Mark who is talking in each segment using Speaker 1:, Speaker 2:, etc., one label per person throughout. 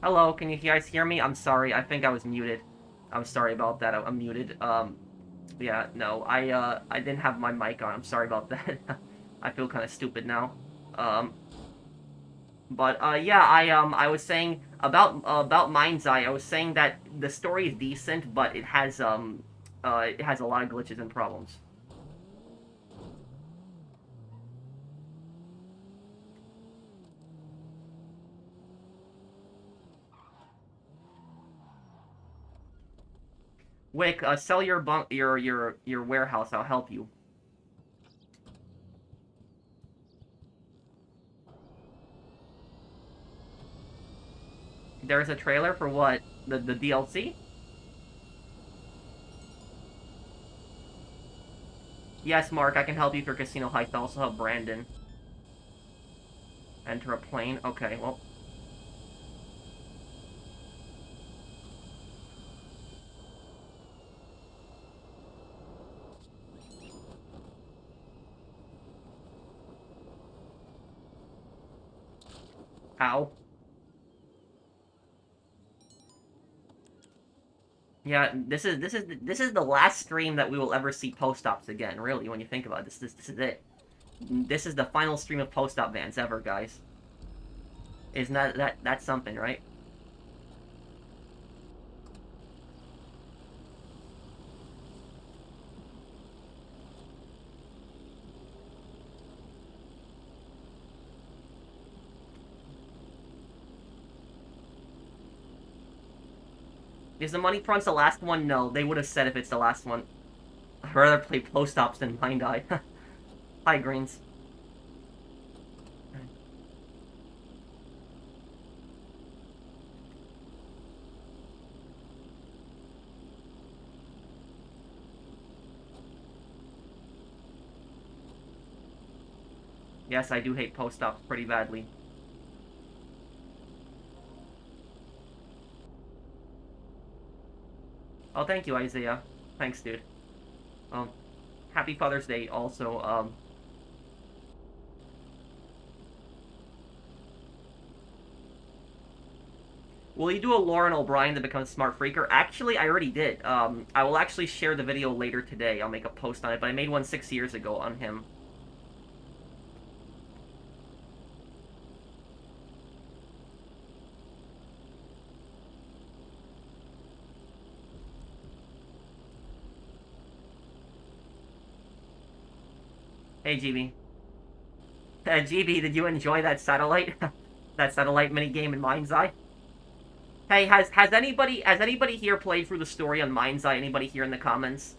Speaker 1: Hello, can you guys hear me? I'm sorry, I think I was muted. I'm sorry about that, I'm muted. Yeah, no, I didn't have my mic on, I'm sorry about that. I feel kind of stupid now. Um, yeah, I was saying about Mind's Eye, I was saying that the story is decent, but it has a lot of glitches and problems. Wick, sell your your warehouse, I'll help you. There's a trailer for what? The DLC? Yes, Mark, I can help you for Casino Heist. I also have Brandon. Enter a plane. Okay, well. Ow. Yeah, this is the last stream that we will ever see Posttops again, really, when you think about it. This is it. This is the final stream of Postop Vans ever, guys. Isn't that's something, right? Is the Money Front's the last one? No, they would have said if it's the last one. I'd rather play Posttops than Mind Eye. Hi, Greens. Yes, I do hate Posttops pretty badly. Oh, thank you, Isaiah. Thanks, dude. Happy Father's Day, also. Will you do a Lauren O'Brien to become a smart freaker? Actually, I already did. I will actually share the video later today. I'll make a post on it, but I made one 6 years ago on him. Hey, GB. GB, did you enjoy that satellite? That satellite minigame in Mind's Eye? Hey, has anybody here played through the story on Mind's Eye? Anybody here in the comments?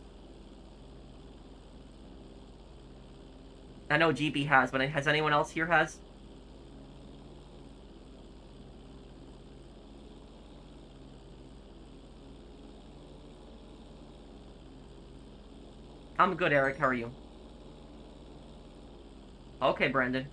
Speaker 1: I know GB has, but has anyone else here has? I'm good, Eric. How are you? Okay, Brandon.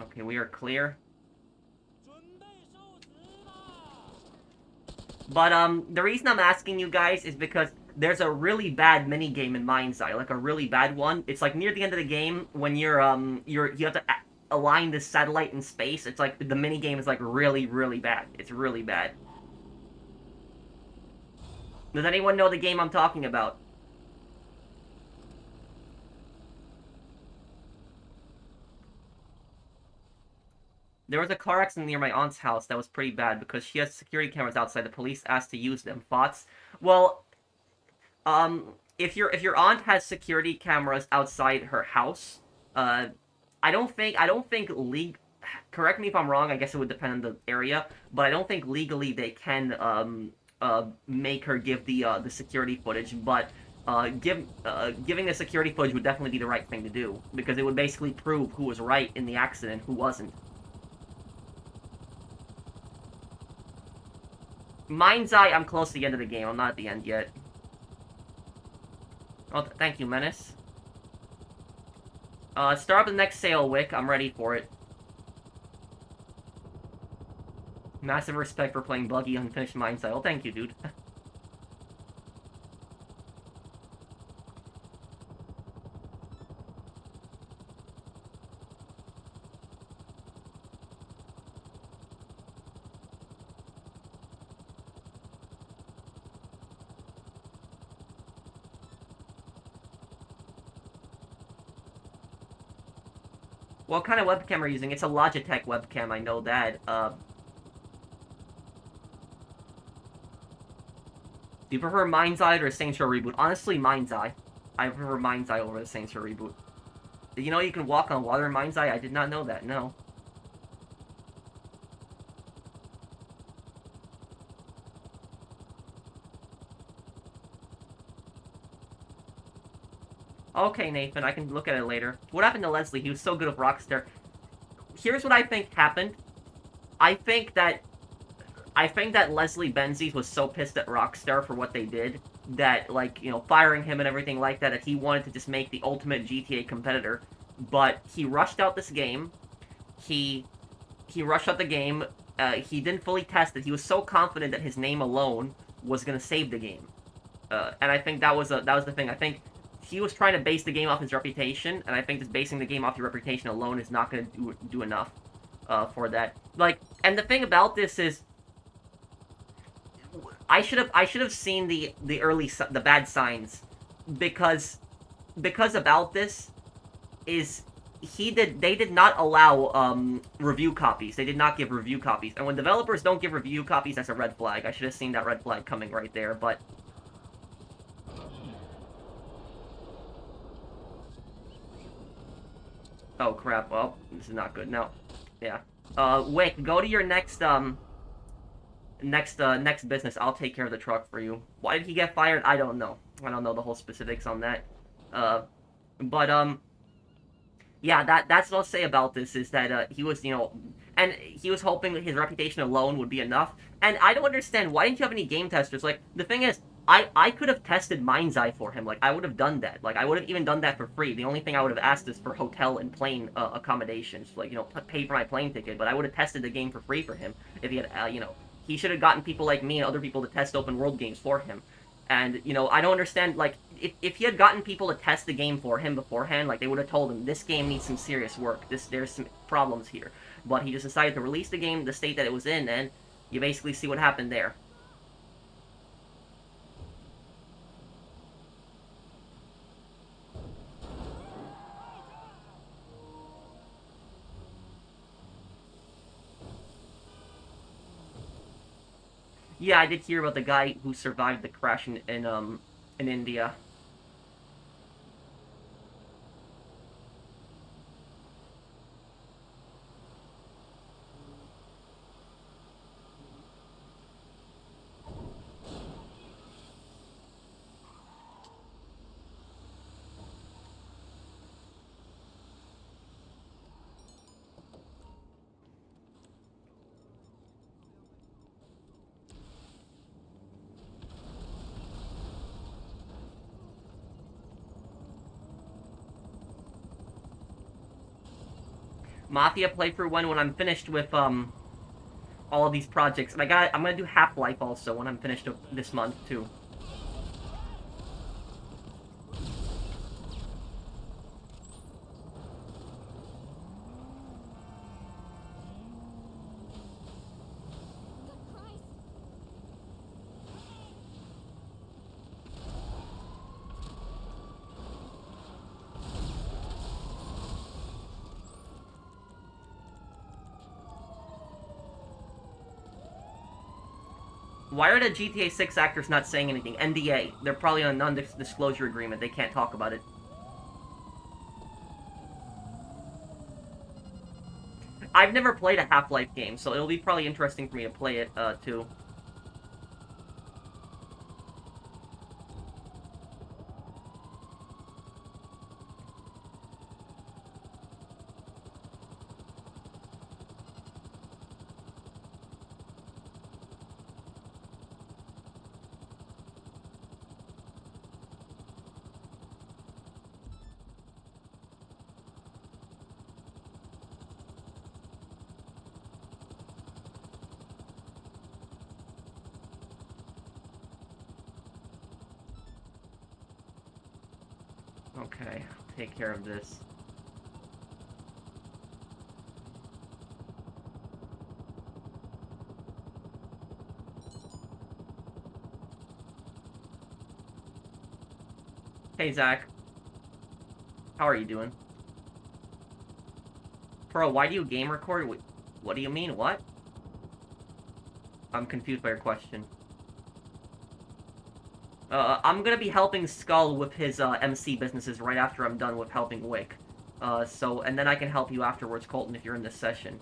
Speaker 1: Okay, we are clear. But, the reason I'm asking you guys is because there's a really bad minigame in Mind's Eye, like a really bad one. It's like near the end of the game when you have to align this satellite in space. It's like the minigame is like really, really bad. It's really bad. Does anyone know the game I'm talking about? There was a car accident near my aunt's house that was pretty bad because she has security cameras outside. The police asked to use them. Thoughts? Well, if your aunt has security cameras outside her house, I don't think correct me if I'm wrong. I guess it would depend on the area, but I don't think legally they can make her give the security footage. But giving the security footage would definitely be the right thing to do, because it would basically prove who was right in the accident, who wasn't. Mind's Eye, I'm close to the end of the game. I'm not at the end yet. Oh, thank you, Menace. Start up the next sale, Wick. I'm ready for it. Massive respect for playing buggy unfinished Mind's Eye. Oh, thank you, dude. What kind of webcam are you using? It's a Logitech webcam, I know that. Do you prefer Mind's Eye or Saints Row Reboot? Honestly, Mind's Eye. I prefer Mind's Eye over the Saints Row Reboot. Did you know you can walk on water in Mind's Eye? I did not know that, no. Okay, Nathan, I can look at it later. What happened to Leslie? He was so good with Rockstar. Here's what I think happened. I think that Leslie Benzies was so pissed at Rockstar for what they did that, like, you know, firing him and everything like that, that he wanted to just make the ultimate GTA competitor. But he rushed out this game. He rushed out the game. He didn't fully test it. He was so confident that his name alone was gonna save the game. And I think that was the thing. I think he was trying to base the game off his reputation, and I think just basing the game off your reputation alone is not going to do enough for that. Like, and the thing about this is, I should have seen the bad signs, because about this is they did not allow review copies. They did not give review copies, and when developers don't give review copies, that's a red flag. I should have seen that red flag coming right there, but. Oh, crap. Well, this is not good. No. Yeah. Wick, go to your next business. I'll take care of the truck for you. Why did he get fired? I don't know. I don't know the whole specifics on that. Yeah, that's what I'll say about this, is that, he was, you know, and he was hoping that his reputation alone would be enough. And I don't understand, why didn't you have any game testers? Like, the thing is, I could have tested Mind's Eye for him. Like, I would have done that. Like, I would have even done that for free. The only thing I would have asked is for hotel and plane accommodations. Like, you know, pay for my plane ticket. But I would have tested the game for free for him if he had, you know, he should have gotten people like me and other people to test open world games for him. And, you know, I don't understand, like, if he had gotten people to test the game for him beforehand, like, they would have told him, this game needs some serious work. There's some problems here. But he just decided to release the game the state that it was in, and you basically see what happened there. Yeah, I did hear about the guy who survived the crash in India. Mafia playthrough when I'm finished with all of these projects, and I'm gonna do Half-Life also when I'm finished this month too. Why are the GTA 6 actors not saying anything? NDA. They're probably on a non-disclosure agreement. They can't talk about it. I've never played a Half-Life game, so it'll be probably interesting for me to play it, too. Okay, I'll take care of this. Hey, Zach. How are you doing? Bro, why do you game record? What do you mean? What? I'm confused by your question. I'm gonna be helping Skull with his, MC businesses right after I'm done with helping Wick. And then I can help you afterwards, Colton, if you're in this session.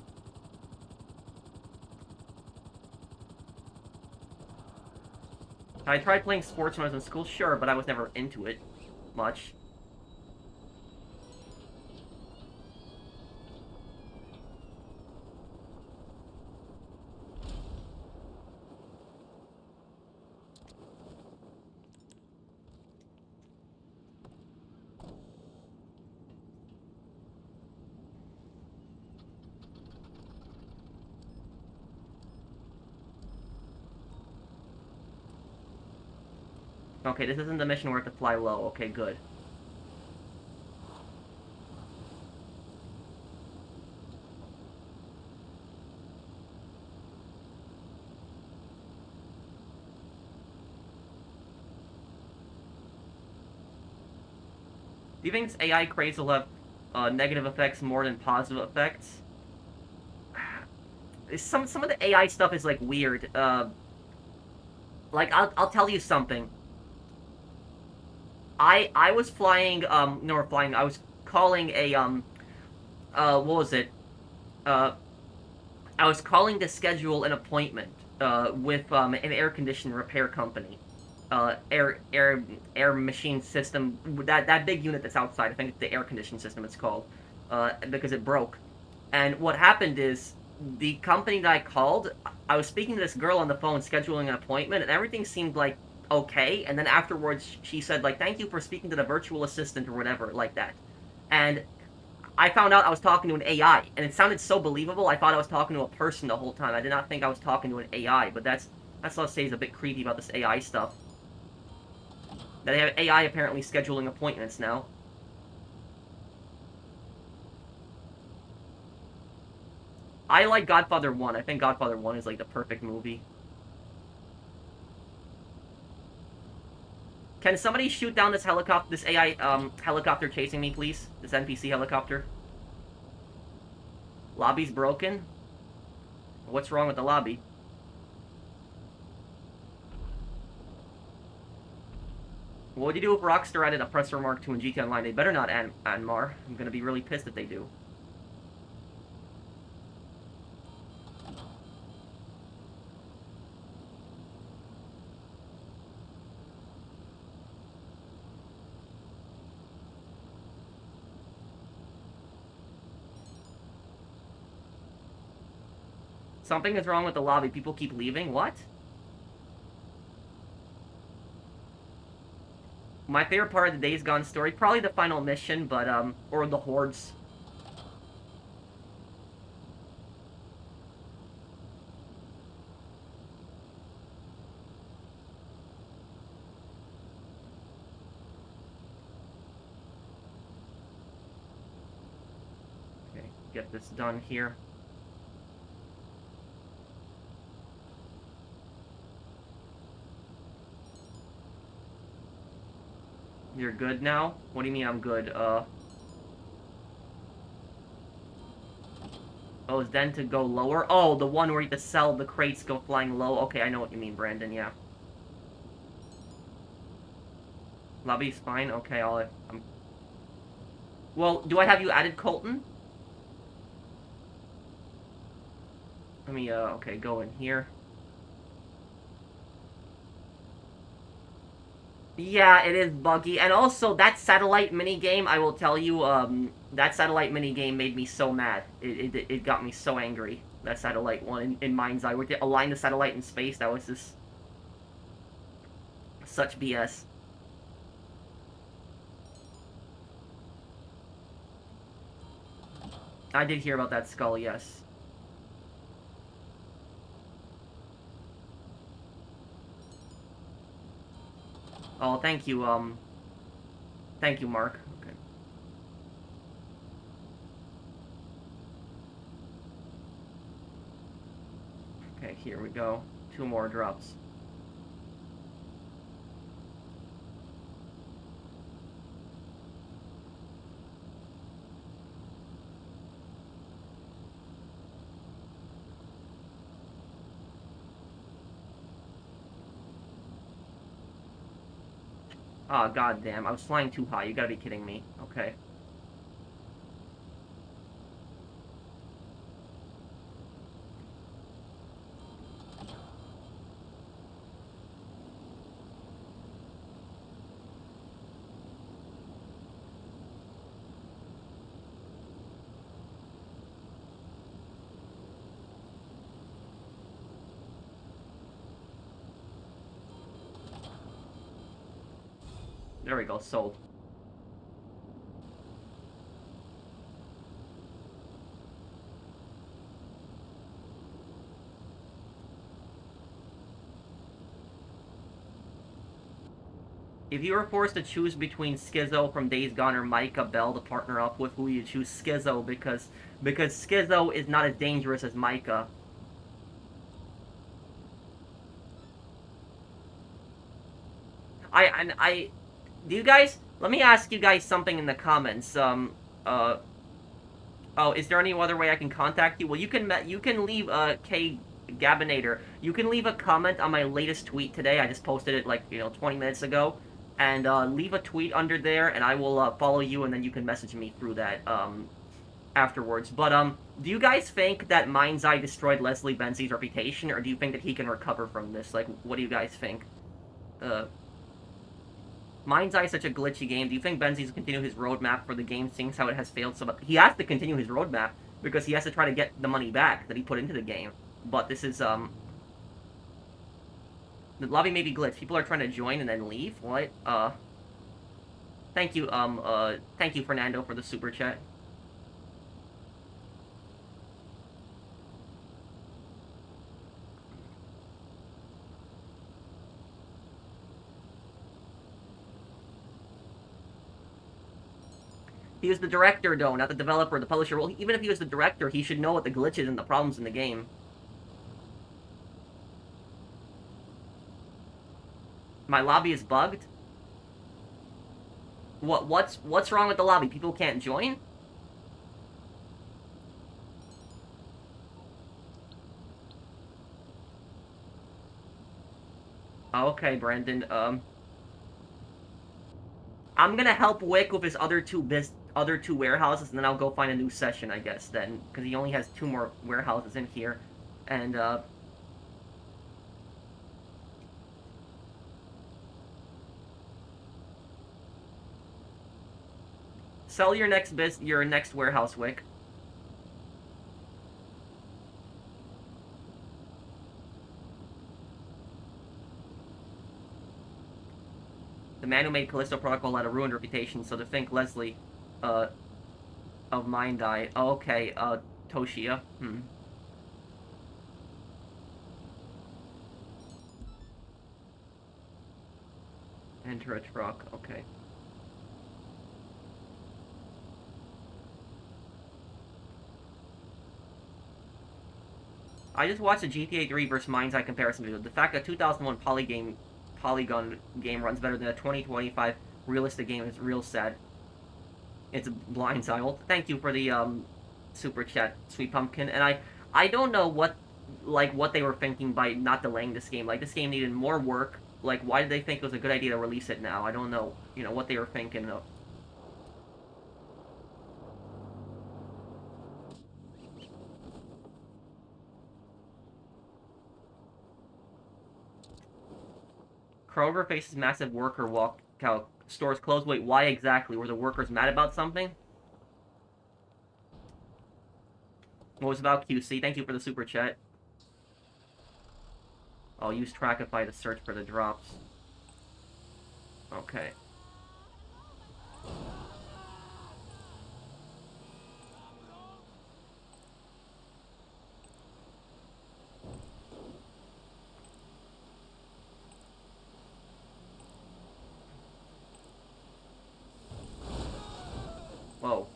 Speaker 1: I tried playing sports when I was in school, sure, but I was never into it much. Okay, this isn't the mission where I have to fly low. Okay, good. Do you think this AI craze will have negative effects more than positive effects? Some of the AI stuff is like weird. Like I'll tell you something. I was flying no flying. I was calling a what was it? I was calling to schedule an appointment with an air conditioner repair company. Air machine system, that big unit that's outside. I think it's the air conditioning system it's called, because it broke. And what happened is the company that I called, I was speaking to this girl on the phone scheduling an appointment, and everything seemed like okay. And then afterwards, she said like, "Thank you for speaking to the virtual assistant," or whatever like that. And I found out I was talking to an AI, and it sounded so believable. I thought I was talking to a person the whole time. I did not think I was talking to an AI. But that's what I'll say is a bit creepy about this AI stuff. That they have AI apparently scheduling appointments now. I like Godfather 1. I think Godfather 1 is like the perfect movie. Can somebody shoot down this helicopter, this AI helicopter chasing me, please? This NPC helicopter. Lobby's broken? What's wrong with the lobby? What would you do if Rockstar added a Oppressor Mark II in GTA Online? They better not, Anmar. I'm gonna be really pissed if they do. Something is wrong with the lobby. People keep leaving? What? My favorite part of the Days Gone story, probably the final mission, but, or the hordes. Okay, get this done here. You're good now? What do you mean I'm good? Oh, is then to go lower? Oh, the one where you have to sell the crates go flying low? Okay, I know what you mean, Brandon, yeah. Lobby's fine? Okay, Well, do I have you added, Colton? Let me, okay, go in here. Yeah, it is buggy. And also, that satellite minigame, I will tell you, that satellite minigame made me so mad. It got me so angry. That satellite one in Mind's Eye, where to align the satellite in space, that was just such BS. I did hear about that skull, yes. Oh, thank you, Mark. Okay. Okay, here we go. 2 more drops. Oh, goddamn. I was flying too high. You gotta be kidding me. Okay. There we go. Sold. If you were forced to choose between Schizo from Days Gone or Micah Bell to partner up with, who you choose? Schizo, because Schizo is not as dangerous as Micah. I do you guys, let me ask you guys something in the comments. Oh, is there any other way I can contact you? Well, you can leave K Gabinator. You can leave a comment on my latest tweet today. I just posted it like 20 minutes ago, and leave a tweet under there, and I will follow you, and then you can message me through that afterwards. But do you guys think that Mind's Eye destroyed Leslie Benzies' reputation, or do you think that he can recover from this? Like, what do you guys think? Uh, Mind's Eye is such a glitchy game. Do you think Benzies will continue his roadmap for the game, seeing how it has failed so much? He has to continue his roadmap because he has to try to get the money back that he put into the game. But this is the lobby may be glitched. People are trying to join and then leave. What? Thank you, Fernando, for the super chat. He was the director, though, not the developer, the publisher. Well, even if he was the director, he should know what the glitches and the problems in the game. My lobby is bugged? What's wrong with the lobby? People can't join? Okay, Brandon. I'm gonna help Wick with his other two warehouses, and then I'll go find a new session, I guess, then. Because he only has 2 more warehouses in here. And, sell your next warehouse, Wick. The man who made Callisto Protocol had a ruined reputation, so to think Leslie, of Mind Eye. Oh, okay, Toshia. Enter a truck, okay. I just watched a GTA 3 versus Mind's Eye comparison video. The fact that 2001 Polygon game runs better than a 2025 realistic game is real sad. It's a blind side. Well, thank you for the super chat, Sweet Pumpkin. And I don't know what they were thinking by not delaying this game. Like, this game needed more work. Like, why did they think it was a good idea to release it now? I don't know. What they were thinking. Kroger faces massive worker walkout. Stores closed. Wait, why exactly? Were the workers mad about something? What was about QC? Thank you for the super chat. I'll use Trackify to search for the drops. Okay. Whoa.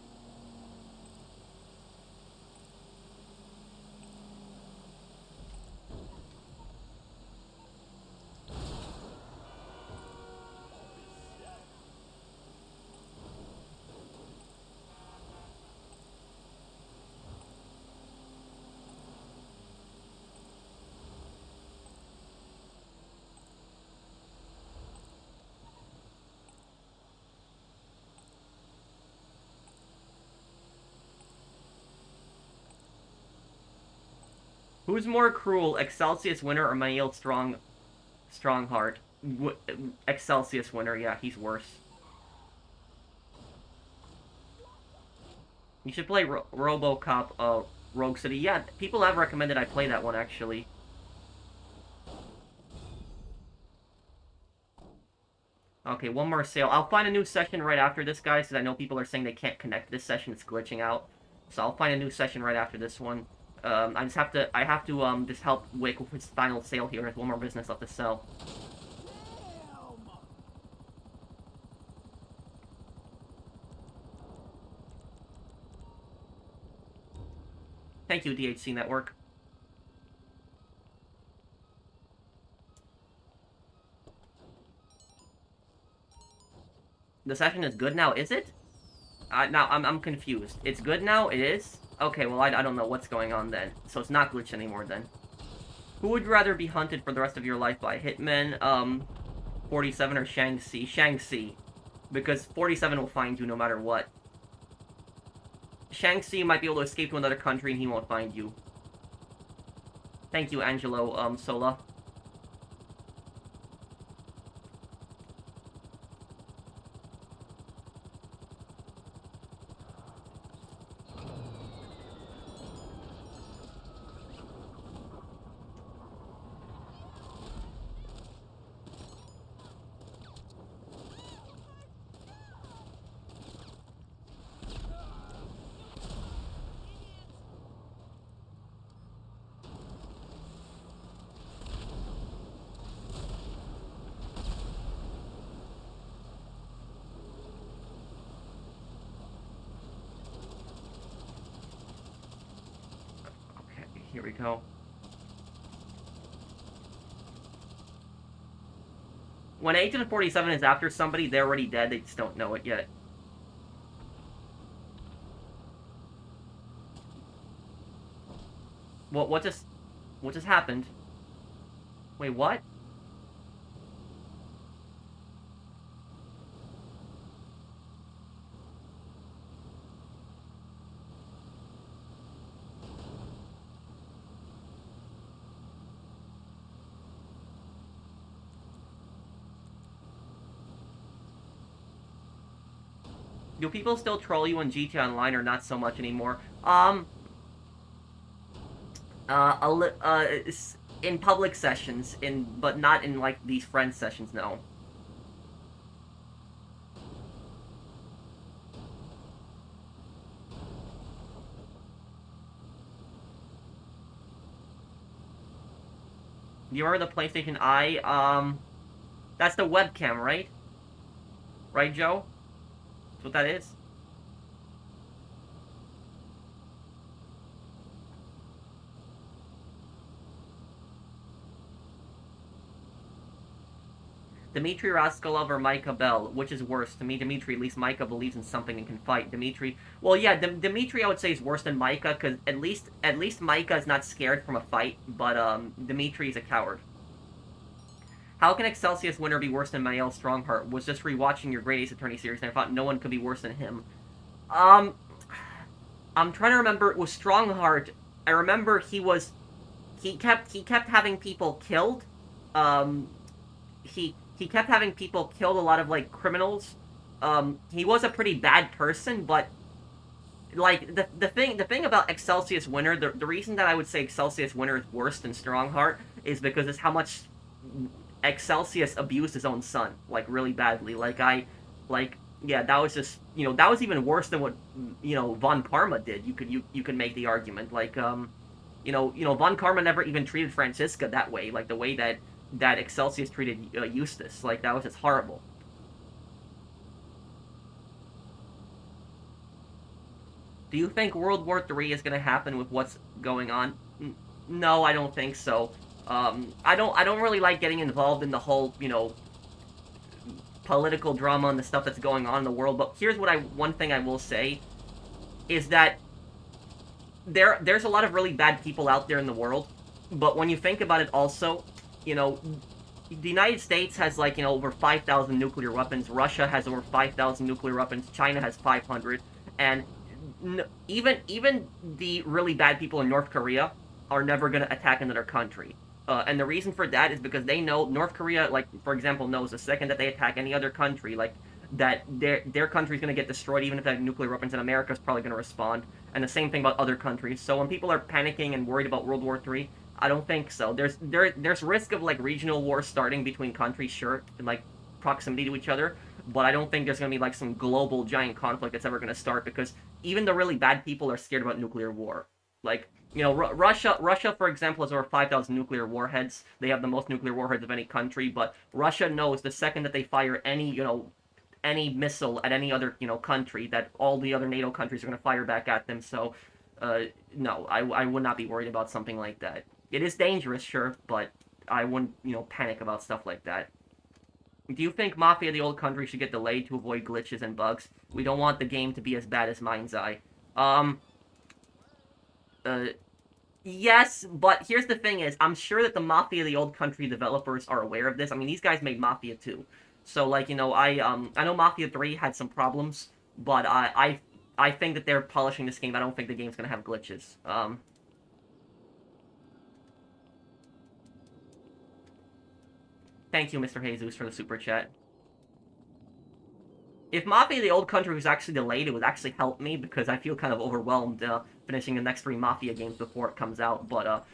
Speaker 1: Who's more cruel, Excelsius Winner or Mael Strongheart? Excelsius Winner, yeah, he's worse. You should play RoboCop, Rogue City. Yeah, people have recommended I play that one, actually. Okay, one more sale. I'll find a new session right after this, guys, because I know people are saying they can't connect to this session. It's glitching out. So I'll find a new session right after this one. I have to just help Wick with his final sale here. There's one more business left to sell. Thank you, DHC Network. The session is good now, is it? Now, I'm confused. It's good now? It is? Okay, well, I don't know what's going on then. So it's not glitched anymore then. Who would you rather be hunted for the rest of your life by? Hitman, 47 or Shang-Chi? Shang-Chi. Because 47 will find you no matter what. Shang-Chi might be able to escape to another country and he won't find you. Thank you, Angelo, Sola. Here we go. When Agent 47 is after somebody, they're already dead. They just don't know it yet. What just happened? Wait, what? Do people still troll you in GTA Online or not so much anymore? In public sessions, but not in, like, these friend sessions, no. Do you remember the PlayStation Eye? That's the webcam, right? Right, Joe? That's what that is? Dmitry Raskolov or Micah Bell? Which is worse? To me, Dmitry, at least Micah believes in something and can fight. Dmitry... Well, yeah, Dmitry I would say is worse than Micah, because at least Micah is not scared from a fight, but, Dmitry is a coward. How can Excelsius Winner be worse than Mael Strongheart? Was just rewatching your Great Ace Attorney series, and I thought no one could be worse than him. I'm trying to remember, with Strongheart, I remember he kept having people killed. he kept having people kill a lot of, like, criminals. He was a pretty bad person, but, like, the thing about Excelsius Winter, the reason that I would say Excelsius Winter is worse than Strongheart is because it's how much Excelsius abused his own son, like, really badly. Yeah, that was just, that was even worse than what, Von Karma did. You could make the argument, like, Von Karma never even treated Franziska that way, like the way that Excelsius treated Eustace. Like, that was just horrible. Do you think World War III is going to happen with what's going on? No, I don't think so. I don't really like getting involved in the whole, political drama and the stuff that's going on in the world, but here's one thing I will say, is that there's a lot of really bad people out there in the world, but when you think about it also, the United States has, like, over 5,000 nuclear weapons, Russia has over 5,000 nuclear weapons, China has 500, and even the really bad people in North Korea are never going to attack another country. And the reason for that is because they know, North Korea, like, for example, knows the second that they attack any other country, like, that their country's going to get destroyed, even if they have nuclear weapons, and America's probably going to respond. And the same thing about other countries. So when people are panicking and worried about World War III, I don't think so. There's risk of, like, regional wars starting between countries, sure, in, like, proximity to each other, but I don't think there's going to be, like, some global giant conflict that's ever going to start, because even the really bad people are scared about nuclear war. Like, Russia, for example, has over 5,000 nuclear warheads. They have the most nuclear warheads of any country, but Russia knows the second that they fire any missile at any other, country, that all the other NATO countries are going to fire back at them. So, no, I would not be worried about something like that. It is dangerous, sure, but I wouldn't, panic about stuff like that. Do you think Mafia the Old Country should get delayed to avoid glitches and bugs? We don't want the game to be as bad as Mind's Eye. Yes, but here's the thing is, I'm sure that the Mafia the Old Country developers are aware of this. I mean, these guys made Mafia 2. So, like, I know Mafia 3 had some problems, but I think that they're polishing this game. I don't think the game's gonna have glitches. Thank you, Mr. Jesus, for the super chat. If Mafia the Old Country was actually delayed, it would actually help me, because I feel kind of overwhelmed finishing the next 3 Mafia games before it comes out. But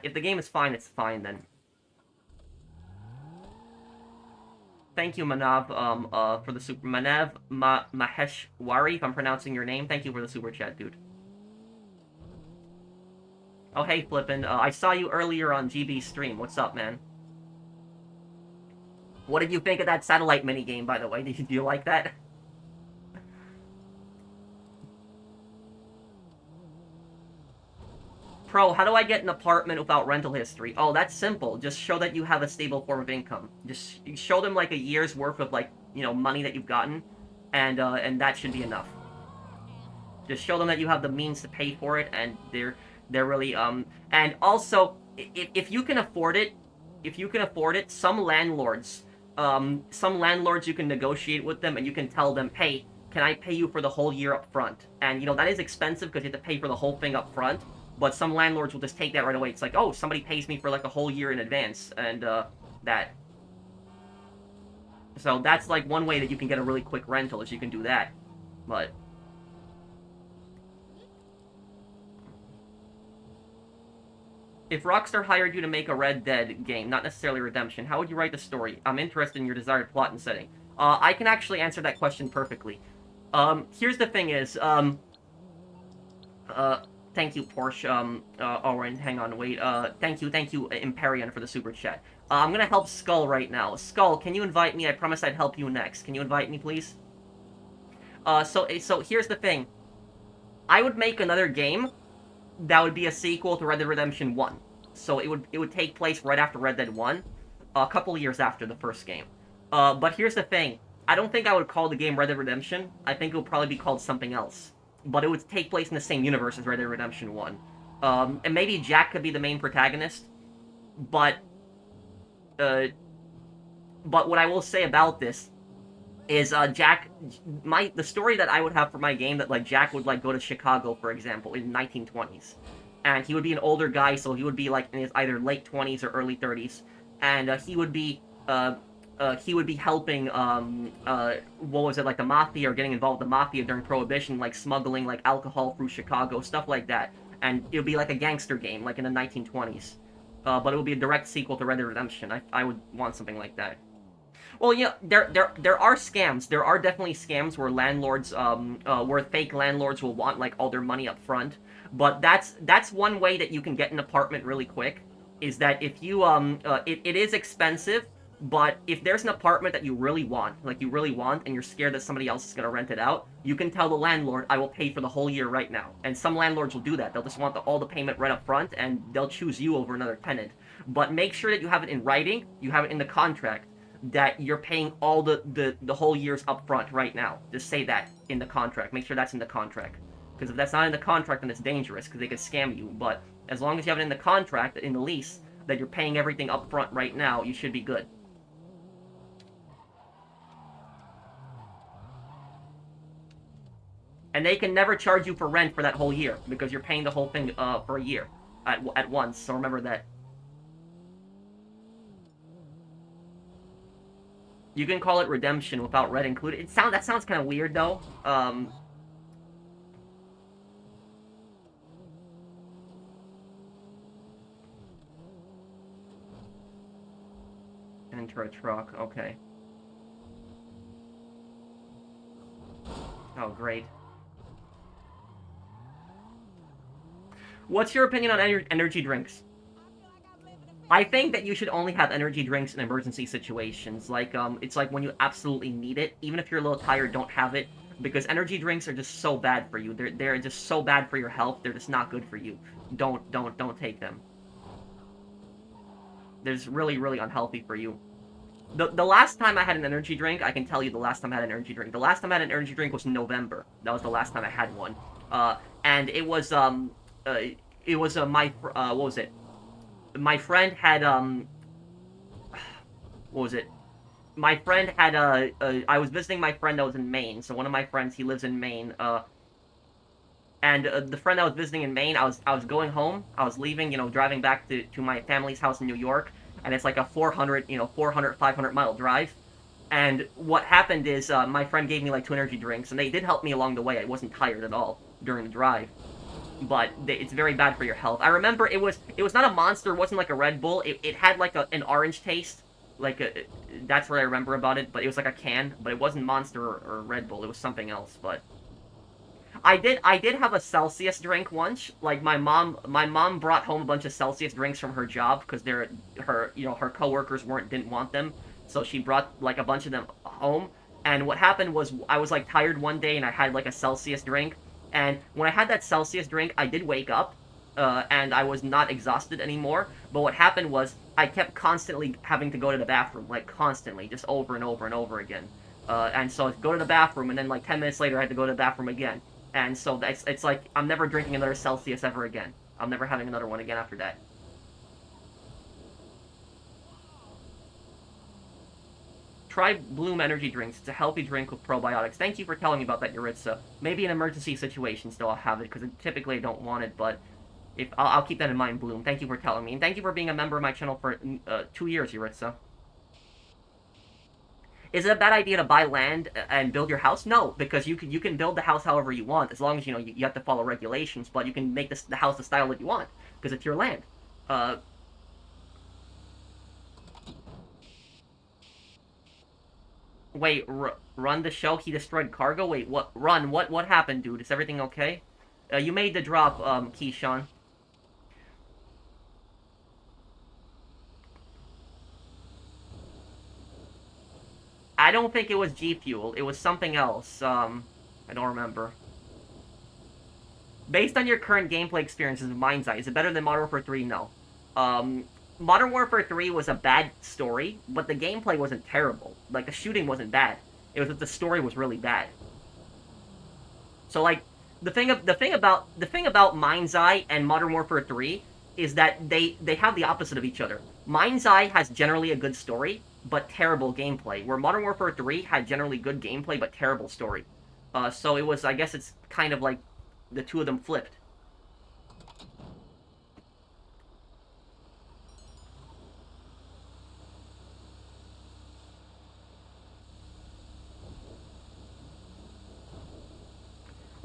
Speaker 1: if the game is fine, it's fine then. Thank you, Manav, for the super... Manav Maheshwari, if I'm pronouncing your name. Thank you for the super chat, dude. Oh, hey, Flippin. I saw you earlier on GB's stream. What's up, man? What did you think of that satellite minigame, by the way? Do you like that? Pro, how do I get an apartment without rental history? Oh, that's simple. Just show that you have a stable form of income. Just show them, like, a year's worth of, like, money that you've gotten, and that should be enough. Just show them that you have the means to pay for it, and they're really, and also, if you can afford it, some landlords you can negotiate with them, and you can tell them, hey, can I pay you for the whole year up front? And, that is expensive because you have to pay for the whole thing up front, but some landlords will just take that right away. It's like, oh, somebody pays me for, like, a whole year in advance, and, that. So that's, like, one way that you can get a really quick rental, is you can do that. But... if Rockstar hired you to make a Red Dead game, not necessarily Redemption, how would you write the story? I'm interested in your desired plot and setting. I can actually answer that question perfectly. Here's the thing is, thank you, Porsche, Oren, hang on, wait, thank you, Imperion, for the super chat. I'm gonna help Skull right now. Skull, can you invite me? I promised I'd help you next. Can you invite me, please? So here's the thing. I would make another game that would be a sequel to Red Dead Redemption 1. So it would take place right after Red Dead 1, a couple of years after the first game. But here's the thing. I don't think I would call the game Red Dead Redemption. I think it would probably be called something else. But it would take place in the same universe as Red Dead Redemption 1. And maybe Jack could be the main protagonist. But what I will say about this is Jack, the story that I would have for my game, that, like, Jack would, like, go to Chicago, for example, in the 1920s, and he would be an older guy, so he would be, like, in his either late 20s or early 30s, and he would be he would be helping, what was it, like the mafia, or getting involved with the mafia during Prohibition, like smuggling like alcohol through Chicago, stuff like that. And it would be like a gangster game, like in the 1920s. But it would be a direct sequel to Red Dead Redemption. I would want something like that. Well, yeah, there are scams. There are definitely scams where landlords, where fake landlords will want like all their money up front. But that's one way that you can get an apartment really quick. Is that if you it is expensive, but if there's an apartment that you really want, like you really want, and you're scared that somebody else is gonna rent it out, you can tell the landlord, "I will pay for the whole year right now." And some landlords will do that. They'll just want all the payment right up front, and they'll choose you over another tenant. But make sure that you have it in writing. You have it in the contract that you're paying all the whole year's upfront right now. Just say that in the contract. Make sure that's in the contract. Because if that's not in the contract, then it's dangerous, because they could scam you. But as long as you have it in the contract, in the lease, that you're paying everything upfront right now, you should be good. And they can never charge you for rent for that whole year, because you're paying the whole thing for a year at once, so remember that. You can call it redemption without red included. That sounds kind of weird though. Enter a truck. Okay. Oh, great. What's your opinion on energy drinks? I think that you should only have energy drinks in emergency situations. Like, it's like when you absolutely need it. Even if you're a little tired, don't have it. Because energy drinks are just so bad for you. They're just so bad for your health. They're just not good for you. Don't take them. They're just really, really unhealthy for you. The last time I had an energy drink, I can tell you the last time I had an energy drink. The last time I had an energy drink was in November. That was the last time I had one. And it was, what was it? My friend had, what was it? My friend had, I was visiting my friend that was in Maine. So one of my friends, he lives in Maine, and the friend I was visiting in Maine, I was going home. I was leaving, driving back to my family's house in New York, and it's like a 400, 500-mile drive. And what happened is my friend gave me like 2 energy drinks, and they did help me along the way. I wasn't tired at all during the drive, but it's very bad for your health. I remember it was not a Monster, it wasn't like a Red Bull. It had like an orange taste, that's what I remember about it. But it was like a can, but it wasn't Monster or Red Bull. It was something else, but. I did have a Celsius drink once. Like my mom brought home a bunch of Celsius drinks from her job because her coworkers didn't want them. So she brought like a bunch of them home. And what happened was I was like tired one day and I had like a Celsius drink. And when I had that Celsius drink, I did wake up, and I was not exhausted anymore. But what happened was I kept constantly having to go to the bathroom, like constantly, just over and over and over again. And so I'd go to the bathroom, and then like 10 minutes later I had to go to the bathroom again. And so it's like, I'm never drinking another Celsius ever again. I'm never having another one again after that. Try Bloom energy drinks. It's a healthy drink with probiotics. Thank you for telling me about that, Yuritsa. Maybe in emergency situations, though, I'll have it, because typically I don't want it, but if I'll keep that in mind, Bloom. Thank you for telling me. And thank you for being a member of my channel for 2 years, Yuritsa. Is it a bad idea to buy land and build your house? No, because you can build the house however you want, as long as you have to follow regulations. But you can make the house the style that you want, because it's your land. Wait, run the show. He destroyed cargo. Wait, what? Run. What happened, dude? Is everything okay? You made the drop, Keyshawn. I don't think it was G Fuel. It was something else. I don't remember. Based on your current gameplay experiences of Mind's Eye, is it better than Modern Warfare 3? No. Modern Warfare 3 was a bad story, but the gameplay wasn't terrible. Like, the shooting wasn't bad. It was that the story was really bad. So, like, the thing about Mind's Eye and Modern Warfare 3 is that they have the opposite of each other. Mind's Eye has generally a good story, but terrible gameplay, where Modern Warfare 3 had generally good gameplay, but terrible story. So it was, I guess it's kind of like the two of them flipped.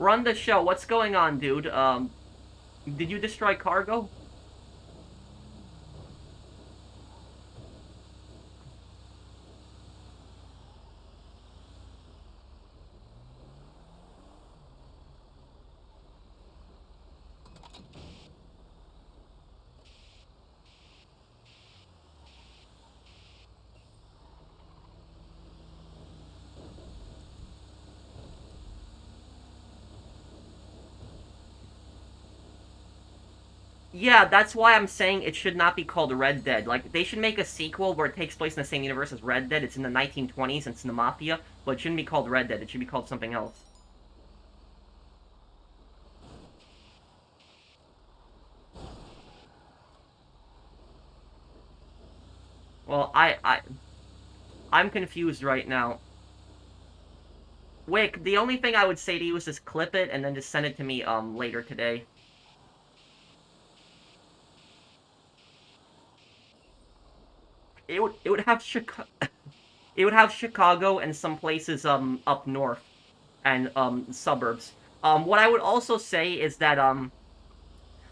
Speaker 1: Run the show. What's going on, dude? Did you destroy cargo? Yeah, that's why I'm saying it should not be called Red Dead. Like, they should make a sequel where it takes place in the same universe as Red Dead. It's in the 1920s, and it's in the Mafia, but it shouldn't be called Red Dead. It should be called something else. Well, I'm confused right now. Wick, the only thing I would say to you is just clip it and then just send it to me, later today. It would have Chicago. It would have Chicago and some places up north and suburbs. What I would also say is that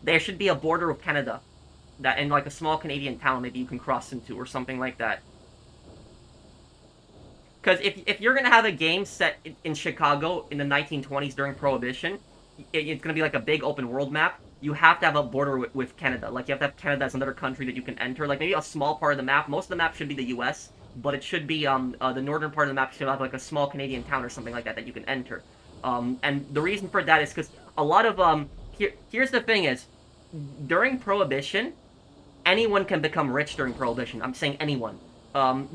Speaker 1: there should be a border with Canada that in like a small Canadian town maybe you can cross into or something like that. Because if you're gonna have a game set in Chicago in the 1920s during Prohibition, it's gonna be like a big open world map. You have to have a border with Canada. Like you have to have Canada as another country that you can enter. Like maybe a small part of the map. Most of the map should be the U.S., but it should be the northern part of the map should have like a small Canadian town or something like that that you can enter. And the reason for that is because a lot of here's the thing is during Prohibition, anyone can become rich during Prohibition. I'm saying anyone.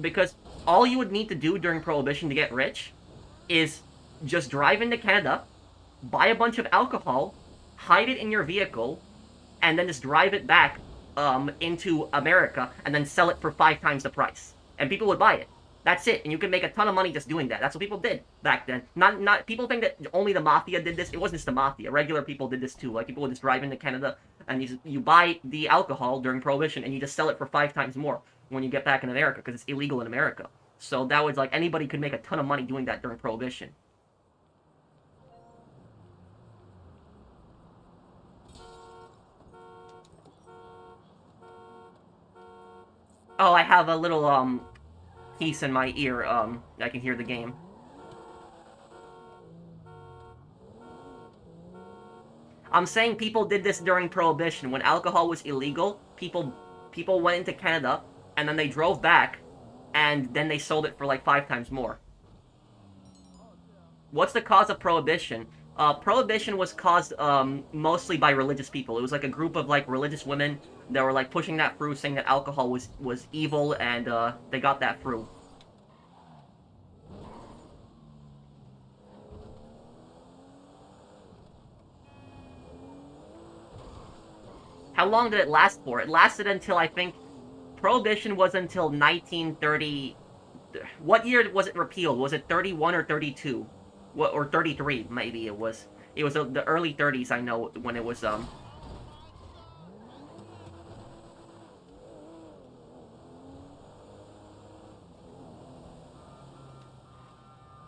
Speaker 1: Because all you would need to do during Prohibition to get rich is just drive into Canada, buy a bunch of alcohol, hide it in your vehicle, and then just drive it back into America, and then sell it for 5 times the price. And people would buy it. That's it. And you can make a ton of money just doing that. That's what people did back then. Not people think that only the Mafia did this. It wasn't just the Mafia. Regular people did this too. Like people would just drive into Canada and you buy the alcohol during Prohibition and you just sell it for 5 times more when you get back in America because it's illegal in America. So that was like anybody could make a ton of money doing that during Prohibition. Oh, I have a little piece in my ear. I can hear the game. I'm saying people did this during Prohibition when alcohol was illegal. People went into Canada and then they drove back, and then they sold it for like 5 times more. What's the cause of Prohibition? Prohibition was caused mostly by religious people. It was like a group of like religious women that were like pushing that through, saying that alcohol was evil, and they got that through. How long did it last for? It lasted until I think Prohibition was until 1930. What year was it repealed? Was it 31 or 32? What, or 33 maybe it was. It was the early 30s, I know, when it was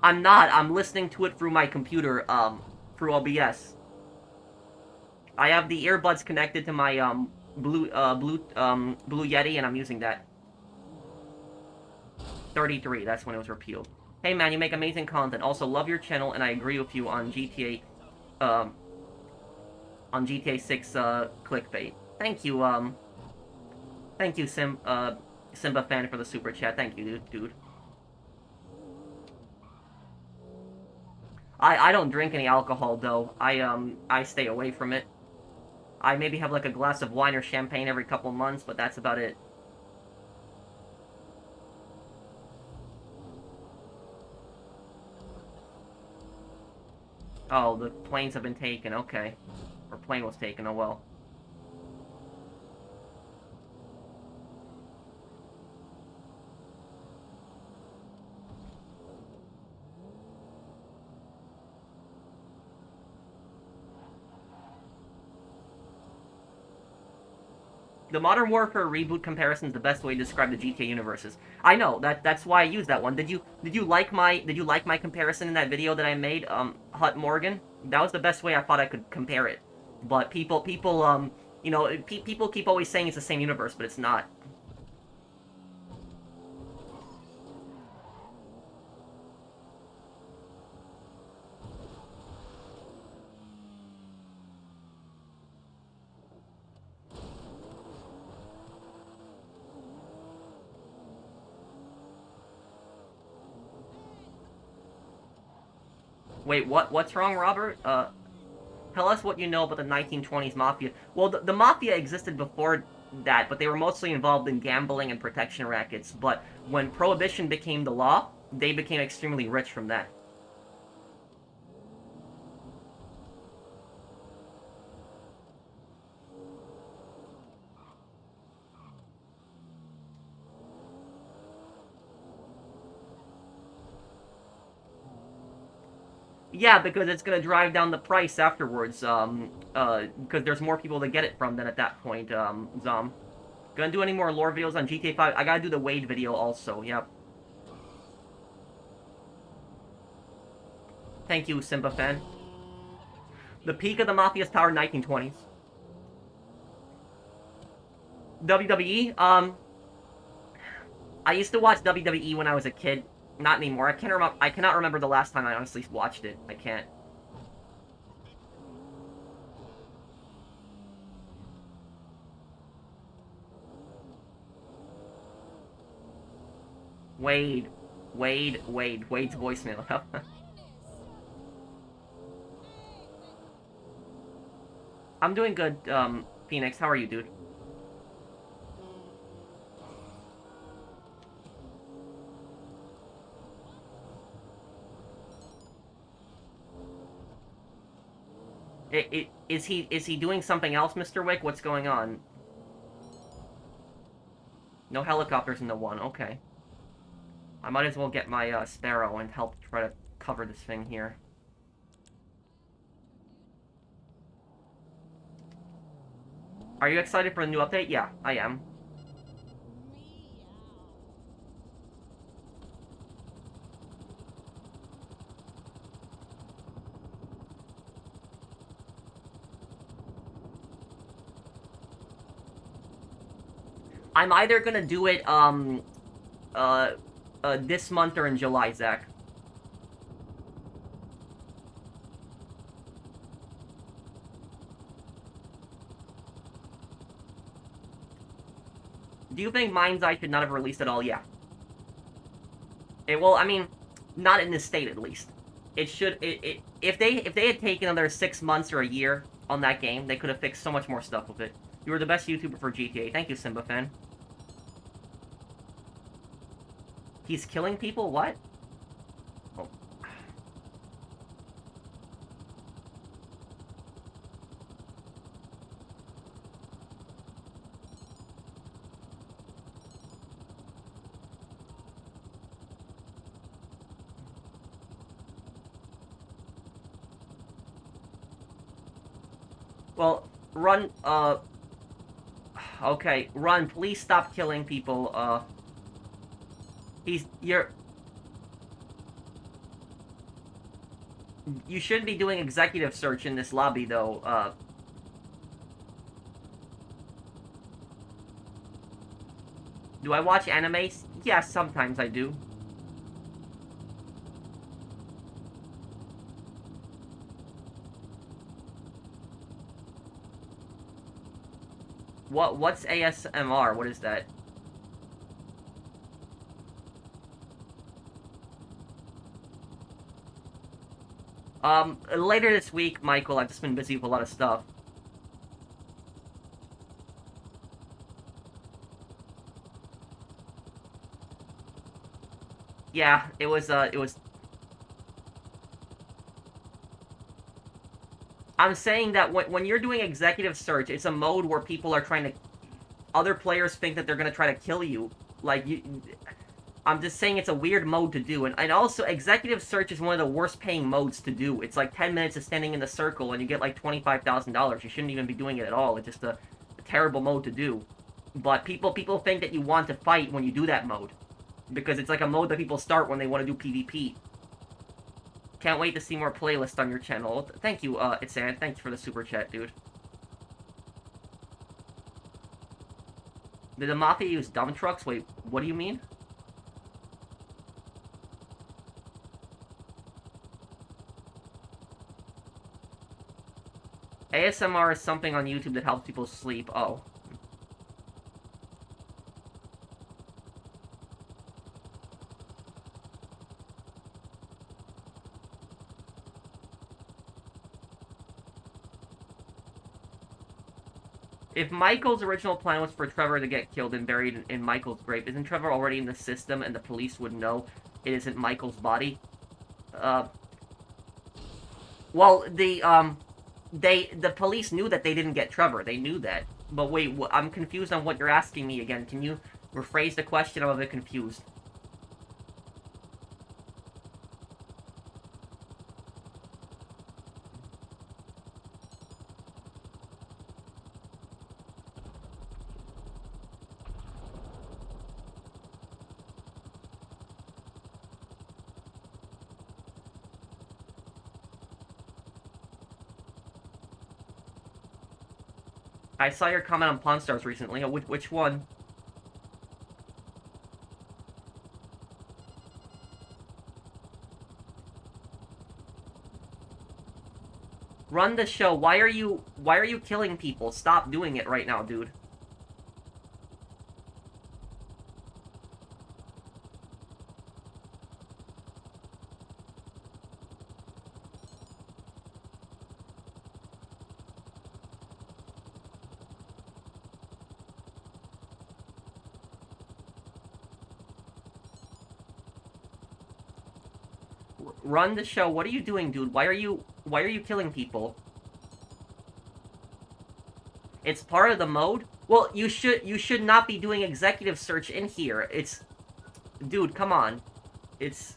Speaker 1: I'm not. I'm listening to it through my computer through OBS. I have the earbuds connected to my Blue Yeti, and I'm using that. 33. That's when it was repealed. Hey man, you make amazing content. Also, love your channel, and I agree with you on GTA 6 clickbait. Thank you, Simba fan for the super chat. Thank you, dude. I don't drink any alcohol though. I stay away from it. I maybe have like a glass of wine or champagne every couple months, but that's about it. Oh, the planes have been taken, okay. Or plane was taken, oh well. The Modern Warfare reboot comparison is the best way to describe the GTA universes. I know that's why I used that one. Did you like my comparison in that video that I made? Hut Morgan. That was the best way I thought I could compare it. But people, you know, people keep always saying it's the same universe, but it's not. Wait, what's wrong, Robert? Tell us what you know about the 1920s Mafia. Well, the Mafia existed before that, but they were mostly involved in gambling and protection rackets. But when Prohibition became the law, they became extremely rich from that. Yeah, because it's gonna drive down the price afterwards, because there's more people to get it from than at that point, Zom. Gonna do any more lore videos on GTA 5? I gotta do the Wade video also, yep. Thank you, Simba fan. The peak of the Mafia's power, 1920s. WWE, I used to watch WWE when I was a kid. Not anymore. I cannot remember the last time I honestly watched it. I can't. Wade's voicemail. I'm doing good, Phoenix. How are you, dude? Is he doing something else, Mr. Wick? What's going on? No helicopters in the one. Okay. I might as well get my Sparrow and help try to cover this thing here. Are you excited for the new update? Yeah, I am. I'm either gonna do it, this month or in July, Zach. Do you think Mind's Eye should not have released at all? Yeah. Well, I mean, not in this state, at least. It should, if they had taken another 6 months or a year on that game, they could have fixed so much more stuff with it. You were the best YouTuber for GTA. Thank you, Simba fan. He's killing people? What? Oh. Well, Run, okay, Run, please stop killing people, You shouldn't be doing executive search in this lobby, though, Do I watch animes? Yes, sometimes I do. What's ASMR? What is that? Later this week, Michael. I've just been busy with a lot of stuff. Yeah, it was. I'm saying that when you're doing executive search, it's a mode where people are trying to... Other players think that they're gonna try to kill you. Like, I'm just saying it's a weird mode to do. And also, executive search is one of the worst paying modes to do. It's like 10 minutes of standing in the circle and you get like $25,000. You shouldn't even be doing it at all. It's just a terrible mode to do. But people think that you want to fight when you do that mode. Because it's like a mode that people start when they want to do PvP. Can't wait to see more playlists on your channel. Thank you, Itsan. Thanks for the super chat, dude. Did the Mafia use dump trucks? Wait, what do you mean? ASMR is something on YouTube that helps people sleep. Oh. If Michael's original plan was for Trevor to get killed and buried in Michael's grave, isn't Trevor already in the system and the police would know it isn't Michael's body? Well, the police knew that they didn't get Trevor. They knew that. But wait, I'm confused on what you're asking me again. Can you rephrase the question? I'm a bit confused. I saw your comment on Pawn Stars recently. Which one? Run the show. Why are you killing people? Stop doing it right now, dude. Run the show. What are you doing, dude? Why are you killing people? It's part of the mode? Well, you should not be doing executive search in here. It's... Dude, come on. It's...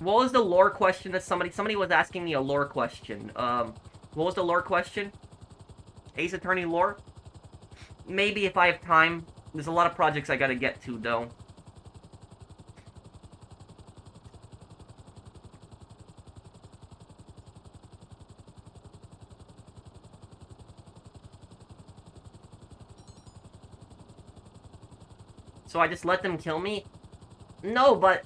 Speaker 1: What was the lore question that somebody was asking me a lore question? What was the lore question? Ace Attorney lore? Maybe if I have time. There's a lot of projects I gotta get to, though. So I just let them kill me? No, but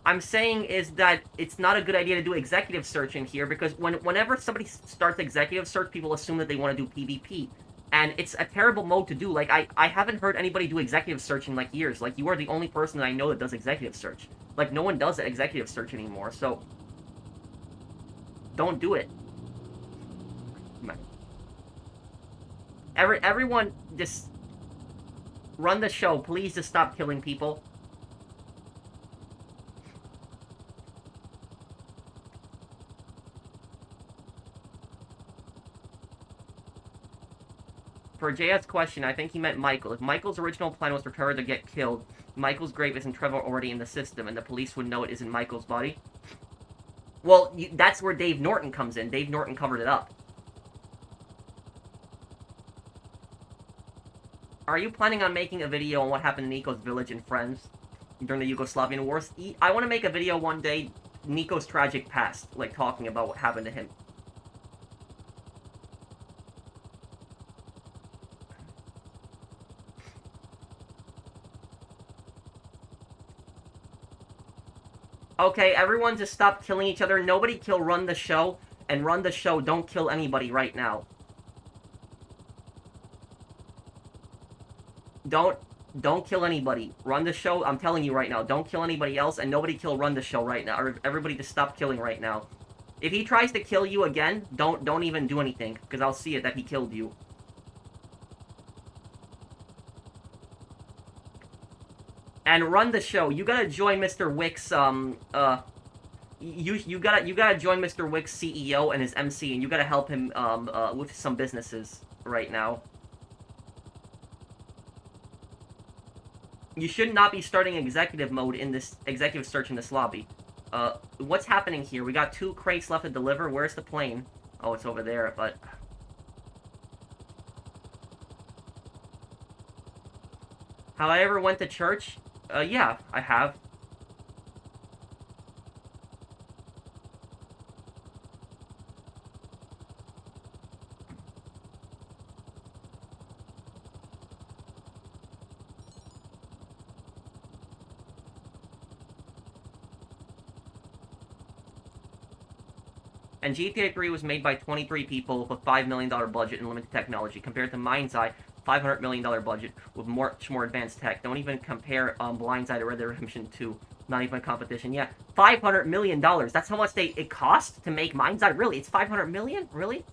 Speaker 1: I'm saying is that it's not a good idea to do executive search in here, because whenever somebody starts executive search, people assume that they want to do PvP. And it's a terrible mode to do. Like, I haven't heard anybody do executive search in, like, years. Like, you are the only person that I know that does executive search. Like, no one does executive search anymore, so... Don't do it. Everyone, just... Run the show. Please just stop killing people. For JS question, I think he meant Michael. If Michael's original plan was for Trevor to get killed, Michael's grave isn't Trevor already in the system, and the police would know it isn't Michael's body? Well, that's where Dave Norton comes in. Dave Norton covered it up. Are you planning on making a video on what happened to Nico's village and friends during the Yugoslavian wars? I want to make a video one day, Nico's tragic past, like talking about what happened to him. Okay, everyone just stop killing each other. Nobody kill Run the Show, and Run the Show, don't kill anybody right now. Don't kill anybody. Run the Show, I'm telling you right now, don't kill anybody else, and nobody kill Run the Show right now. Or everybody just stop killing right now. If he tries to kill you again, don't even do anything, because I'll see it that he killed you. And Run the Show, you gotta join Mr. Wick's, you gotta join Mr. Wick's CEO and his MC, and you gotta help him, with some businesses right now. You should not be starting executive mode in this executive search in this lobby. What's happening here? We got 2 crates left to deliver. Where's the plane? Oh, it's over there, but... Have I ever went to church? Yeah, I have. And GTA 3 was made by 23 people with a $5 million budget and limited technology, compared to Mind's Eye, $500 million budget with much more advanced tech. Don't even compare Blind's Eye to Red Dead Redemption 2. Not even a competition. Yeah, $500 million. That's how much it cost to make Mind's Eye? Really? It's $500 million? Really?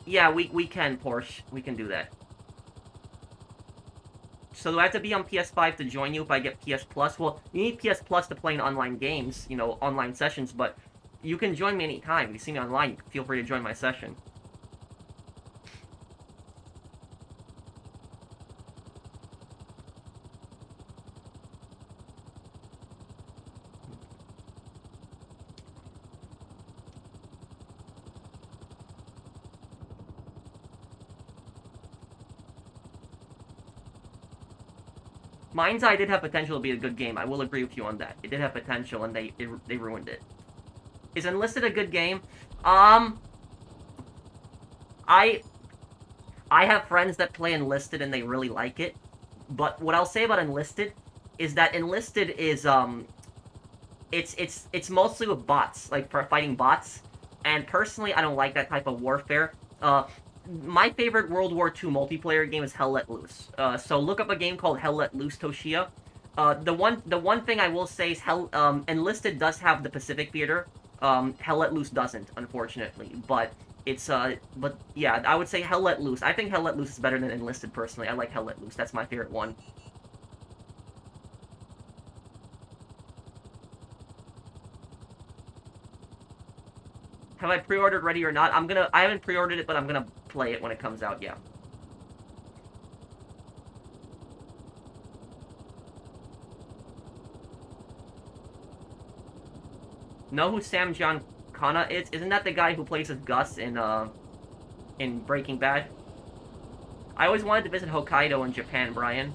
Speaker 1: Yeah, we can, Porsche. We can do that. So do I have to be on PS5 to join you if I get PS Plus? Well, you need PS Plus to play in online games, you know, online sessions, but you can join me anytime. If you see me online, feel free to join my session. Mind's Eye did have potential to be a good game. I will agree with you on that. It did have potential, and they ruined it. Is Enlisted a good game? I have friends that play Enlisted and they really like it. But what I'll say about Enlisted is that Enlisted is it's mostly with bots, like for fighting bots. And personally, I don't like that type of warfare. My favorite World War II multiplayer game is Hell Let Loose. So look up a game called Hell Let Loose, Toshia. The one thing I will say is Enlisted does have the Pacific Theater. Hell Let Loose doesn't, unfortunately. But but yeah, I would say Hell Let Loose. I think Hell Let Loose is better than Enlisted personally. I like Hell Let Loose. That's my favorite one. Have I pre-ordered Ready or Not? I haven't pre-ordered it, but I'm gonna play it when it comes out, yeah. Know who Sam Giancana is? Isn't that the guy who plays as Gus in Breaking Bad? I always wanted to visit Hokkaido in Japan, Brian.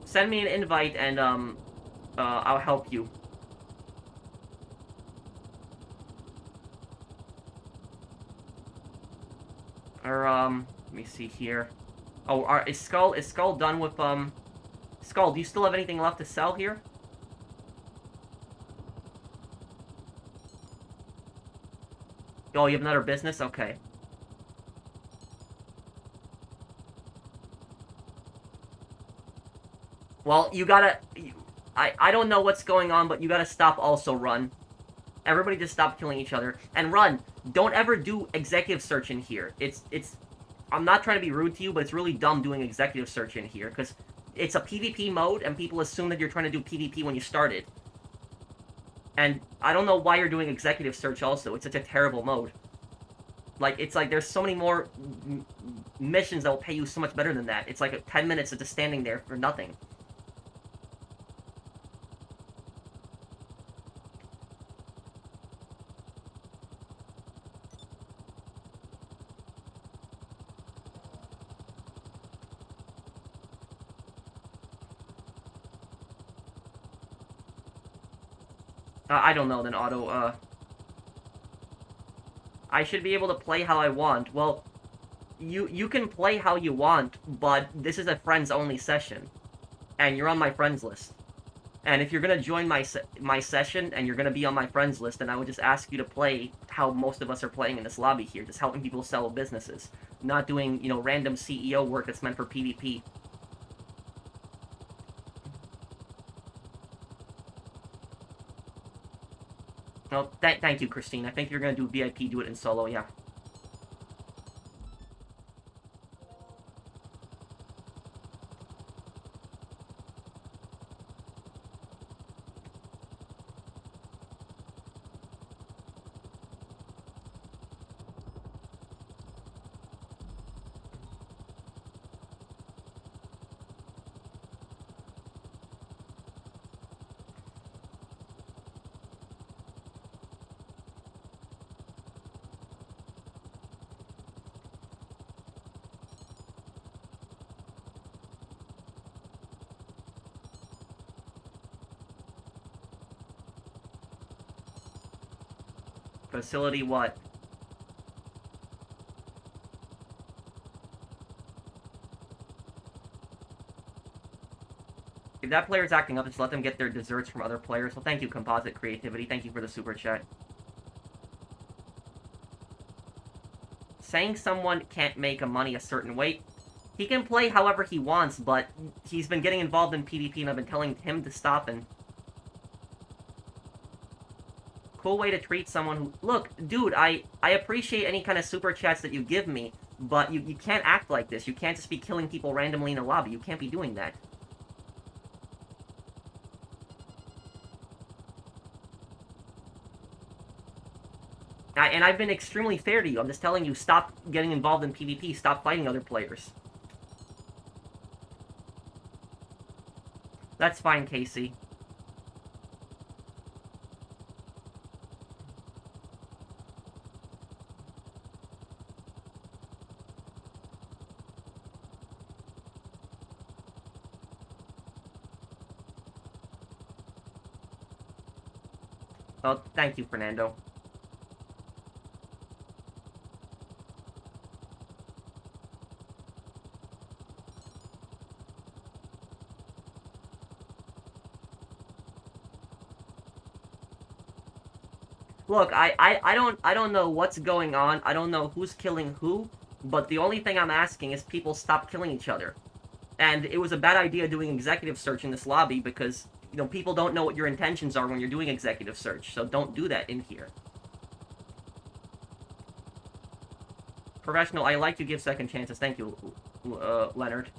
Speaker 1: Send me an invite and I'll help you. Or let me see here. Oh, is Skull done with Skull, do you still have anything left to sell here? Oh, you have another business? Okay. Well, you gotta... I don't know what's going on, but you gotta stop also, Run. Everybody just stop killing each other. And Run, don't ever do executive search in here. It's... I'm not trying to be rude to you, but it's really dumb doing executive search in here, because it's a PvP mode, and people assume that you're trying to do PvP when you started. And I don't know why you're doing executive search also. It's such a terrible mode. Like, it's like there's so many more missions that will pay you so much better than that. It's like 10 minutes of just standing there for nothing. I don't know then, Otto. I should be able to play how I want. Well, you can play how you want, but this is a friends-only session. And you're on my friends list. And if you're gonna join my session, and you're gonna be on my friends list, then I would just ask you to play how most of us are playing in this lobby here. Just helping people sell businesses. Not doing, you know, random CEO work that's meant for PvP. No, thank you, Christine. I think you're gonna do VIP, do it in solo, yeah. Facility what? If that player's acting up, just let them get their desserts from other players. Well, thank you, Composite Creativity. Thank you for the super chat. Saying someone can't make money a certain way, he can play however he wants, but he's been getting involved in PvP, and I've been telling him to stop. And cool way to treat someone who... Look, dude, I appreciate any kind of super chats that you give me, but you can't act like this. You can't just be killing people randomly in a lobby. You can't be doing that. And I've been extremely fair to you. I'm just telling you, stop getting involved in PvP. Stop fighting other players. That's fine, Casey. Oh, thank you, Fernando. Look, I don't know what's going on. I don't know who's killing who, but the only thing I'm asking is people stop killing each other. And it was a bad idea doing executive search in this lobby because, you know, people don't know what your intentions are when you're doing executive search, so don't do that in here. Professional, I like to give second chances. Thank you, Leonard.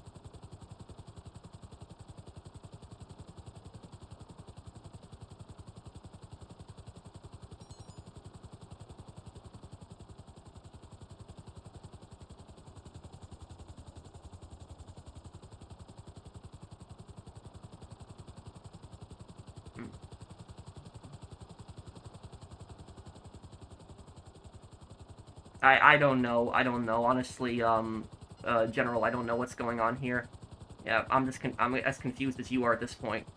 Speaker 1: I don't know. I don't know. Honestly, General, I don't know what's going on here. Yeah, I'm as confused as you are at this point.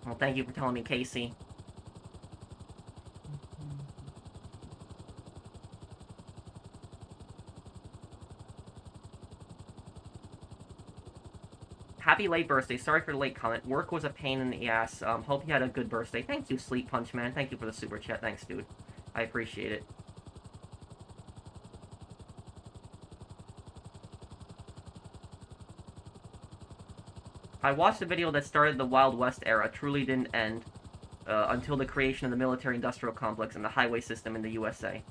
Speaker 1: Well, thank you for telling me, Casey. Happy late birthday. Sorry for the late comment. Work was a pain in the ass. Hope you had a good birthday. Thank you, Sleep Punch Man. Thank you for the super chat. Thanks, dude. I appreciate it. I watched the video that started the Wild West era. Truly didn't end until the creation of the military-industrial complex and the highway system in the USA.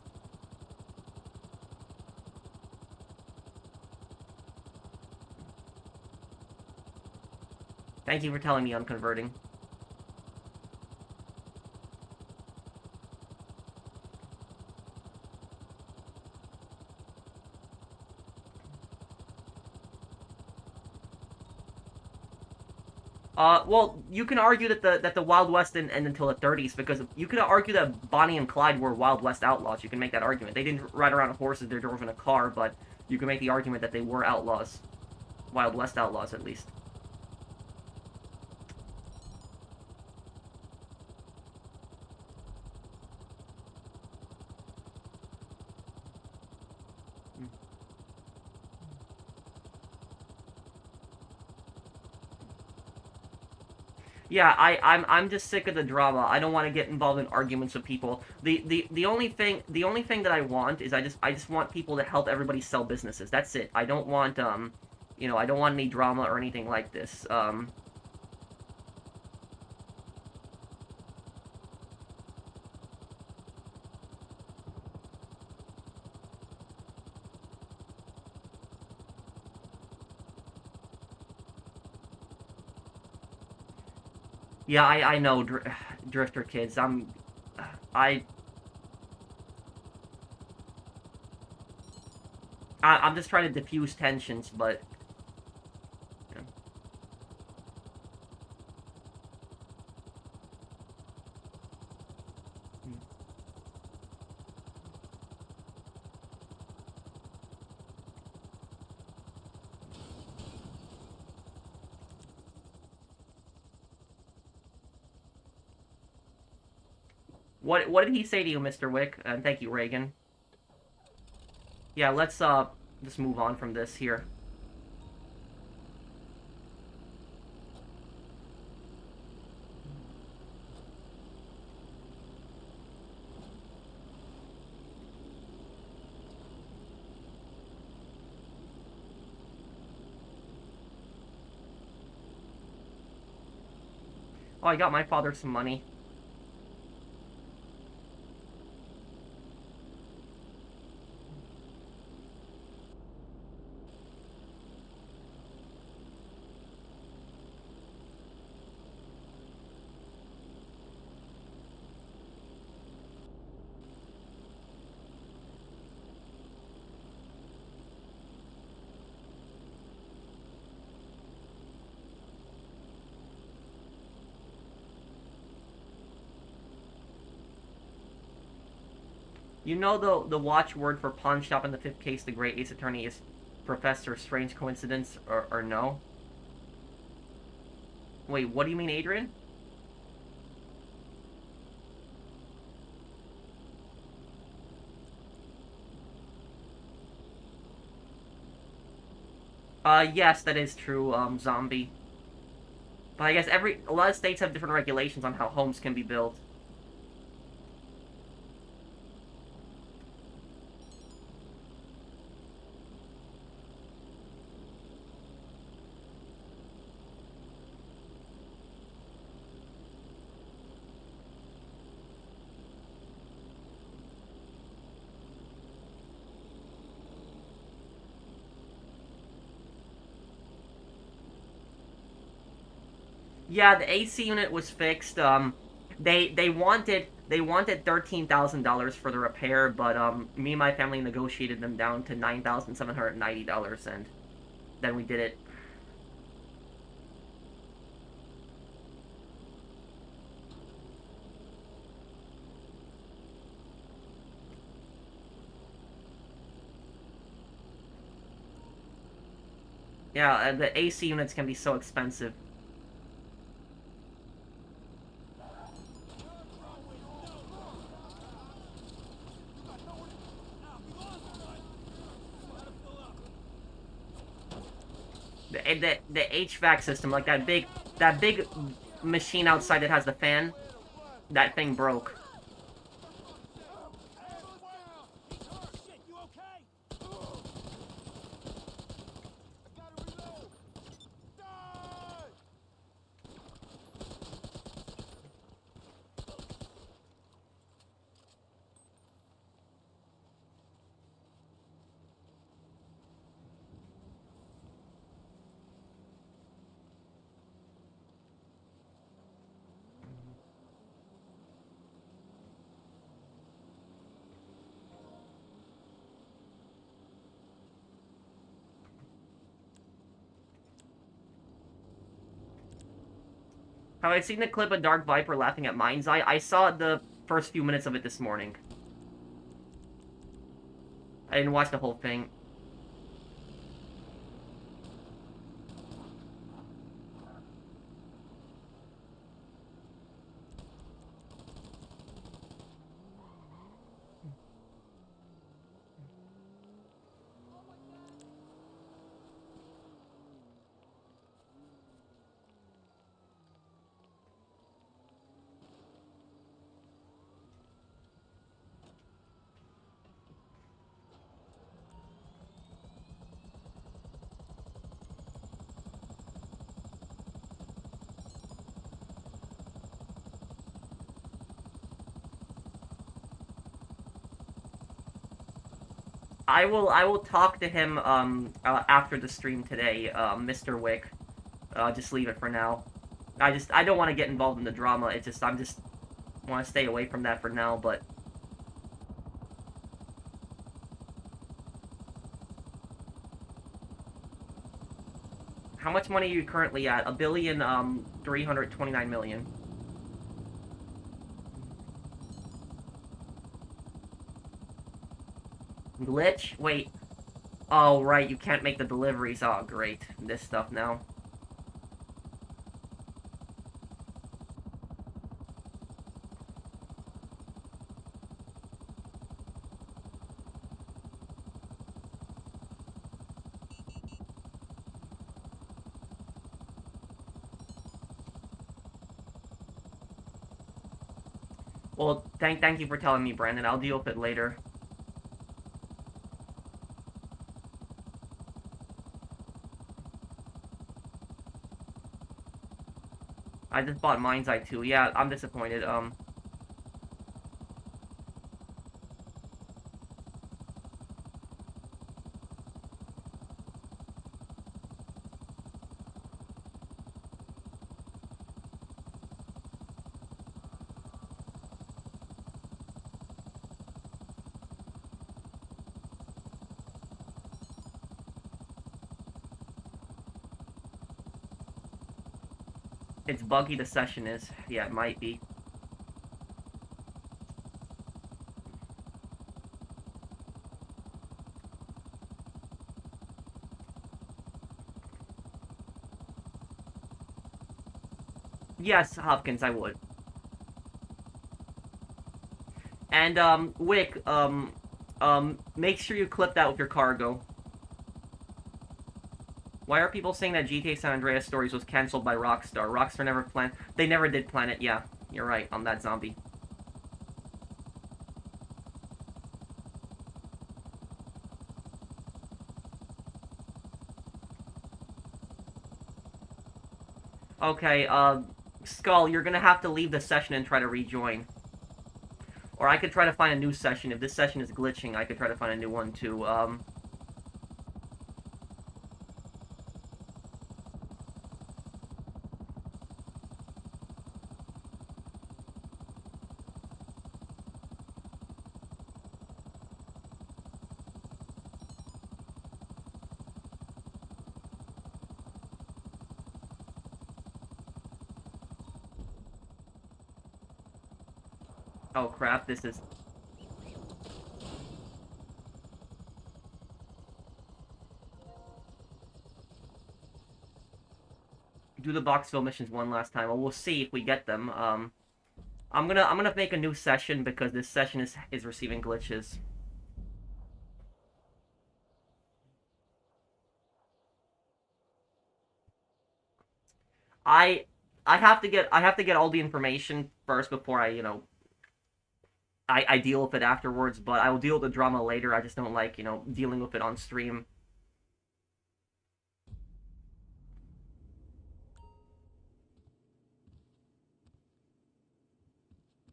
Speaker 1: Thank you for telling me I'm converting. Well, you can argue that the Wild West didn't end until the 30s, because you could argue that Bonnie and Clyde were Wild West outlaws. You can make that argument. They didn't ride around on horses, they drove in a car, but you can make the argument that they were outlaws. Wild West outlaws, at least. Yeah, I'm just sick of the drama. I don't want to get involved in arguments with people. The only thing that I want is I just want people to help everybody sell businesses. That's it. I don't want you know, I don't want any drama or anything like this. Yeah, I know, Drifter Kids. I'm just trying to diffuse tensions, but... Yeah. What did he say to you, Mr. Wick? And thank you, Reagan. Yeah, let's just move on from this here. Oh, I got my father some money. You know the watchword for pawn shop in the fifth case, the Great Ace Attorney, is Professor Strange Coincidence, or no? Wait, what do you mean, Adrian? Yes, that is true, zombie. But I guess a lot of states have different regulations on how homes can be built. Yeah, the AC unit was fixed. They wanted $13,000 for the repair, but me and my family negotiated them down to $9,790, and then we did it. Yeah, the AC units can be so expensive. The HVAC system, like that big machine outside that has the fan, that thing broke. Have I seen the clip of Dark Viper laughing at Mind's Eye? I saw the first few minutes of it this morning. I didn't watch the whole thing. I will talk to him after the stream today, Mr. Wick. Just leave it for now. I don't want to get involved in the drama. It's just want to stay away from that for now. But how much money are you currently at? $1,329,000,000. Glitch? Wait. Oh, right, you can't make the deliveries. Oh, great. This stuff now. Well, thank you for telling me, Brandon. I'll deal with it later. I just bought Mind's Eye 2. Yeah, I'm disappointed. It's buggy, the session is. Yeah, it might be. Yes, Hopkins, I would. And, Wick, make sure you clip that with your cargo. Why are people saying that GTA San Andreas Stories was cancelled by Rockstar? Rockstar never planned... They never did plan it, yeah. You're right, on that zombie. Okay, Skull, you're gonna have to leave the session and try to rejoin. Or I could try to find a new session. If this session is glitching, I could try to find a new one, too. Oh crap, this is... Do the boxville missions one last time. Well, we'll see if we get them. I'm gonna make a new session because this session is receiving glitches. I I have to get all the information first before I, I deal with it afterwards, but I will deal with the drama later. I just don't like, dealing with it on stream.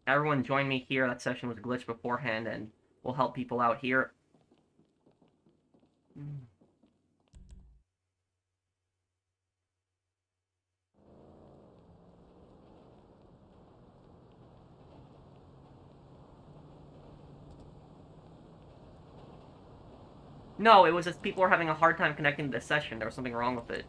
Speaker 1: Everyone join me here. That session was glitched beforehand, and we'll help people out here. No, it was just people were having a hard time connecting to the session. There was something wrong with it.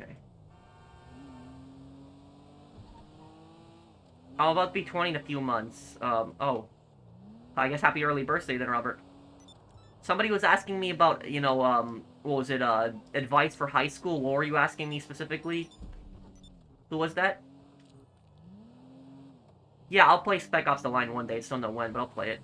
Speaker 1: Okay. I'll about to be 20 in a few months. Oh. I guess happy early birthday then, Robert. Somebody was asking me about, what was it, advice for high school? What were you asking me specifically? Who was that? Yeah, I'll play Spec Ops The Line one day. I still don't know when, but I'll play it.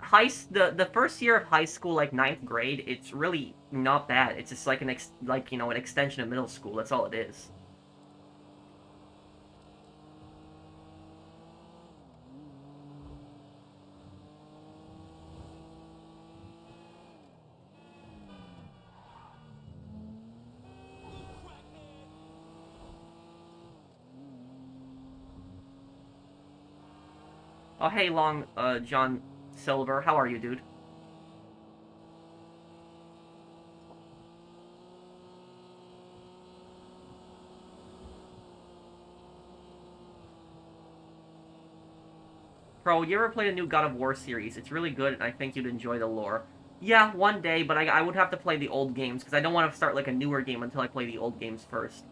Speaker 1: Heist, the first year of high school, like 9th grade, it's really not bad. It's just like an extension of middle school. That's all it is. Oh, hey, John Silver. How are you, dude? Bro, you ever played a new God of War series? It's really good, and I think you'd enjoy the lore. Yeah, one day, but I would have to play the old games, because I don't want to start, like, a newer game until I play the old games first.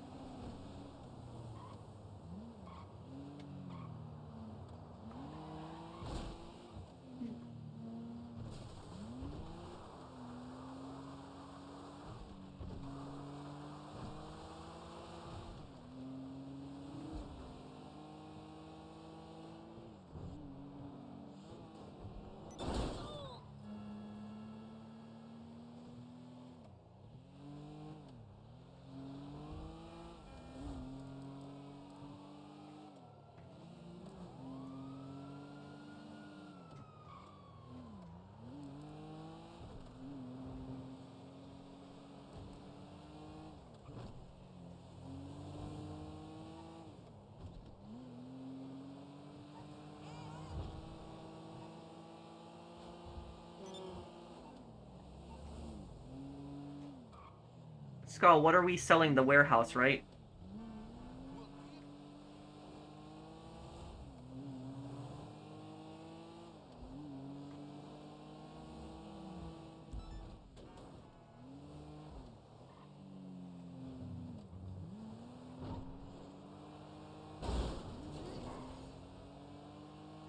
Speaker 1: Skull, what are we selling the warehouse, right?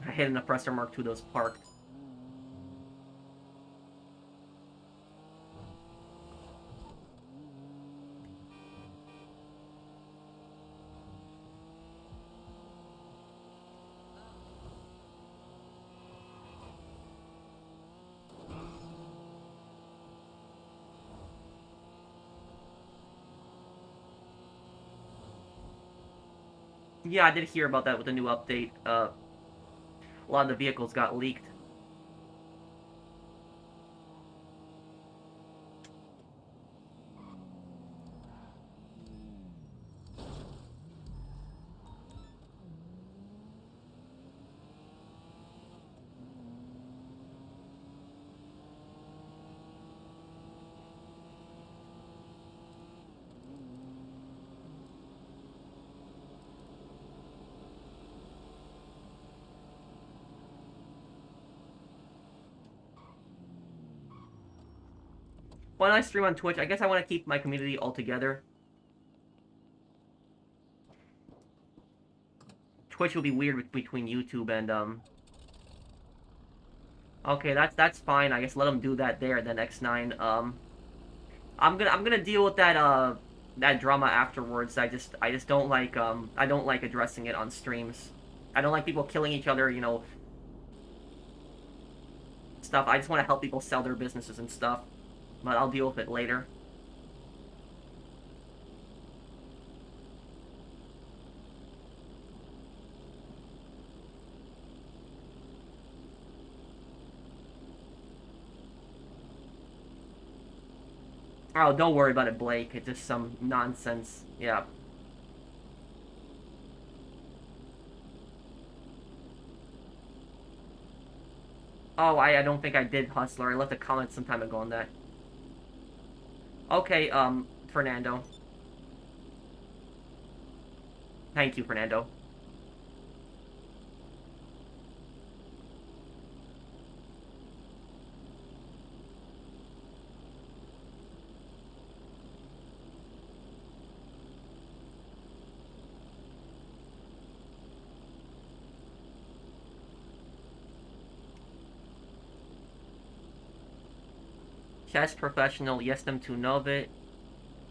Speaker 1: I hit an oppressor mark 2 those parked. Yeah, I did hear about that with the new update. A lot of the vehicles got leaked. When I stream on Twitch, I guess I want to keep my community all together. Twitch will be weird between YouTube and. Okay, that's fine. I guess let them do that there. Then X9. I'm gonna deal with that drama afterwards. I just don't like I don't like addressing it on streams. I don't like people killing each other. Stuff. I just want to help people sell their businesses and stuff. But I'll deal with it later. Oh, don't worry about it, Blake. It's just some nonsense. Yeah. Oh, I don't think I did, Hustler. I left a comment some time ago on that. Okay, Fernando. Thank you, Fernando. Chess professional, jestem tu nowy,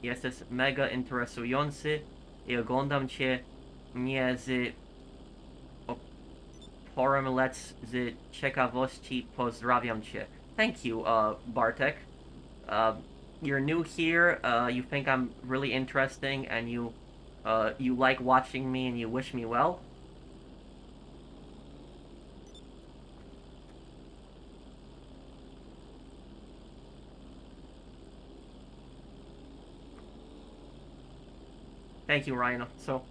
Speaker 1: jesteś mega interesujący i oglądam cię nie z oporem, lecz z ciekawości. Pozdrawiam cię. Thank you, Bartek. You're new here, you think I'm really interesting, and you like watching me and you wish me well. Thank you, Ryan. So,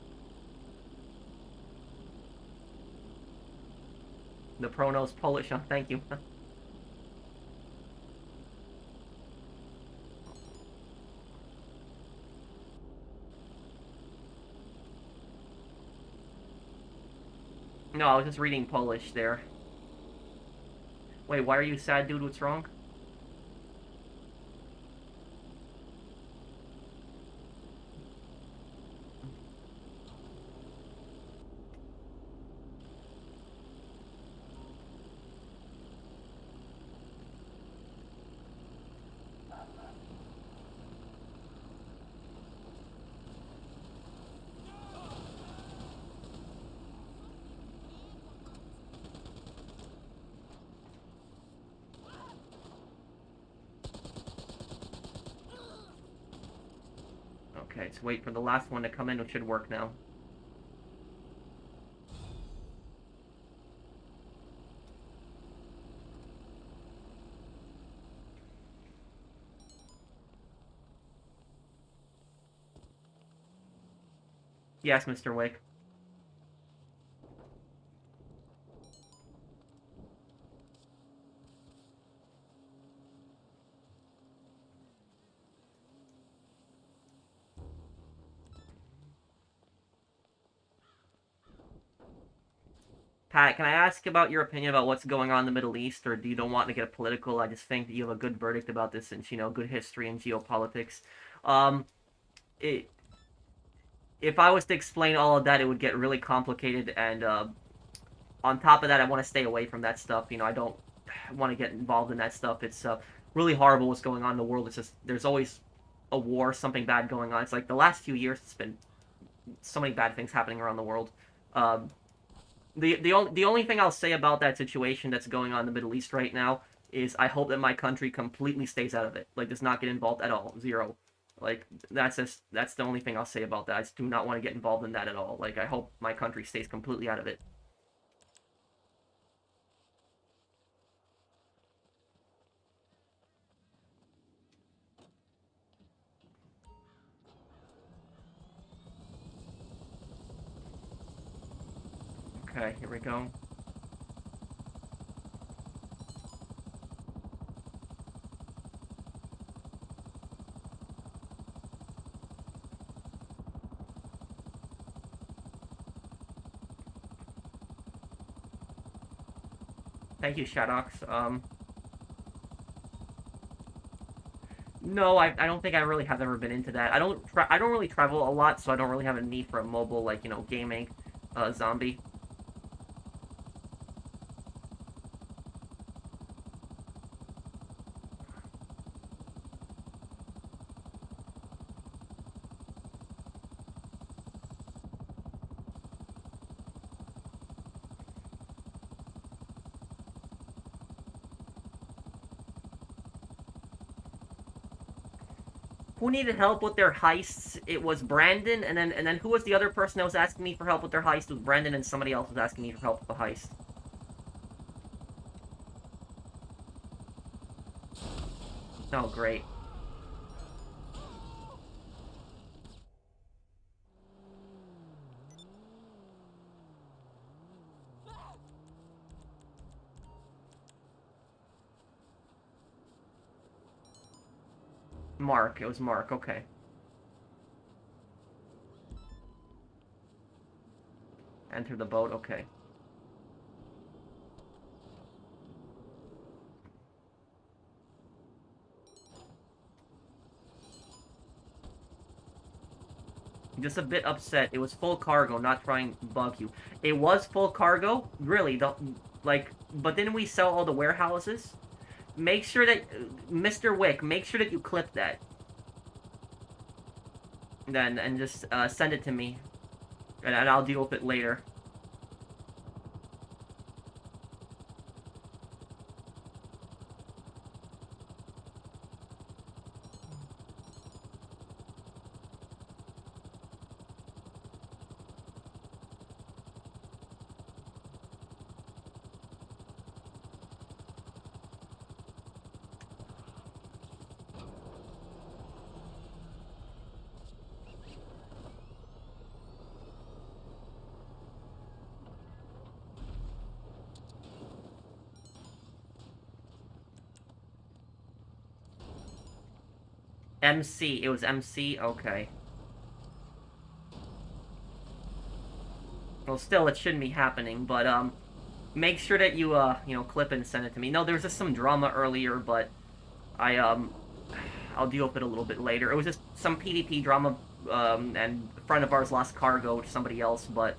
Speaker 1: the prono's Polish, huh? Thank you. No, I was just reading Polish there. Wait, why are you sad, dude? What's wrong? Okay, let's wait for the last one to come in. It should work now. Yes, Mr. Wick. Pat, can I ask about your opinion about what's going on in the Middle East, or do you don't want to get political? I just think that you have a good verdict about this since, you know, good history and geopolitics. Um, it, if I was to explain all of that, it would get really complicated, and on top of that, I want to stay away from that stuff. You know, I don't want to get involved in that stuff. It's really horrible what's going on in the world. It's just, there's always a war, something bad going on. It's like the last few years, it's been so many bad things happening around the world. Um, the only thing I'll say about that situation that's going on in the Middle East right now is I hope that my country completely stays out of it. Like, does not get involved at all. Zero. Like, that's the only thing I'll say about that. I just do not want to get involved in that at all. Like, I hope my country stays completely out of it. Okay, here we go. Thank you, Shadox. No, I don't think I really have ever been into that. I don't really travel a lot, so I don't really have a need for a mobile, like, you know, gaming zombie. Who needed help with their heists? It was Brandon, and then who was the other person that was asking me for help with their heist? It was Brandon, and somebody else was asking me for help with the heist. Oh, great. Mark. It was Mark. Okay. Enter the boat. Okay. Just a bit upset. It was full cargo, not trying to bug you. It was full cargo? Really? Like, but didn't we sell all the warehouses? Make sure that, Mr. Wick, make sure that you clip that. Then, and just send it to me. And I'll deal with it later. MC. It was MC? Okay. Well, still, it shouldn't be happening, but, make sure that you, you know, clip and send it to me. No, there was just some drama earlier, but I, I'll deal with it a little bit later. It was just some PvP drama, and a friend of ours lost cargo to somebody else, but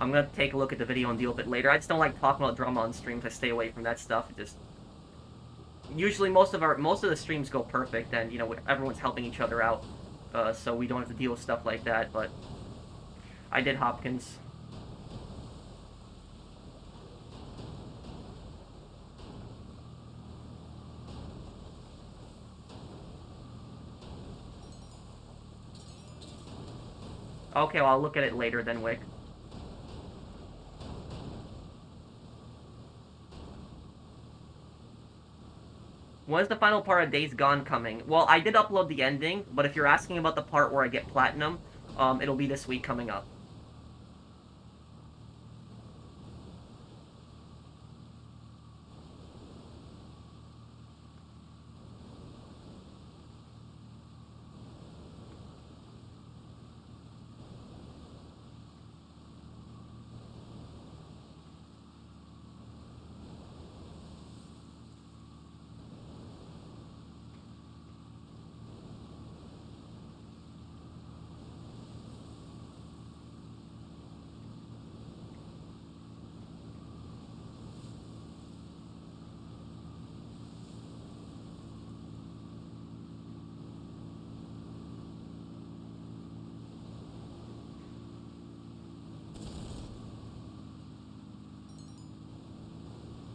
Speaker 1: I'm gonna take a look at the video and deal with it later. I just don't like talking about drama on streams. I stay away from that stuff. It just... Usually most of the streams go perfect, and, you know, everyone's helping each other out, so we don't have to deal with stuff like that, but I did Hopkins. Okay, well, I'll look at it later then, Wick. When's the final part of Days Gone coming? Well, I did upload the ending, but if you're asking about the part where I get platinum, it'll be this week coming up.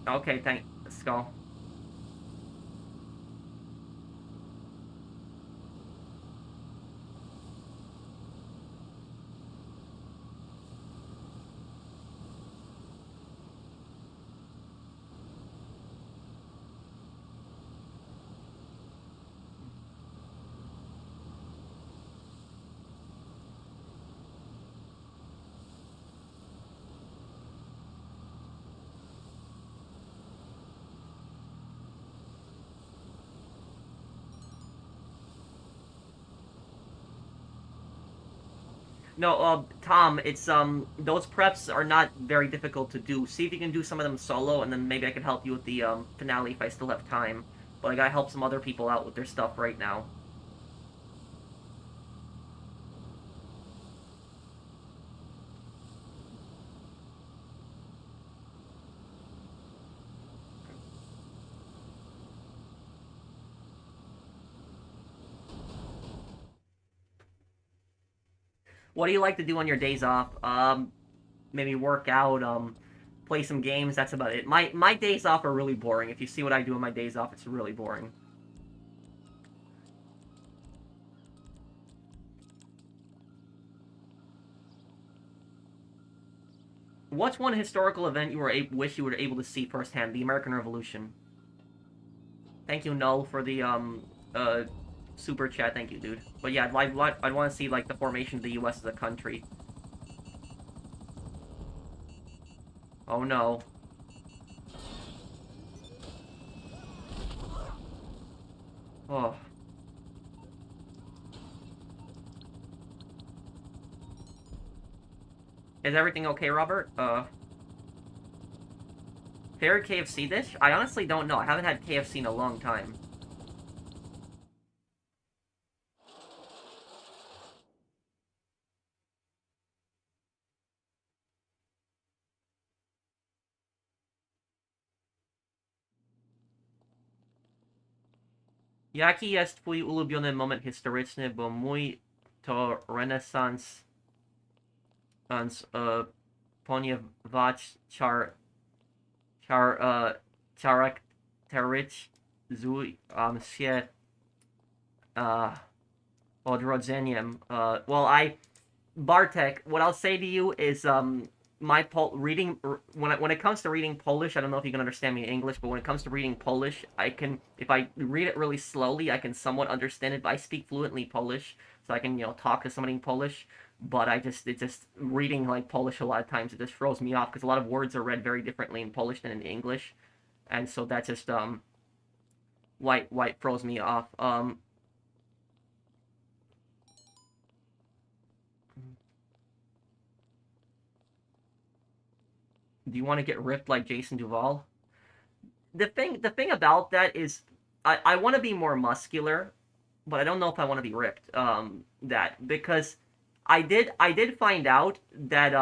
Speaker 1: Okay, thanks, Skull. No, Tom, it's those preps are not very difficult to do. See if you can do some of them solo, and then maybe I can help you with the finale if I still have time. But I gotta help some other people out with their stuff right now. What do you like to do on your days off? Maybe work out, play some games. That's about it. My days off are really boring. If you see what I do on my days off, it's really boring. What's one historical event you wish you were able to see firsthand? The American Revolution. Thank you, Null, for the super chat. Thank you, dude. But yeah, I'd want to see like the formation of the U.S. as a country. Oh no. Oh. Is everything okay, Robert? Favorite KFC dish? I honestly don't know. I haven't had KFC in a long time. Jaki jest twój ulubiony moment historyczny, bo mój to renesans, ponieważ charakteryzuje się odrodzeniem. Bartek, what I'll say to you is, my reading when it comes to reading Polish, I don't know if you can understand me in English, but when it comes to reading Polish, I can if I read it really slowly, I can somewhat understand it. But I speak fluently Polish, so I can talk to somebody in Polish. But it just reading like Polish a lot of times it just throws me off because a lot of words are read very differently in Polish than in English, and so that just why it throws me off. Do you want to get ripped like Jason Duval? The thing about that is I want to be more muscular, but I don't know if I want to be ripped. That because I did find out that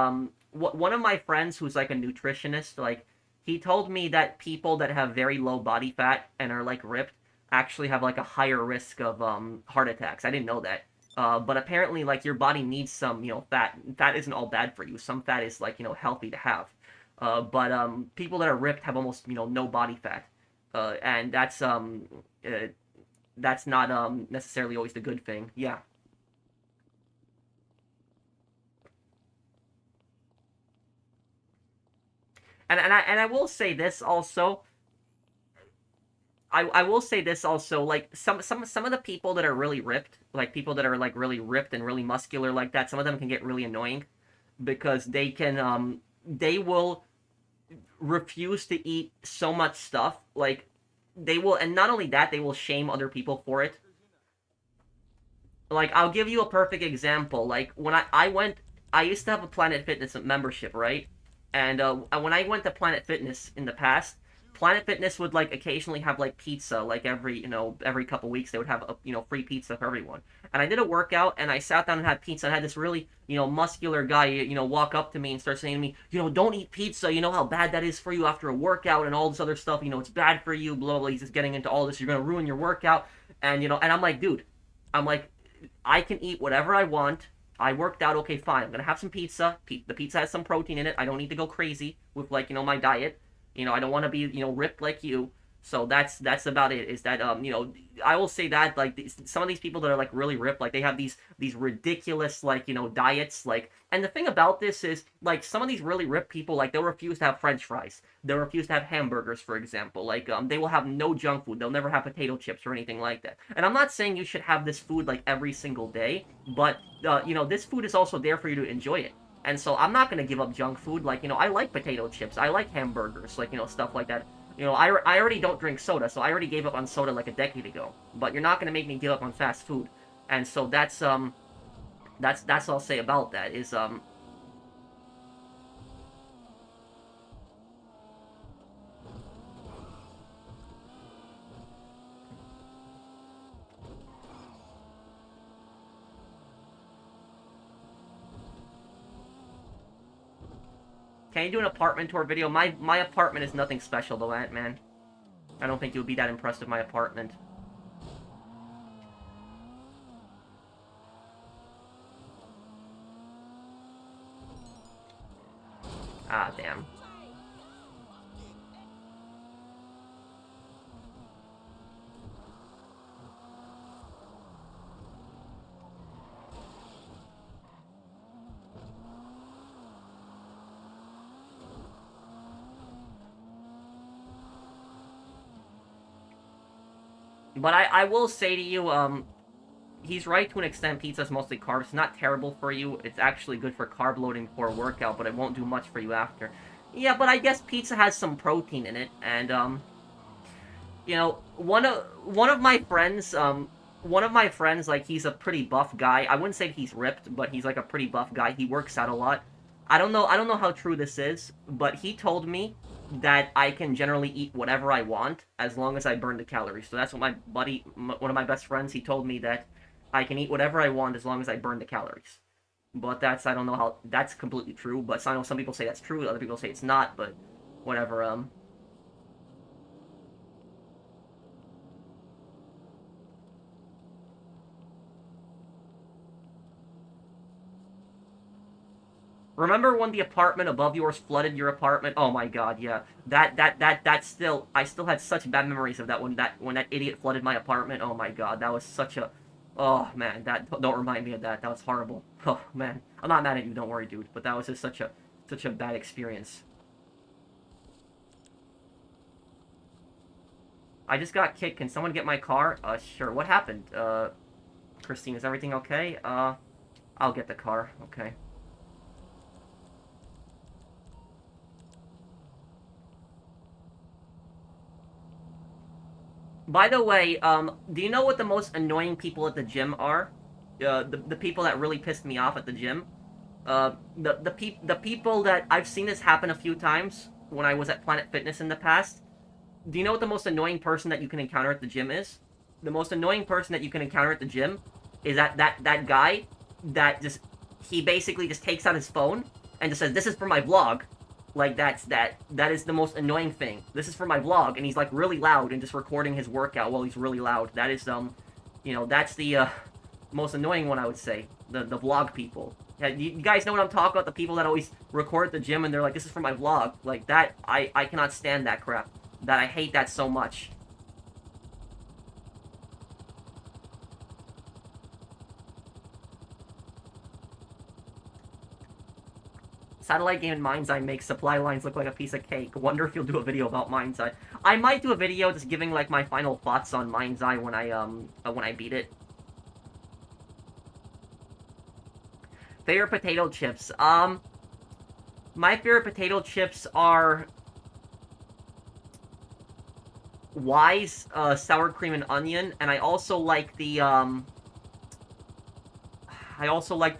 Speaker 1: one of my friends who's like a nutritionist, like he told me that people that have very low body fat and are like ripped actually have like a higher risk of heart attacks. I didn't know that. But apparently, like your body needs some, fat. Fat isn't all bad for you. Some fat is like healthy to have. But people that are ripped have almost no body fat, and uh, that's not necessarily always the good thing. Yeah. And I will say this also. I will say this also, like some of the people that are really ripped, like people that are like really ripped and really muscular like that, some of them can get really annoying because they will refuse to eat so much stuff. Like they will, and not only that, they will shame other people for it. Like I'll give you a perfect example. Like when I went, I used to have a Planet Fitness membership, right? And when I went to Planet Fitness in the past, Planet Fitness would like occasionally have like pizza, like every couple weeks they would have a free pizza for everyone. And I did a workout and I sat down and had pizza and I had this really muscular guy walk up to me and start saying to me, don't eat pizza. You know how bad that is for you after a workout and all this other stuff. It's bad for you. Blah blah. He's just getting into all this. You're gonna ruin your workout. And I'm like, dude, I'm like, I can eat whatever I want. I worked out, okay, fine. I'm gonna have some pizza. The pizza has some protein in it. I don't need to go crazy with like my diet. I don't want to be ripped like you. So that's about it. Is that I will say that like some of these people that are like really ripped, like they have these ridiculous like diets like. And the thing about this is like some of these really ripped people like they'll refuse to have French fries. They'll refuse to have hamburgers, for example. Like they will have no junk food. They'll never have potato chips or anything like that. And I'm not saying you should have this food like every single day, but this food is also there for you to enjoy it. And so I'm not going to give up junk food. Like, I like potato chips. I like hamburgers, like, stuff like that. I already don't drink soda, so I already gave up on soda like a decade ago. But you're not going to make me give up on fast food. And so that's all I'll say about that is, can you do an apartment tour video? My apartment is nothing special though, Ant-Man. I don't think you'll be that impressed with my apartment. Ah, damn. But I will say to you, he's right to an extent. Pizza's mostly carbs. It's not terrible for you. It's actually good for carb loading for a workout, but it won't do much for you after. Yeah, but I guess pizza has some protein in it, and one of my friends, like he's a pretty buff guy. I wouldn't say he's ripped, but he's like a pretty buff guy. He works out a lot. I don't know how true this is, but he told me that I can generally eat whatever I want as long as I burn the calories. So that's what my buddy, one of my best friends, he told me that I can eat whatever I want as long as I burn the calories. But I don't know how that's completely true. But I know some people say that's true, other people say it's not. But whatever. Remember when the apartment above yours flooded your apartment? Oh my god, yeah. That still, I still had such bad memories of that when that idiot flooded my apartment. Oh my god, that was such a, oh man, don't remind me of that. That was horrible. Oh man, I'm not mad at you. Don't worry, dude. But that was just such a bad experience. I just got kicked. Can someone get my car? Sure. What happened? Christine, is everything okay? I'll get the car. Okay. By the way, do you know what the most annoying people at the gym are? The people that really pissed me off at the gym. The people that I've seen this happen a few times when I was at Planet Fitness in the past. Do you know what the most annoying person that you can encounter at the gym is? The most annoying person that you can encounter at the gym is that guy that just he basically just takes out his phone and just says, "This is for my vlog." Like that is the most annoying thing. This is for my vlog, and he's like really loud and just recording his workout while he's really loud. That is that's the most annoying one, I would say. The vlog people. Yeah, you guys know what I'm talking about? The people that always record at the gym and they're like, "This is for my vlog." Like that, I cannot stand that crap. That I hate that so much. Satellite game in Mind's Eye makes supply lines look like a piece of cake. Wonder if you'll do a video about Mind's Eye. I might do a video just giving like my final thoughts on Mind's Eye when I beat it. Favorite potato chips. My favorite potato chips are Wise, sour cream and onion, and I also like the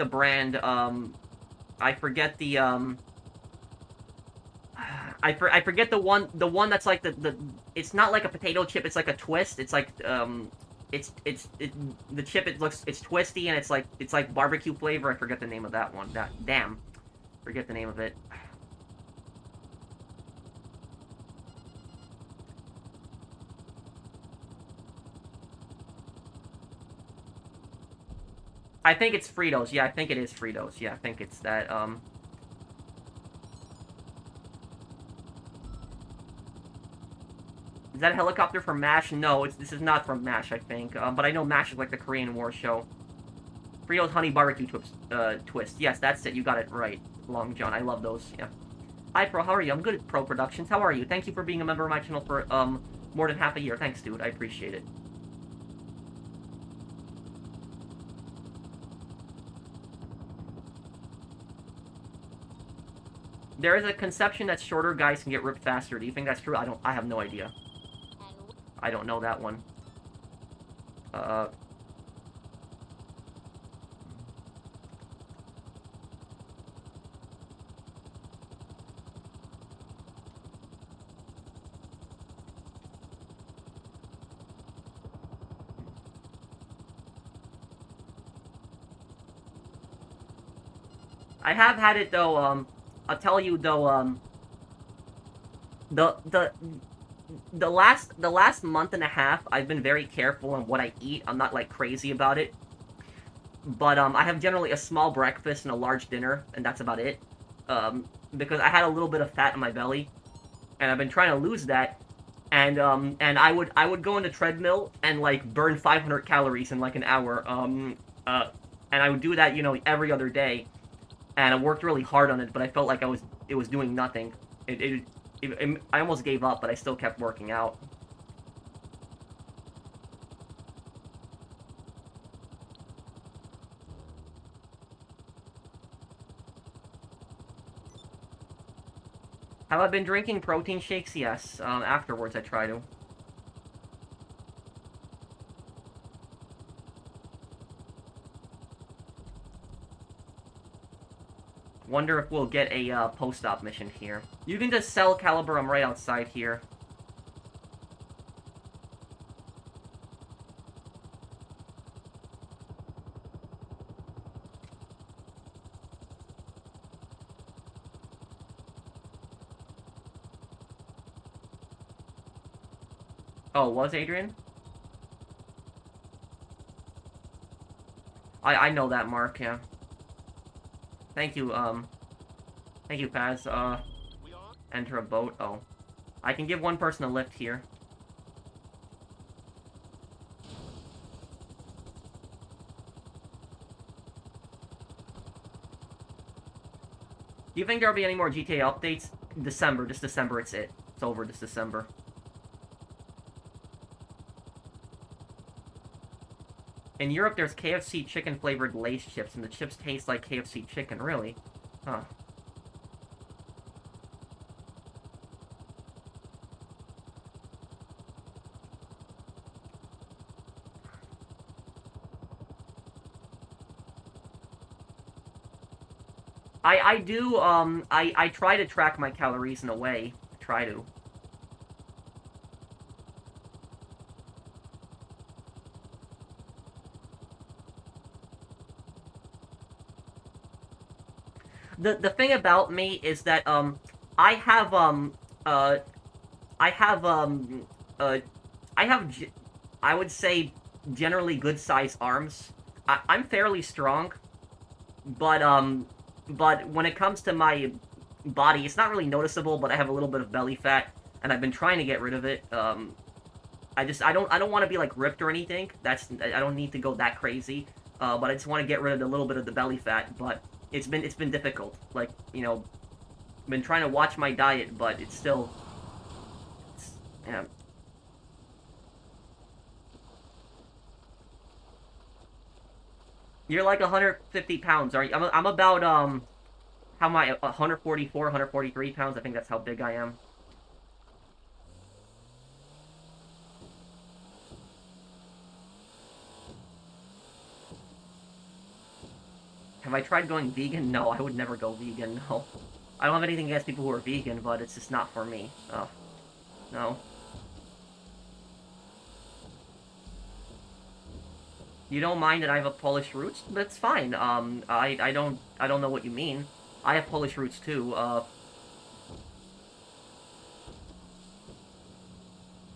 Speaker 1: brand, I forget the, I forget the one that's like the, it's not like a potato chip, it's like a twist, it's like, the chip, it's twisty, and it's like barbecue flavor. I forget the name of that one. Damn. Forget the name of it. I think it's Fritos. Yeah, I think it is Fritos. Yeah, I think it's that, Is that a helicopter from MASH? No, this is not from MASH, I think. But I know MASH is like the Korean War show. Fritos Honey Barbecue Twist. Yes, that's it. You got it right, Long John. I love those, yeah. Hi, Pro. How are you? I'm good at Pro Productions. How are you? Thank you for being a member of my channel for, more than half a year. Thanks, dude. I appreciate it. There is a conception that shorter guys can get ripped faster. Do you think that's true? I have no idea. I don't know that one. I have had it though, I'll tell you though, the last month and a half, I've been very careful on what I eat. I'm not like crazy about it, but I have generally a small breakfast and a large dinner, and that's about it. Because I had a little bit of fat in my belly, and I've been trying to lose that. And I would go on the treadmill and like burn 500 calories in like an hour. And I would do that, you know, every other day. And I worked really hard on it, but I felt like it was doing nothing. I almost gave up, but I still kept working out. Have I been drinking protein shakes? Yes. Afterwards, I try to. Wonder if we'll get a post-op mission here. You can just sell Caliber. I'm right outside here. Oh, was Adrian? I know that, Mark, yeah. Thank you, Paz. Enter a boat. Oh. I can give one person a lift here. Do you think there'll be any more GTA updates? December. This December, it's it. It's over this December. In Europe, there's KFC chicken-flavored Lay's chips, and the chips taste like KFC chicken, really? Huh. I try to track my calories in a way. I try to. The thing about me is that, I have, I would say, generally good-sized arms. I'm fairly strong, but when it comes to my body, it's not really noticeable, but I have a little bit of belly fat, and I've been trying to get rid of it. I don't want to be, like, ripped or anything. I don't need to go that crazy, but I just want to get rid of a little bit of the belly fat, but it's been difficult. Like, you know, been trying to watch my diet, but it's still, yeah. You're like 150 pounds, are you? I'm about how am I? 144, 143 pounds. I think that's how big I am. Have I tried going vegan? No, I would never go vegan. No, I don't have anything against people who are vegan, but it's just not for me. Oh, no. You don't mind that I have a Polish roots? That's fine. I don't know what you mean. I have Polish roots too. I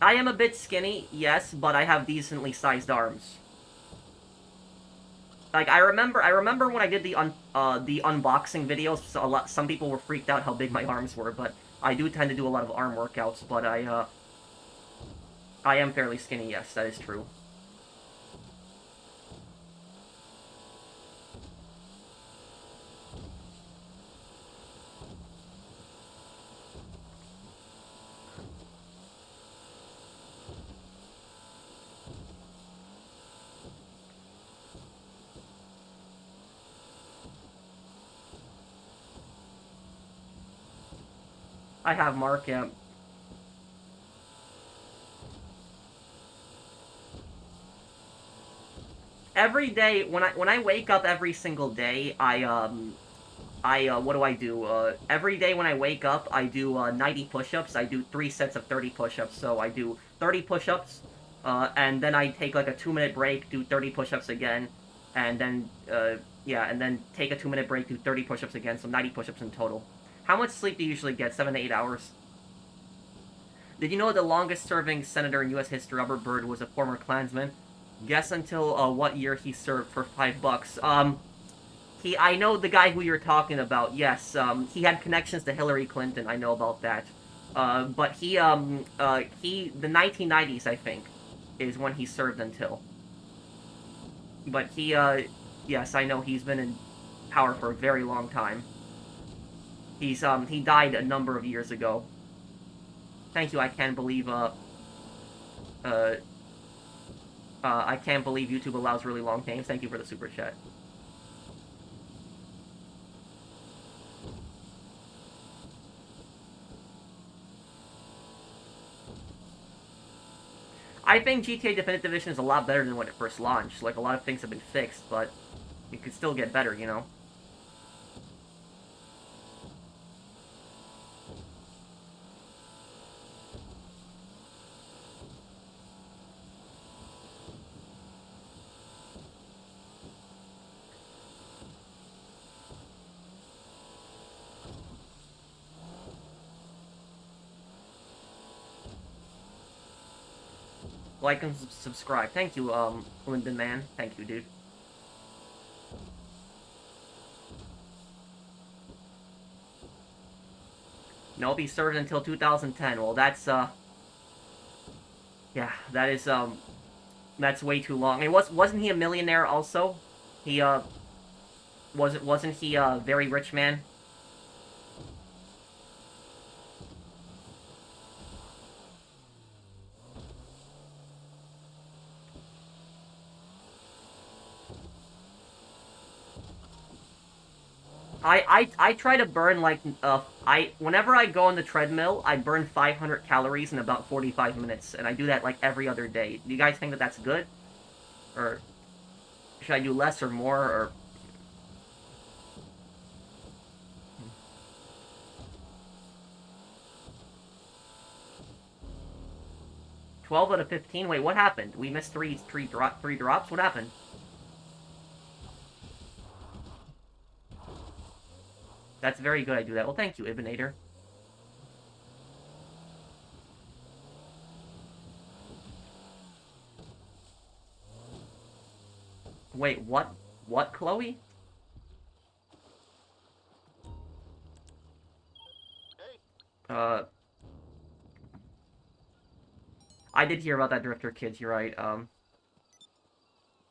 Speaker 1: am a bit skinny, yes, but I have decently sized arms. Like I remember when I did the unboxing videos. So some people were freaked out how big my arms were, but I do tend to do a lot of arm workouts. But I am fairly skinny. Yes, that is true. I have Mark. Yeah. Every day when I wake up every single day, I what do I do? Every day when I wake up, I do 90 push-ups. I do 3 sets of 30 push-ups. So I do 30 push-ups, and then I take like a 2 minute break, do 30 push-ups again, and then yeah, and then take a 2 minute break, do 30 push-ups again. So 90 push-ups in total. How much sleep do you usually get? 7 to 8 hours. Did you know the longest-serving senator in U.S. history, Robert Byrd, was a former Klansman? Guess until what year he served for $5. I know the guy who you're talking about. Yes, he had connections to Hillary Clinton. I know about that. But the 1990s, I think, is when he served until. But yes, I know he's been in power for a very long time. He died a number of years ago. Thank you. Uh, I can't believe YouTube allows really long names. Thank you for the super chat. I think GTA Definitive Edition is a lot better than when it first launched. Like, a lot of things have been fixed, but it could still get better, you know? Like and subscribe. Thank you, Linden Man. Thank you, dude. Nope, he served until 2010. Well, yeah, that's way too long. And wasn't he a millionaire also? He, wasn't he a very rich man? I try to burn like whenever I go on the treadmill, I burn 500 calories in about 45 minutes, and I do that like every other day. Do you guys think that that's good, or should I do less or more, or 12 out of 15? Wait, what happened? We missed three drops. What happened? That's very good. I do that. Well, thank you, Ibinator. Wait, what? What, Chloe? Uh, I did hear about that Drifter Kids. You're right.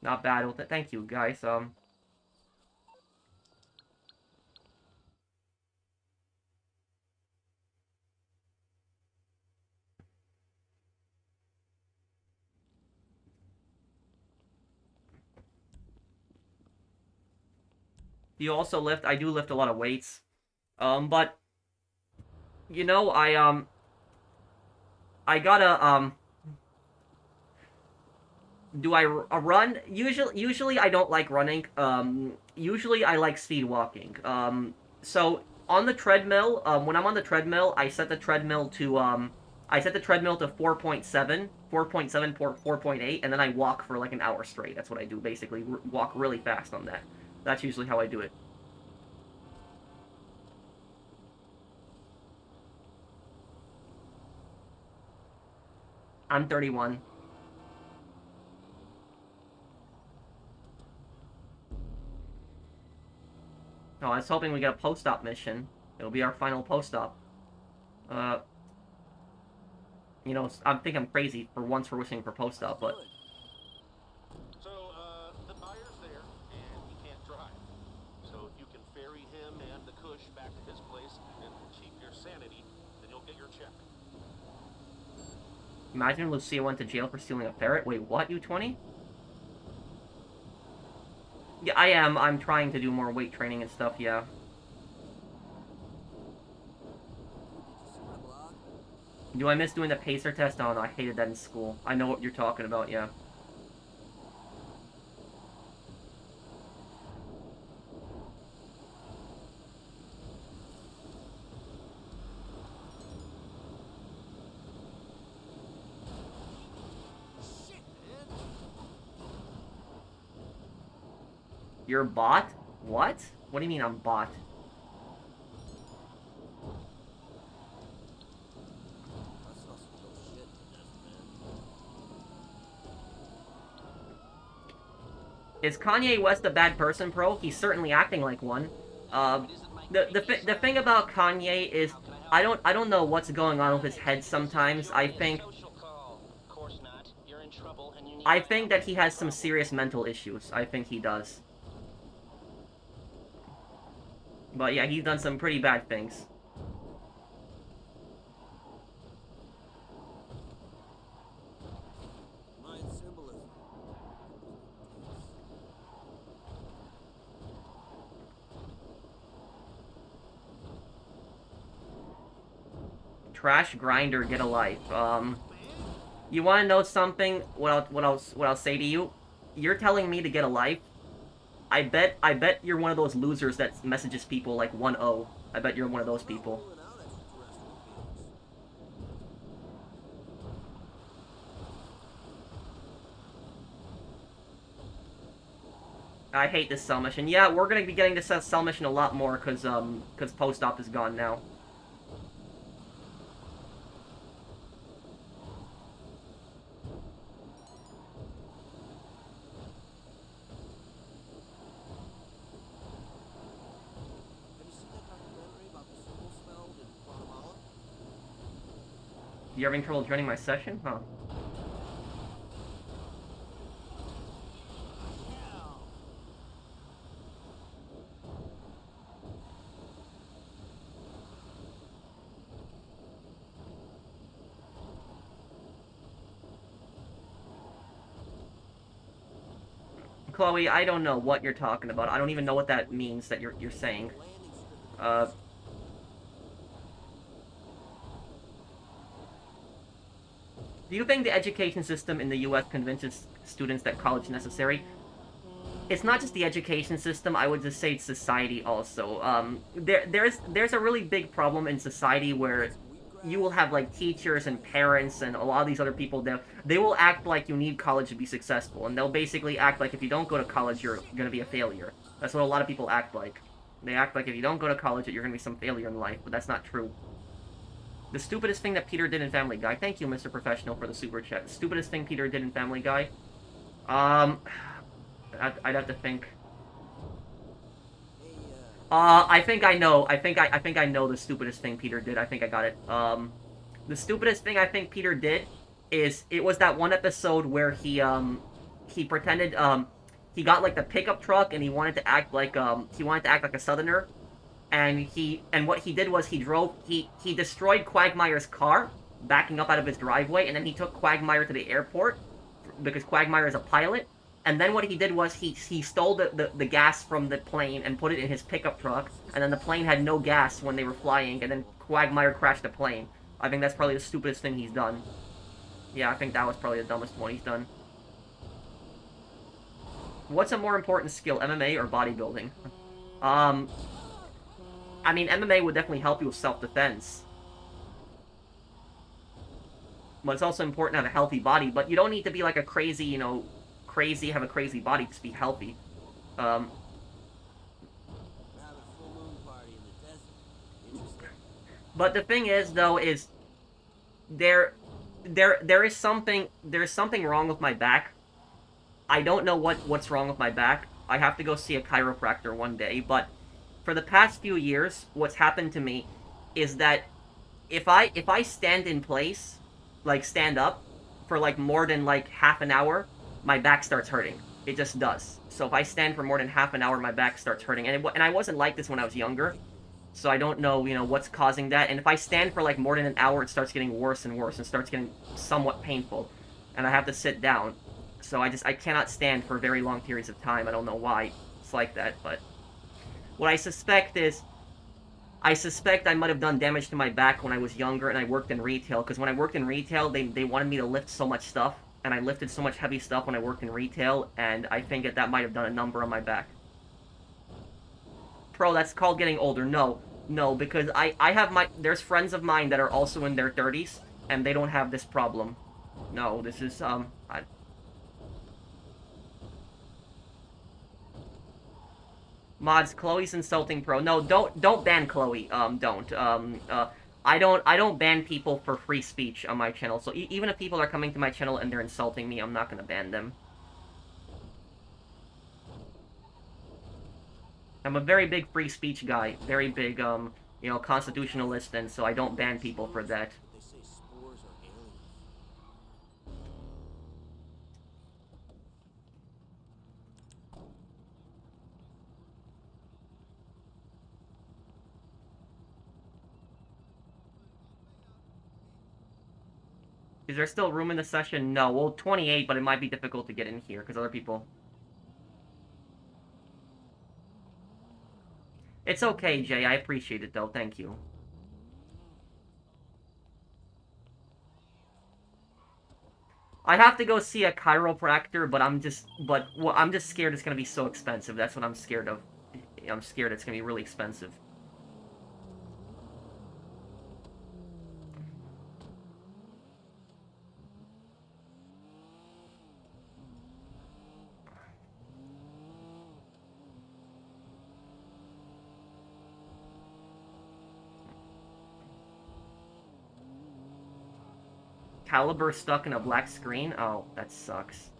Speaker 1: Not bad. Well, thank you, guys. Do you also lift? I do lift a lot of weights. But you know, I gotta do I run? Usually I don't like running. Usually I like speed walking. So on the treadmill, when I'm on the treadmill, I set the treadmill to 4.7, 4.7, 4.8, and then I walk for like an hour straight. That's what I do basically. Walk really fast on that. That's usually how I do it. I'm 31. Oh, I was hoping we get a post-op mission. It'll be our final post-op. Uh, I think I'm crazy for once for wishing for post-op, but...
Speaker 2: So, the buyer's there, and he can't drive. So if you can ferry him and the Kush back to his place and keep your sanity, then you'll get your check.
Speaker 1: Imagine Lucia went to jail for stealing a ferret. Wait, what, U20? Yeah, I am. I'm trying to do more weight training and stuff, yeah. Do I miss doing the pacer test? Oh, no, I hated that in school. I know what you're talking about, yeah. You're a bot? What? What do you mean I'm bot? Is Kanye West a bad person, bro? He's certainly acting like one. The thing about Kanye is I don't know what's going on with his head sometimes. I think that he has some serious mental issues. I think he does. But yeah, he's done some pretty bad things. Trash grinder, get a life. You want to know something? What I'll say to you? You're telling me to get a life. I bet you're one of those losers that messages people like 1-0. I bet you're one of those people. I hate this cell mission. Yeah, we're gonna be getting this cell mission a lot more because post-op is gone now. You having trouble joining my session? Huh. Chloe, I don't know what you're talking about. I don't even know what that means that you're saying. Do you think the education system in the U.S. convinces students that college is necessary? It's not just the education system. I would just say it's society also. There's a really big problem in society where you will have like teachers and parents and a lot of these other people that they will act like you need college to be successful, and they'll basically act like if you don't go to college you're gonna be a failure. That's what a lot of people act like. They act like if you don't go to college that you're gonna be some failure in life, but that's not true. The stupidest thing that Peter did in Family Guy. Thank you, Mr. Professional, for the super chat. The stupidest thing Peter did in Family Guy. I'd have to think. I think I know. I think I know the stupidest thing Peter did. I think I got it. The stupidest thing I think Peter did is it was that one episode where he pretended he got like the pickup truck and he wanted to act like a southerner. And what he did was he destroyed Quagmire's car, backing up out of his driveway, and then he took Quagmire to the airport, because Quagmire is a pilot, And then what he did was he stole the gas from the plane and put it in his pickup truck, and then the plane had no gas when they were flying, and then Quagmire crashed the plane. I think that's probably the stupidest thing he's done. Yeah, I think that was probably the dumbest one he's done. What's a more important skill, MMA or bodybuilding? I mean, MMA would definitely help you with self-defense. But it's also important to have a healthy body, but you don't need to be like a crazy, you know, have a crazy body, just be healthy. Um, but the thing is, though, is there is something wrong with my back. I don't know what's wrong with my back. I have to go see a chiropractor one day, but for the past few years, what's happened to me is that if I stand in place, like stand up, for like more than like half an hour, my back starts hurting. It just does. So if I stand for more than half an hour, my back starts hurting. And I wasn't like this when I was younger, so I don't know, you know, what's causing that. And if I stand for like more than an hour, it starts getting worse and worse and starts getting somewhat painful, and I have to sit down. So I cannot stand for very long periods of time. I don't know why it's like that, but what I suspect is I might have done damage to my back when I was younger and I worked in retail, because when I worked in retail, they wanted me to lift so much stuff, and I lifted so much heavy stuff when I worked in retail, and I think that might have done a number on my back. Pro, that's called getting older. No, because I have there's friends of mine that are also in their 30s, and they don't have this problem. No, this is, Mods, Chloe's insulting Pro. No, don't ban Chloe. Don't. I don't ban people for free speech on my channel. So even if people are coming to my channel and they're insulting me, I'm not gonna ban them. I'm a very big free speech guy, very big you know, constitutionalist, and so I don't ban people for that. Is there still room in the session? No. Well, 28, but it might be difficult to get in here because other people. It's okay, Jay. I appreciate it, though. Thank you. I have to go see a chiropractor, but I'm just scared it's gonna be so expensive. That's what I'm scared of. I'm scared it's gonna be really expensive. Caliber stuck in a black screen? Oh, that sucks.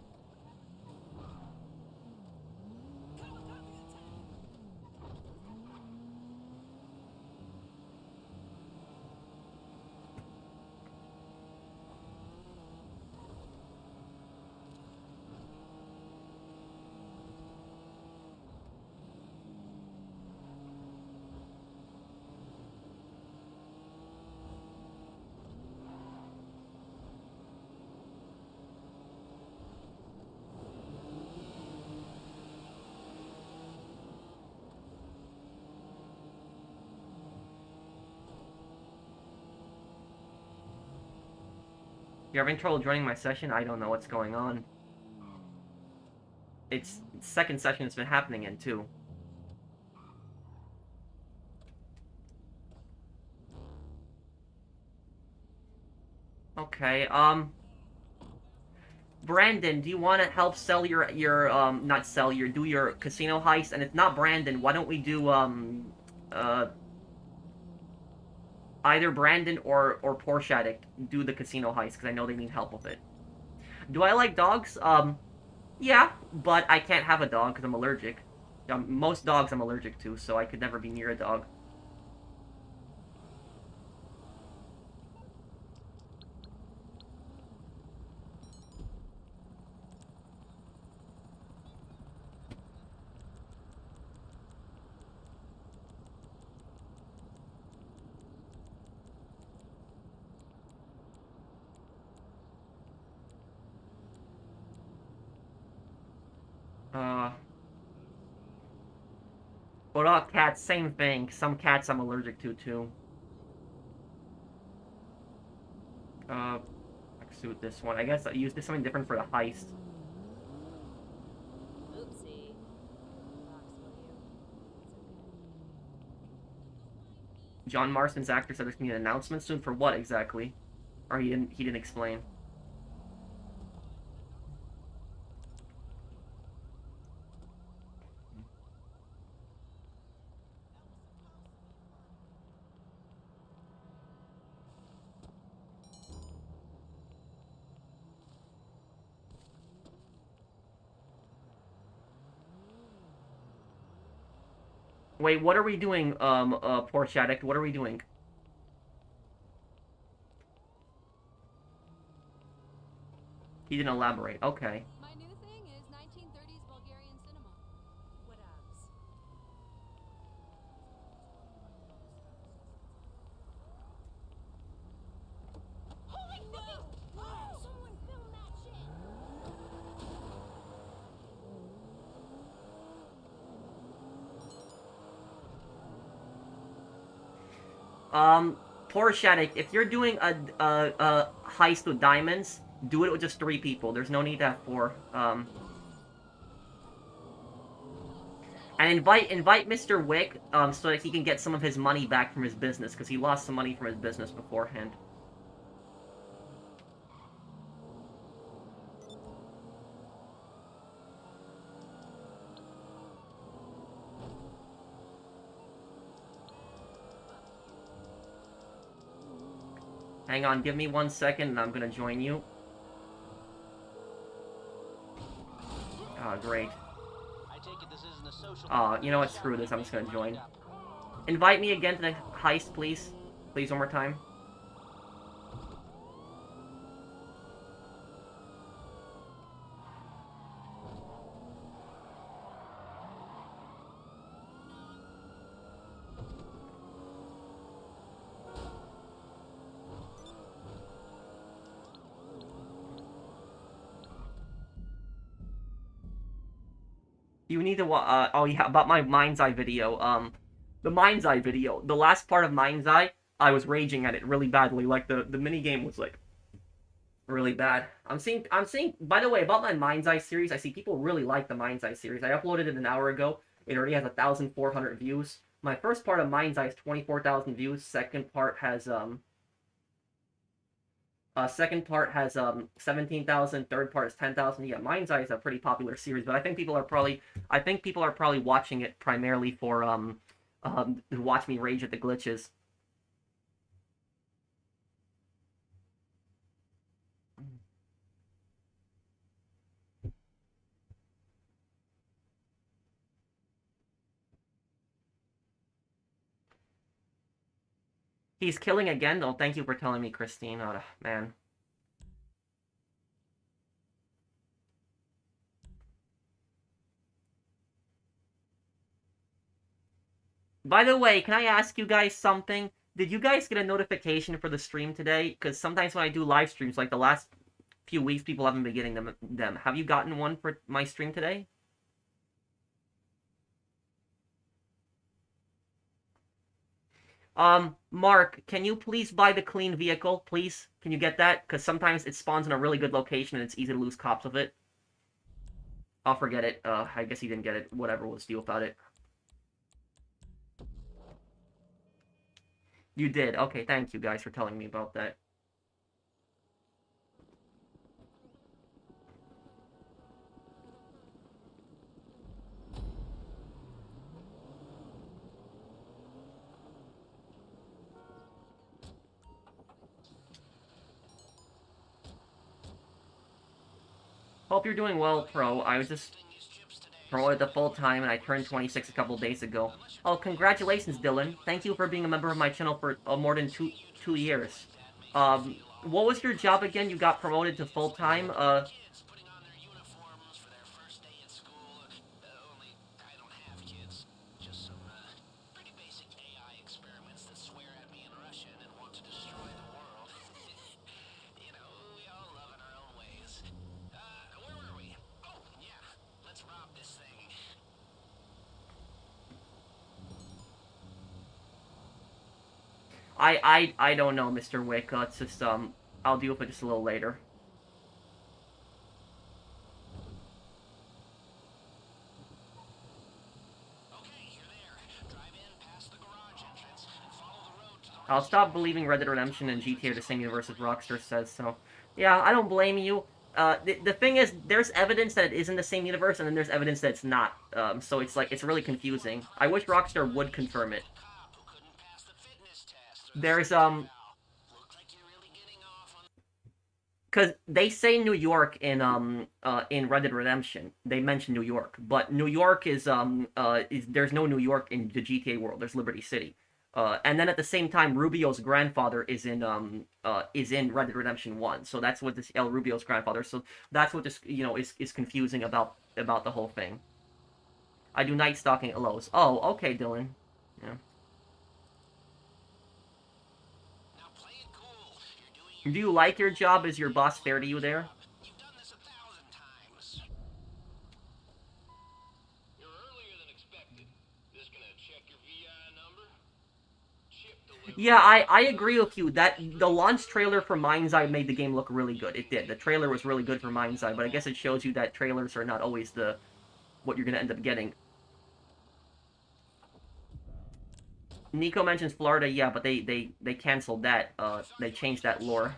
Speaker 1: You're having trouble joining my session? I don't know what's going on. It's second session it's been happening in, too. Okay, Brandon, do you want to help sell not sell do your casino heist? And if not Brandon, why don't we do, either Brandon or Porsche Addict do the casino heist, because I know they need help with it. Do I like dogs? Yeah, but I can't have a dog because I'm allergic. Most dogs I'm allergic to, so I could never be near a dog. But cats, same thing. Some cats I'm allergic to too. Let's do this one. I guess I use this something different for the heist.
Speaker 3: Oopsie.
Speaker 1: John Marston's actor said there's gonna be an announcement soon for what exactly? Or he didn't explain. Wait, what are we doing, poor Shattuck? What are we doing? He didn't elaborate. Okay.
Speaker 3: My new thing is 1930s Bulgarian cinema. What else? Holy no! Oh, someone film that shit!
Speaker 1: Poor Shattuck, if you're doing a heist with diamonds, do it with just 3 people. There's no need to have 4. And invite Mr. Wick, so that he can get some of his money back from his business, because he lost some money from his business beforehand. Hang on, give me 1 second, and I'm gonna join you. Ah, great. You know what? Screw this. I'm just gonna join. Invite me again to the heist, please. Please, one more time. You need to oh yeah, about my Mind's Eye video. The Mind's Eye video. The last part of Mind's Eye, I was raging at it really badly. Like the mini game was like really bad. I'm seeing. By the way, about my Mind's Eye series, I see people really like the Mind's Eye series. I uploaded it an hour ago. It already has 1,400 views. My first part of Mind's Eye is 24,000 views. Second part has 17,000. Third part is 10,000. Yeah, Mind's Eye is a pretty popular series, but I think people are probably watching it primarily for to watch me rage at the glitches. He's killing again. Oh, thank you for telling me, Christine. Oh, man. By the way, can I ask you guys something? Did you guys get a notification for the stream today? Because sometimes when I do live streams, like the last few weeks, people haven't been getting them. Have you gotten one for my stream today? Mark, can you please buy the clean vehicle, please? Can you get that? Because sometimes it spawns in a really good location and it's easy to lose cops with it. I'll forget it. I guess he didn't get it. Whatever, we'll deal about it. You did. Okay, thank you guys for telling me about that. Hope you're doing well, Pro. I was just promoted to full-time and I turned 26 a couple days ago. Oh, congratulations, Dylan. Thank you for being a member of my channel for more than two years. What was your job again? You got promoted to full-time? I don't know, Mr. Wick. It's just I'll deal with it just a little later. I'll stop believing Red Dead Redemption and GTA are the same universe as Rockstar says, so... Yeah, I don't blame you. The thing is, there's evidence that it is in the same universe, and then there's evidence that it's not. So it's like, it's really confusing. I wish Rockstar would confirm it. There's, because they say New York in Red Dead Redemption. They mention New York, but New York is there's no New York in the GTA world. There's Liberty City. And then at the same time, Rubio's grandfather is in Red Dead Redemption 1. So that's what this El Rubio's grandfather. So that's what this is confusing about the whole thing. I do night stalking at Lowe's. Oh, okay, Dylan. Yeah. Do you like your job? Is your boss fair to you there? Yeah, I agree with you that the launch trailer for Mind's Eye made the game look really good. It did. The trailer was really good for Mind's Eye, but I guess it shows you that trailers are not always what you're going to end up getting. Nico mentions Florida, yeah, but they canceled that. They changed that lore.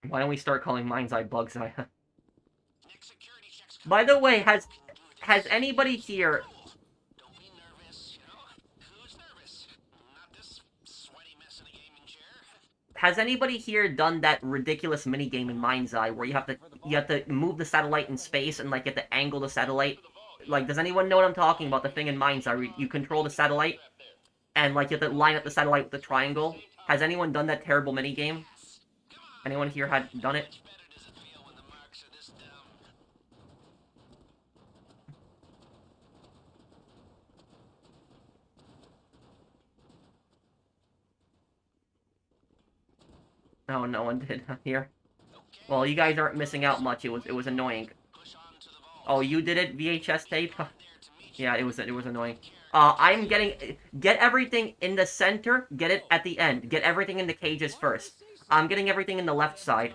Speaker 1: Why don't we start calling Mind's Eye Bug's Eye? By the way, has anybody here... Has anybody here done that ridiculous minigame in Mind's Eye where you have to move the satellite in space and like you have to angle the satellite? Like, does anyone know what I'm talking about? The thing in Mind's Eye where you control the satellite and like you have to line up the satellite with the triangle. Has anyone done that terrible minigame? Anyone here had done it? No, no one did here. Well, you guys aren't missing out much. It was annoying. Oh, you did it? VHS tape? Yeah, it was annoying. Get everything in the center, get it at the end. Get everything in the cages first. I'm getting everything in the left side.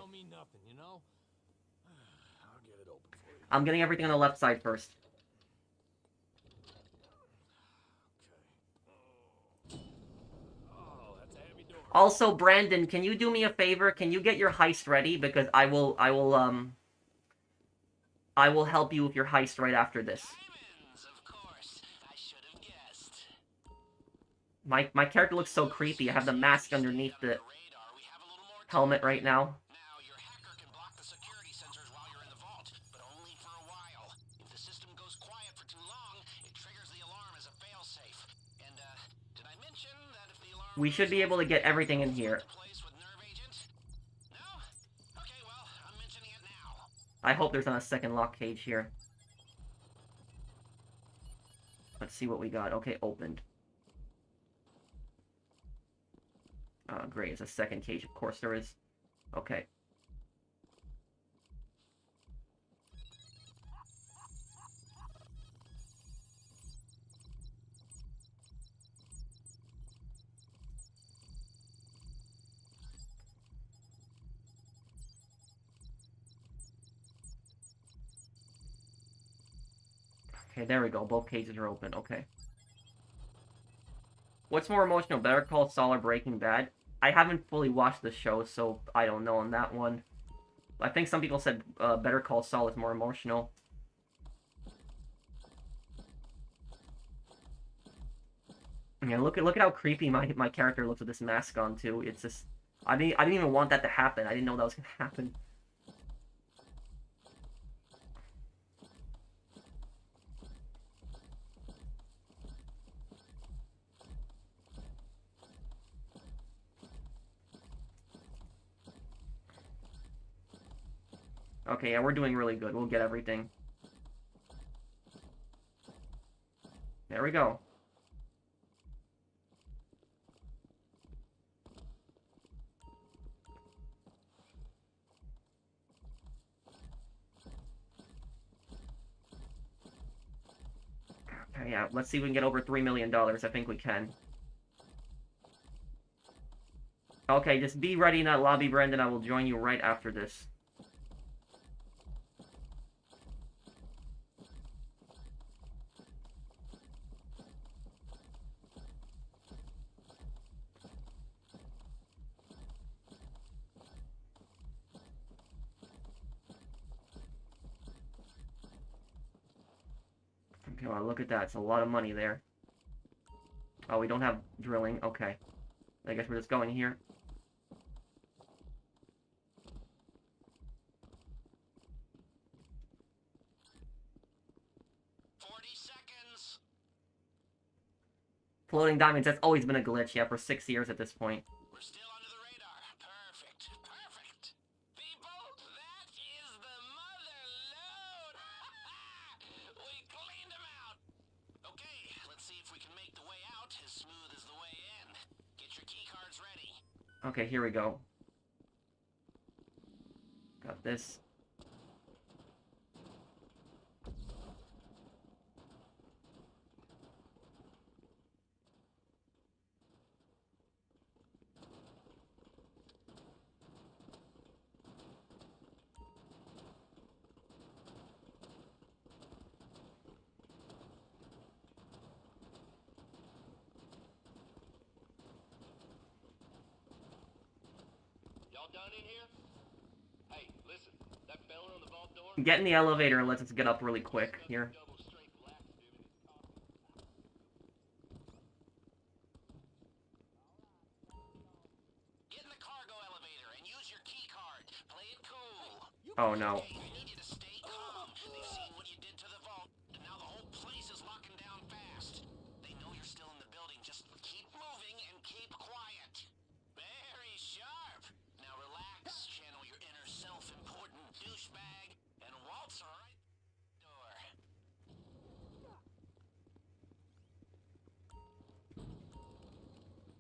Speaker 1: I'm getting everything on the left side first. Also, Brandon, can you do me a favor? Can you get your heist ready? Because I will help you with your heist right after this. My character looks so creepy. I have the mask underneath the helmet right now. We should be able to get everything in here. I hope there's not a second lock cage here. Let's see what we got. Okay, opened. Great, it's a second cage. Of course there is. Okay. Okay, there we go. Both cages are open. Okay. What's more emotional, Better Call Saul or Breaking Bad? I haven't fully watched the show, so I don't know on that one. I think some people said Better Call Saul is more emotional. Yeah, look at how creepy my character looks with this mask on too. It's just I didn't even want that to happen. I didn't know that was gonna happen. Okay, yeah, we're doing really good. We'll get everything. There we go. Yeah, let's see if we can get over $3 million. I think we can. Okay, just be ready in that lobby, Brendan. I will join you right after this. Okay, well, look at that. It's a lot of money there. Oh, we don't have drilling. Okay. I guess we're just going here. Floating diamonds, that's always been a glitch, yeah, for 6 years at this point.
Speaker 2: We're still under the radar. Perfect. Perfect. People, that is the mother load. We cleaned them out. Okay, let's see if we can make the way out as smooth as the way in. Get your key cards ready.
Speaker 1: Okay, here we go. Got this.
Speaker 2: Y'all done in here? Hey, listen. That fella on the vault door?
Speaker 1: Get in the elevator and let's just get up really quick here.
Speaker 2: Double straight blacks, dude. Get in the cargo elevator and use your key card. Play it cool.
Speaker 1: Oh no.
Speaker 2: Hey, I need you to stay calm. They've seen what you did to the vault, and now the whole place is locking down fast. They know you're still in the building. Just keep moving and keep quiet. Very sharp. Now relax, channel your inner self-important douchebag, and waltz right door.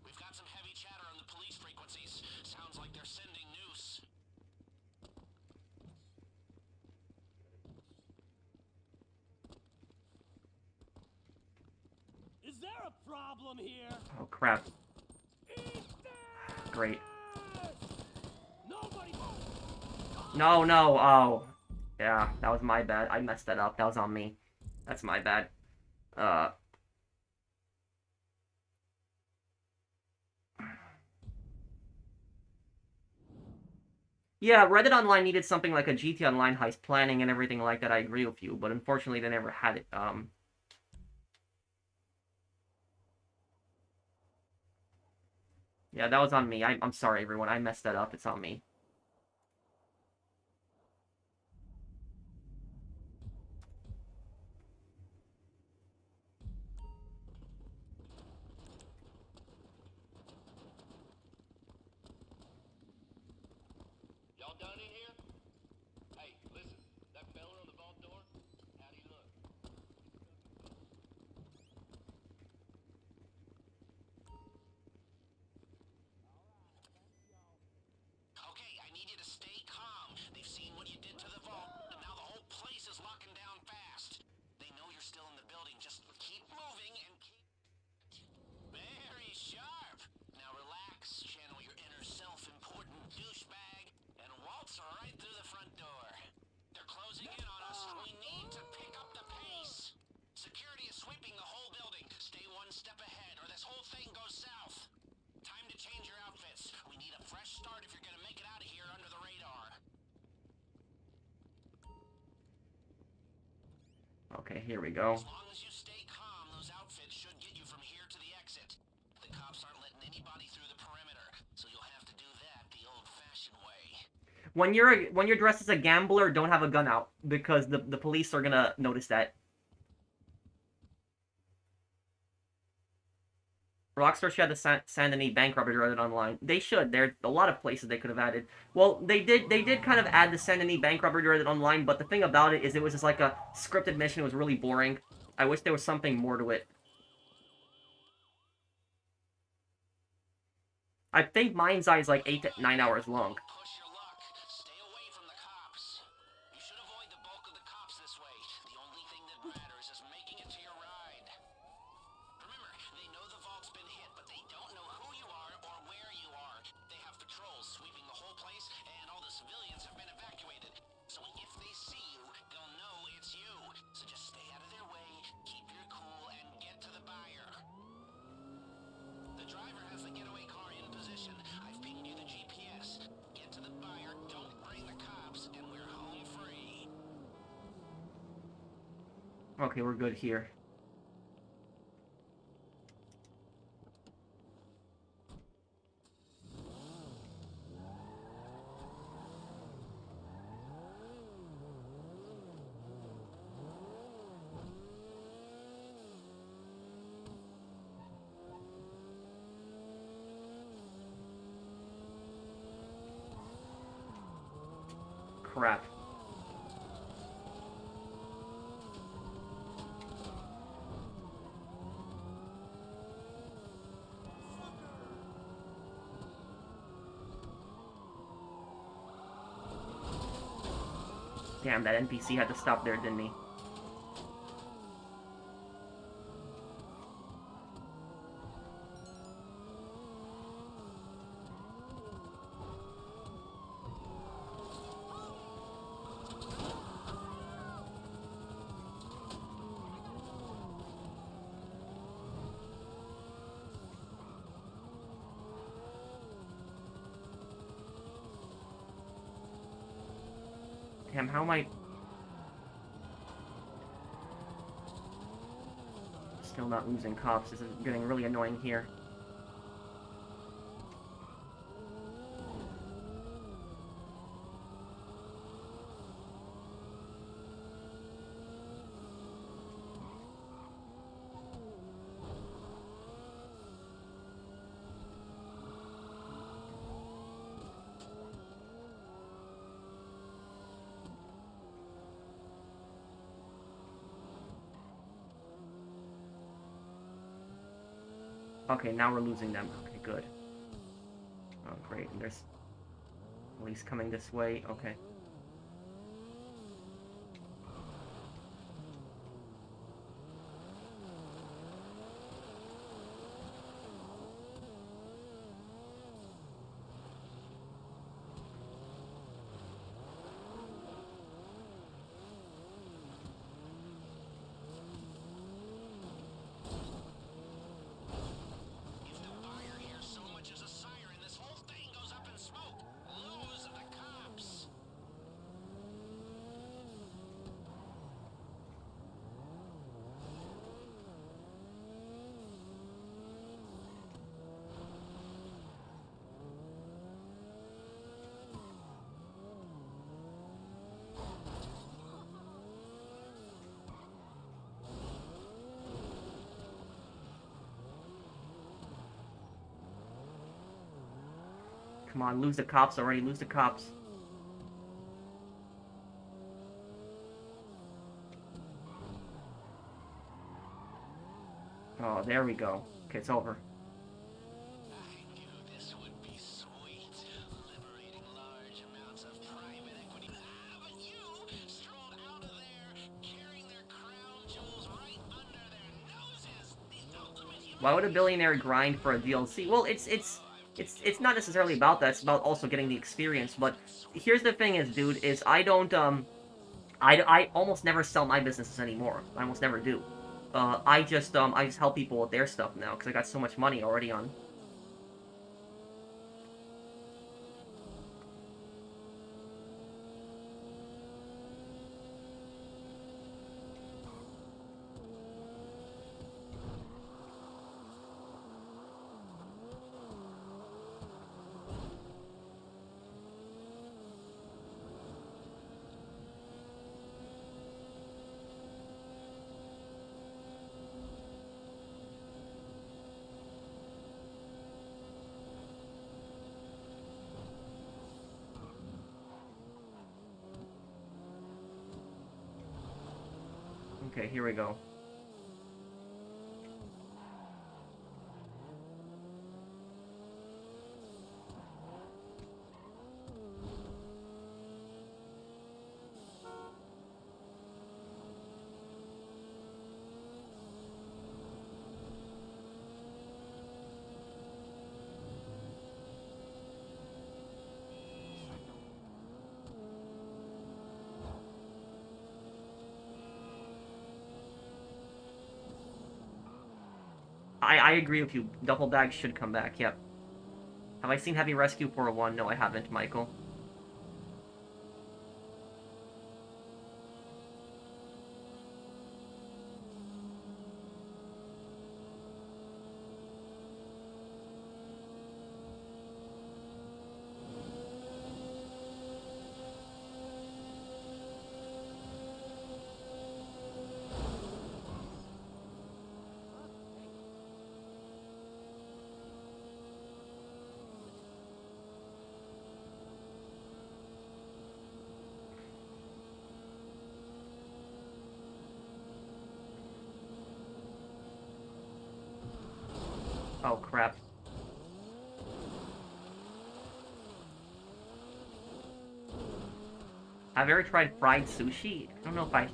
Speaker 2: We've got some heavy chatter on the police frequencies. Sounds like they're sending noose.
Speaker 4: Is there a problem here?
Speaker 1: Oh crap. Great.
Speaker 4: Nobody.
Speaker 1: No, no, oh. Yeah, that was my bad. I messed that up. That was on me. That's my bad. Yeah, Reddit Online needed something like a GT Online heist planning and everything like that. I agree with you, but unfortunately they never had it. Yeah, that was on me. I'm sorry, everyone. I messed that up. It's on me.
Speaker 2: Y'all done in here? Hey, listen. That fella on the vault door? How'd he look? Okay, I need you to stay calm. They've seen what you did to the vault, and now the whole place is locking down fast. They know you're still in the building. Just keep moving and keep... Very sharp. Now relax, channel your inner self-important douchebag, and waltz right through the front door. They're closing in on us. We need to pick up the pace. Security is sweeping the whole building. Stay one step ahead, or this whole thing goes south. Time to change your outfits. We need a fresh start if you're gonna make it out of here under the radar.
Speaker 1: Okay, here we go.
Speaker 2: As long as you stay calm, those outfits should get you from here to the exit. The cops aren't letting anybody through the perimeter, so you'll have to do that the old-fashioned way.
Speaker 1: When you're dressed as a gambler, don't have a gun out because the police are gonna notice that. Rockstar should have the Saint Denis bank robbery Reddit Online. They should. There's a lot of places they could have added. Well, they did kind of add the Saint Denis bank robbery Reddit Online, but the thing about it is it was just like a scripted mission. It was really boring. I wish there was something more to it. I think Mind's Eye is like 8 to 9 hours long.
Speaker 2: Push your luck. Stay away from the cops. You should avoid the bulk of the cops this way. The only thing that matters is making it to your ride.
Speaker 1: Okay, we're good here. Crap. Damn, that NPC had to stop there, didn't he? Damn, how am I... Still not losing cops. This is getting really annoying here. Okay, now we're losing them. Okay, good. Oh, great. And there's police coming this way. Okay.
Speaker 2: If the buyer hears so much as a siren, this whole thing goes up in smoke. Lose the cops.
Speaker 1: Come on, lose the cops already. Lose the cops. Oh, there we go. Okay, it's over.
Speaker 2: I knew this would be sweet. Liberating large amounts of private equity. But you strolled out of there, carrying their crown jewels right under their noses. The ultimate human.
Speaker 1: Why would a billionaire grind for a DLC? Well, it's not necessarily about that. It's about also getting the experience. But here's the thing is, dude, is I don't, I almost never sell my businesses anymore. I almost never do. I just help people with their stuff now, because I got so much money already on. Okay, here we go. I agree with you. Duffel bags should come back, yep. Have I seen Heavy Rescue 401? No, I haven't, Michael. Oh, crap. Have you ever tried fried sushi? I don't know if I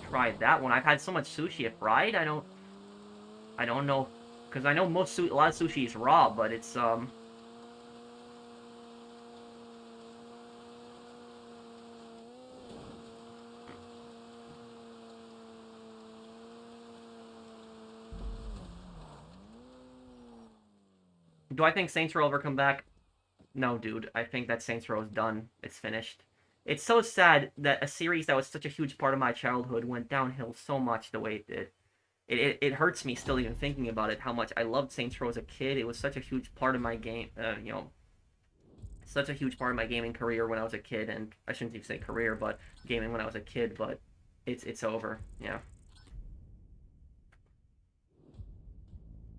Speaker 1: tried that one. I've had so much sushi at fried. I don't know, because I know a lot of sushi is raw, but it's Do I think Saints Row will ever come back? No, dude. I think that Saints Row is done. It's finished. It's so sad that a series that was such a huge part of my childhood went downhill so much the way it did. It hurts me still even thinking about it, how much I loved Saints Row as a kid. It was such a huge part of my game, such a huge part of my gaming career when I was a kid, and I shouldn't even say career, but gaming when I was a kid, but it's over. Yeah.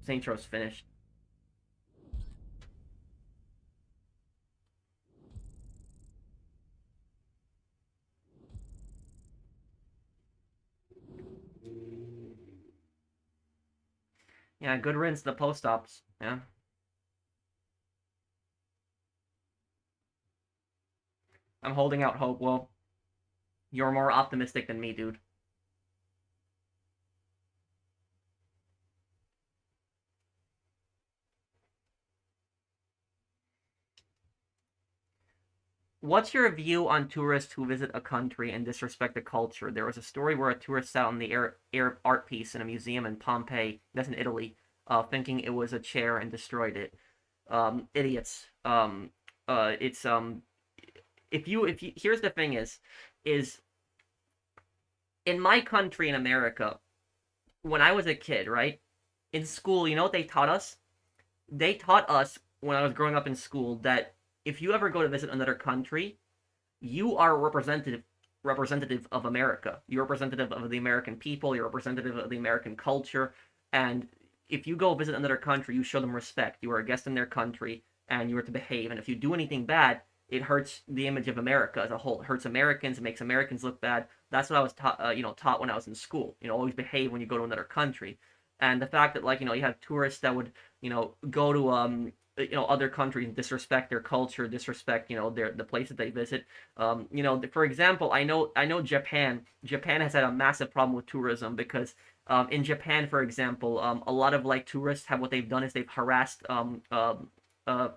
Speaker 1: Saints Row's finished. Yeah, good riddance to the Posttops. Yeah. I'm holding out hope. Well, you're more optimistic than me, dude. What's your view on tourists who visit a country and disrespect the culture? There was a story where a tourist sat on the air art piece in a museum in Pompeii, that's in Italy, thinking it was a chair and destroyed it. Idiots. It's if you here's the thing is in my country in America, when I was a kid, right? In school, you know what they taught us? They taught us when I was growing up in school that if you ever go to visit another country, you are a representative of America. You're representative of the American people. You're representative of the American culture. And if you go visit another country, you show them respect. You are a guest in their country, and you are to behave. And if you do anything bad, it hurts the image of America as a whole. It hurts Americans. It makes Americans look bad. That's what I was taught, taught when I was in school. Always behave when you go to another country. And the fact that you have tourists that would go to other countries and disrespect their culture, disrespect the place that they visit. For example, I know Japan has had a massive problem with tourism because in Japan, for example, a lot of tourists have what they've done is uh,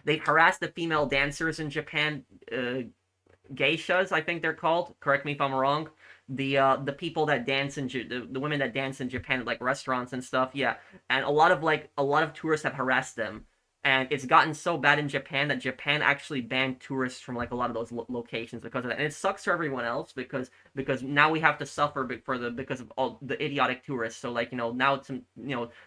Speaker 1: they've harassed the female dancers in Japan, geishas, I think they're called. Correct me if I'm wrong. The people that dance in the women that dance in Japan at restaurants and stuff. Yeah, and a lot of tourists have harassed them, and it's gotten so bad in Japan that Japan actually banned tourists from a lot of those locations because of that. And it sucks for everyone else because now we have to suffer because of all the idiotic tourists. So now it's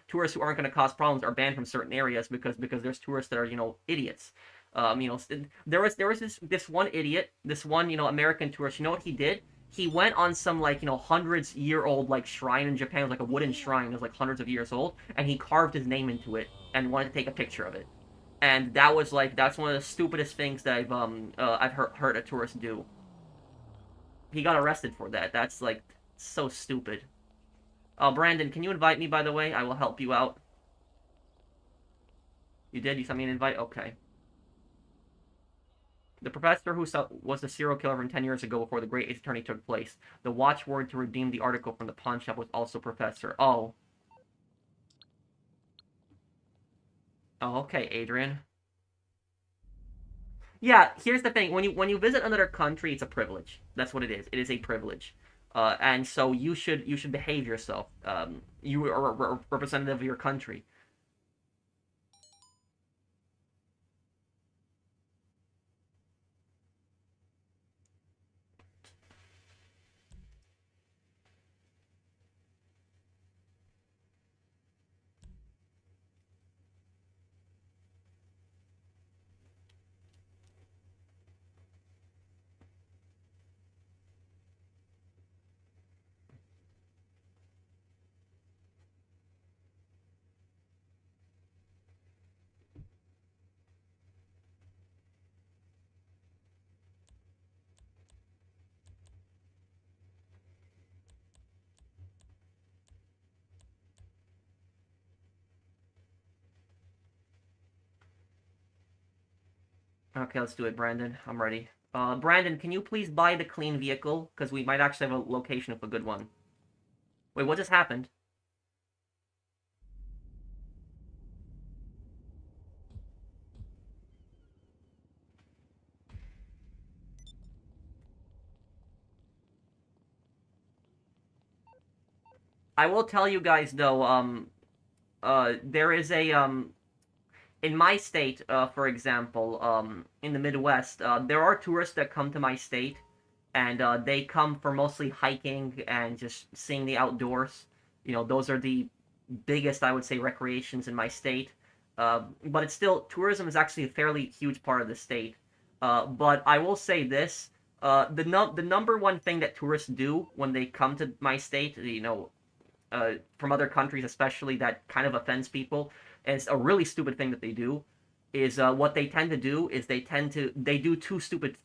Speaker 1: tourists who aren't going to cause problems are banned from certain areas because there's tourists that are idiots. There was this one idiot, this one American tourist. You know what he did? He went on some hundreds-year-old shrine in Japan. It was a wooden shrine. It was hundreds of years old, and he carved his name into it and wanted to take a picture of it. And that's one of the stupidest things that I've heard a tourist do. He got arrested for that. That's so stupid. Brandon, can you invite me, by the way? I will help you out. You did? You sent me an invite? Okay. The professor who was the serial killer from 10 years ago before the Great Ace Attorney took place. The watchword to redeem the article from the pawn shop was also professor. Oh. Oh, okay, Adrian. Yeah, here's the thing. When you visit another country, it's a privilege. That's what it is. It is a privilege. And so you should behave yourself. You are a representative of your country. Okay, let's do it, Brandon. I'm ready. Brandon, can you please buy the clean vehicle? Because we might actually have a location of a good one. Wait, what just happened? I will tell you guys, though, there is a, in my state, for example, in the Midwest, there are tourists that come to my state, and they come for mostly hiking and just seeing the outdoors. You know, those are the biggest, I would say, recreations in my state. But it's still, tourism is actually a fairly huge part of the state. But I will say this: the number one thing that tourists do when they come to my state, you know, from other countries especially, that kind of offends people, and it's a really stupid thing that they do, is what they tend to do is they do two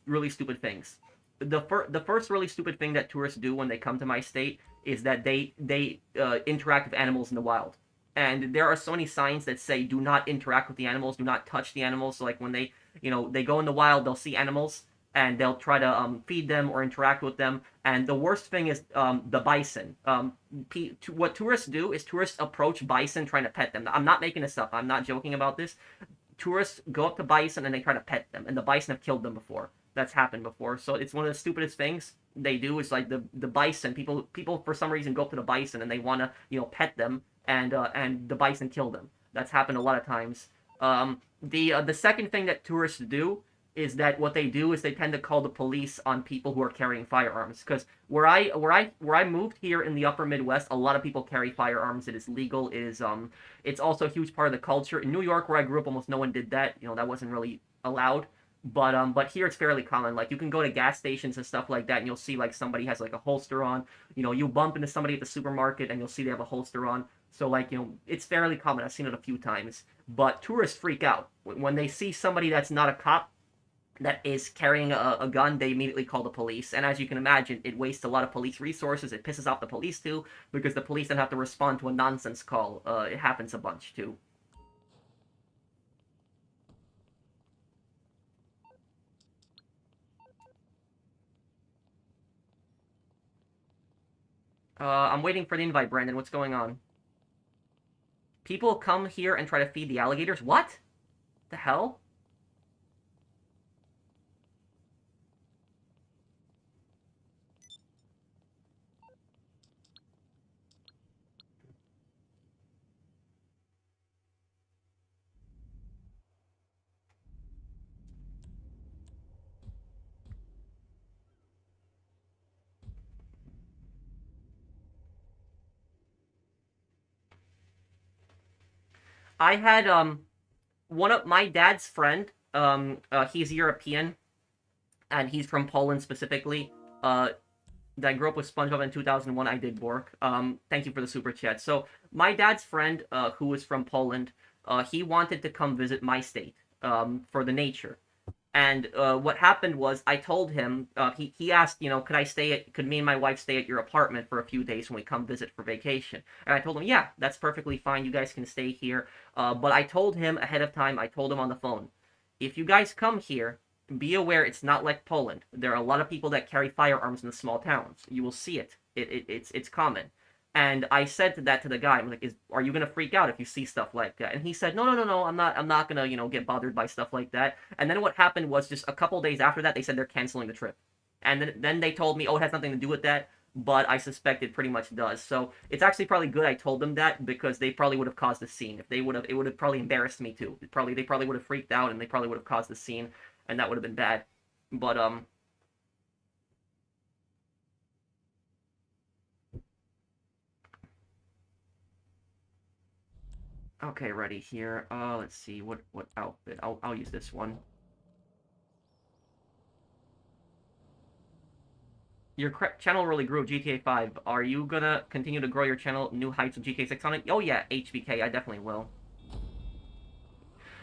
Speaker 1: really stupid things. The first really stupid thing that tourists do when they come to my state is that they interact with animals in the wild. And there are so many signs that say do not interact with the animals, do not touch the animals. So like when they go in the wild, they'll see animals and they'll try to feed them or interact with them. And the worst thing is the bison. What tourists do is tourists approach bison trying to pet them. I'm not making this up. I'm not joking about this. Tourists go up to bison and they try to pet them, and the bison have killed them before. That's happened before. So it's one of the stupidest things they do. Is like the bison. People for some reason go up to the bison and they want to pet them, and the bison kill them. That's happened a lot of times. The second thing that tourists do is that what they do is they tend to call the police on people who are carrying firearms. Because where I moved here in the upper Midwest, a lot of people carry firearms. It is legal. It's also a huge part of the culture. In New York, where I grew up, almost no one did that. You know, that wasn't really allowed. But here it's fairly common. Like you can go to gas stations and stuff like that, and you'll see like somebody has like a holster on. You know, you bump into somebody at the supermarket, and you'll see they have a holster on. So like it's fairly common. I've seen it a few times. But tourists freak out when they see somebody that's not a cop that is carrying a gun. They immediately call the police, and as you can imagine, it wastes a lot of police resources. It pisses off the police too, because the police then have to respond to a nonsense call. It happens a bunch too. I'm waiting for the invite, Brandon. What's going on? People come here and try to feed the alligators? What? The hell? I had one of my dad's friend. He's European, and he's from Poland specifically. That grew up with SpongeBob in 2001. I did Bork. Thank you for the super chat. So my dad's friend, who was from Poland, he wanted to come visit my state for the nature. And what happened was, I told him, he asked, could me and my wife stay at your apartment for a few days when we come visit for vacation? And I told him, yeah, that's perfectly fine. You guys can stay here. But I told him ahead of time, I told him on the phone, if you guys come here, be aware it's not like Poland. There are a lot of people that carry firearms in the small towns. You will see it. It's common. And I said that to the guy. I'm like, are you gonna freak out if you see stuff like that? And he said, no, no, no, no. I'm not gonna get bothered by stuff like that. And then what happened was, just a couple days after that, they said they're canceling the trip. And then they told me, oh, it has nothing to do with that. But I suspect it pretty much does. So it's actually probably good I told them that, because they probably would have caused a scene. If they would have, it would have probably embarrassed me too. They probably would have freaked out, and they probably would have caused a scene, and that would have been bad. But okay, ready here. Let's see what outfit. I'll use this one. Your channel really grew with GTA 5. Are you gonna continue to grow your channel new heights with GTA 6 on it? Oh yeah, HBK, I definitely will.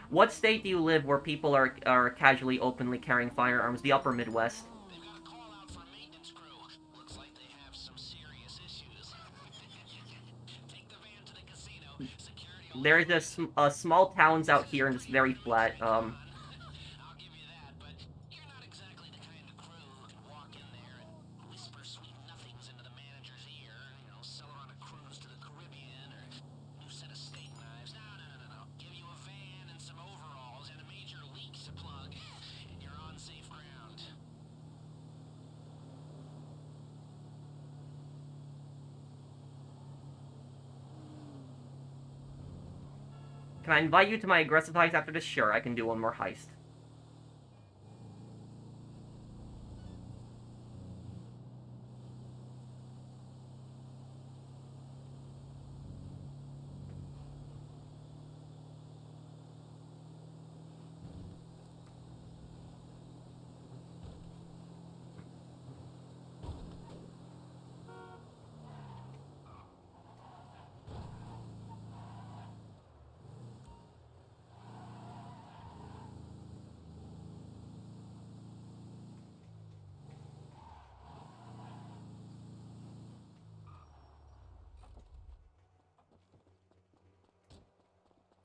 Speaker 1: What state do you live where people are casually, openly carrying firearms? The upper Midwest.
Speaker 2: They've got a call out for a maintenance crew. Looks like they have some serious issues. Take the van to the casino. Security will
Speaker 1: There's small towns out here, and it's very flat.
Speaker 2: I'll give you that.
Speaker 1: Can I invite you to my aggressive heist after this? Sure, I can do one more heist.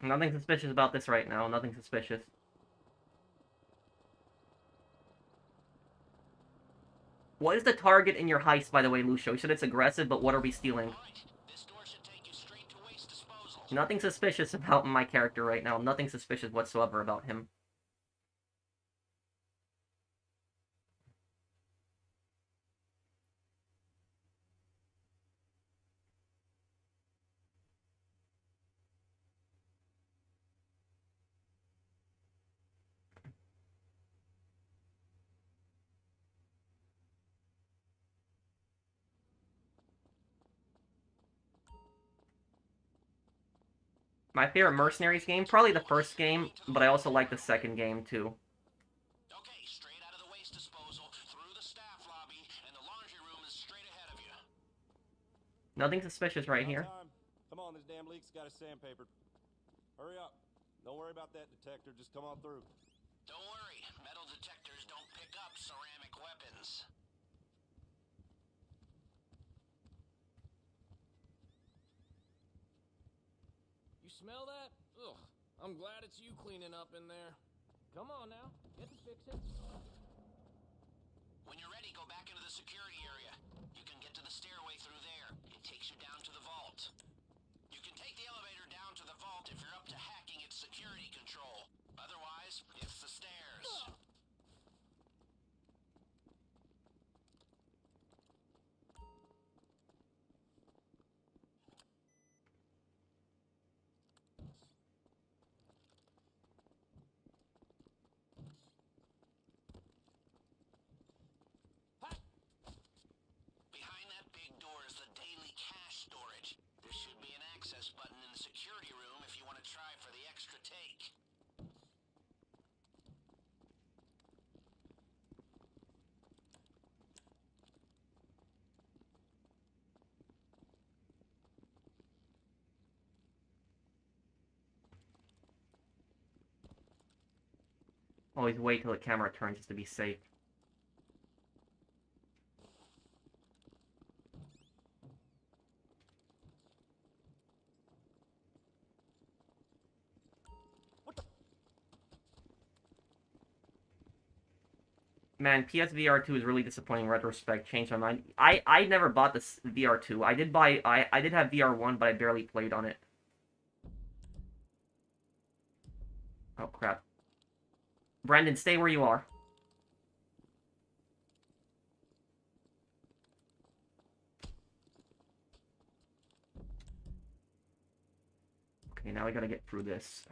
Speaker 1: Nothing suspicious about this right now. Nothing suspicious. What is the target in your heist, by the way, Lucio? You said it's aggressive, but what are we stealing?
Speaker 2: This door should take you straight to waste disposal.
Speaker 1: Nothing suspicious about my character right now. Nothing suspicious whatsoever about him. My favorite Mercenaries game? Probably the first game, but I also like the second game, too.
Speaker 2: Okay, straight out of the waste disposal, through the staff lobby, and the laundry room is straight ahead of you.
Speaker 1: Nothing suspicious right here.
Speaker 4: Time. Come on, this damn leak's got us sandpapered. Hurry up. Don't worry about that detector. Just come on through.
Speaker 2: Don't worry, metal detectors don't pick up ceramic weapons.
Speaker 5: You smell that? Ugh, I'm glad it's you cleaning up in there. Come on now, get to fixing.
Speaker 2: When you're ready, go back into the security area. You can get to the stairway through there. It takes you down to the vault. You can take the elevator down to the vault if you're up to hacking its security control. Otherwise, it's the stairs. Behind that big door is the daily cash storage. There should be an access button in the security room if you want to try for the extra take.
Speaker 1: Always wait till the camera turns just to be safe. Man, PSVR 2 is really disappointing in retrospect. Changed my mind. I never bought this VR 2. I did buy I did have VR 1, but I barely played on it. Oh crap. Brandon, stay where you are. Okay, now we gotta get through this.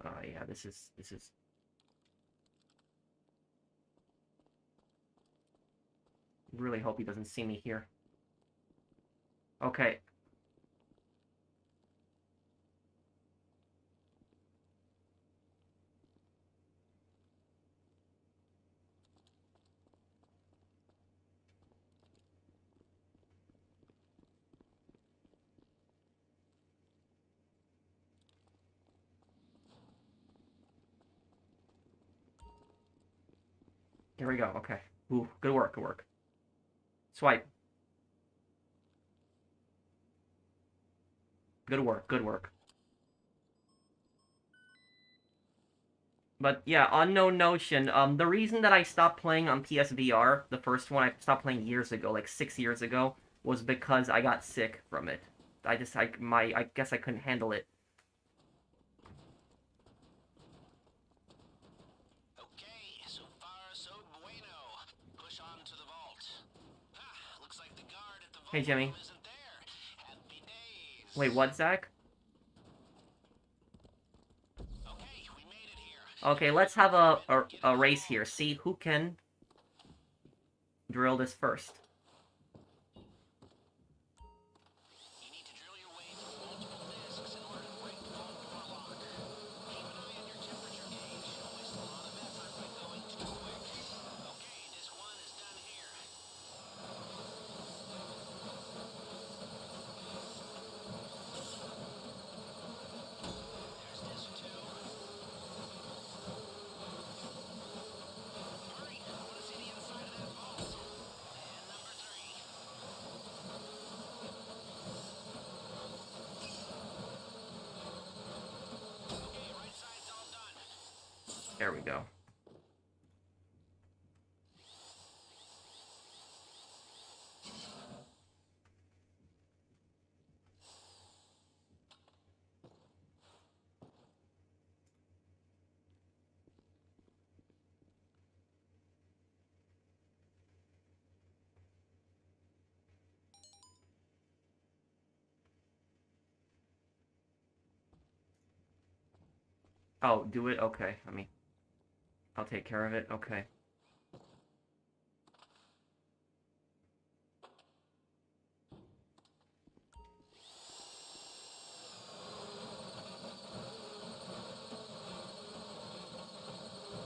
Speaker 1: Oh yeah, this is really hope he doesn't see me here. Okay. Here we go. Okay. Ooh, good work, good work. Swipe. Good work, good work. But yeah, Unknown Notion. The reason that I stopped playing on PSVR, the first one I stopped playing years ago, like 6 years ago, was because I got sick from it. I guess I couldn't handle it.
Speaker 2: Okay, so far so bueno. Push on to the vault. Ah, looks like the guard at the vault
Speaker 1: Hey, Jimmy.
Speaker 2: room isn't there. Happy days.
Speaker 1: Wait, what, Zach?
Speaker 2: Okay, we made it here.
Speaker 1: Okay, let's have a race here. See who can drill this first.
Speaker 2: You need to drill your way through multiple discs in order to break the vault door lock. Keep an eye on your temperature gauge. Don't waste a lot of effort by going too quick. Okay, disc 1 is done here. There's disc 2. Hurry, I want to see the inside of that vault. And number 3. Okay, right side's all done.
Speaker 1: There we go. Oh, do it? Okay, I'll take care of it. Okay.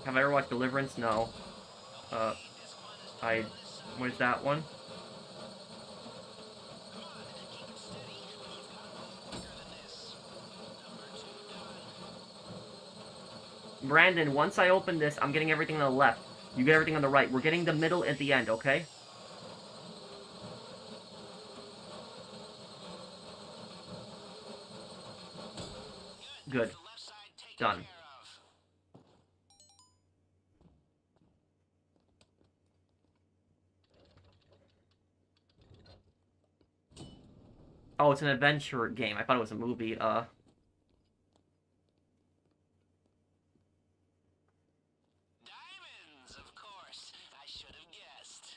Speaker 1: Have I ever watched Deliverance? No. What is that one?
Speaker 2: Come on, keep it steady. You've got a lot quicker than this. Number 2 done.
Speaker 1: Brandon, once I open this, I'm getting everything on the left. You get everything on the right. We're getting the middle at the end, okay? Good.
Speaker 2: The left side taken
Speaker 1: Done.
Speaker 2: care of.
Speaker 1: Oh, it's an adventure game. I thought it was a movie.
Speaker 2: Diamonds, of course. I should have guessed.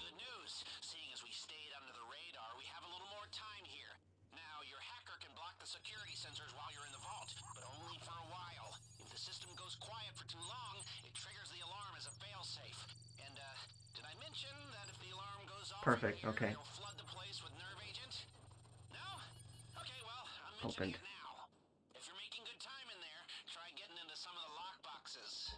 Speaker 2: Good news. Seeing as we stayed under the radar, we have a little more time here. Now, your hacker can block the security sensors while you're in the vault, but only for a while. If the system goes quiet for too long, it triggers the alarm as a failsafe. And, did I mention that if the alarm goes off
Speaker 1: Perfect,
Speaker 2: in here,
Speaker 1: okay.
Speaker 2: it'll flood the place with nerve agent? No? Okay, well, I'm
Speaker 1: Opened.
Speaker 2: mentioning it now. If you're making good time in there, try getting into some of the lock boxes.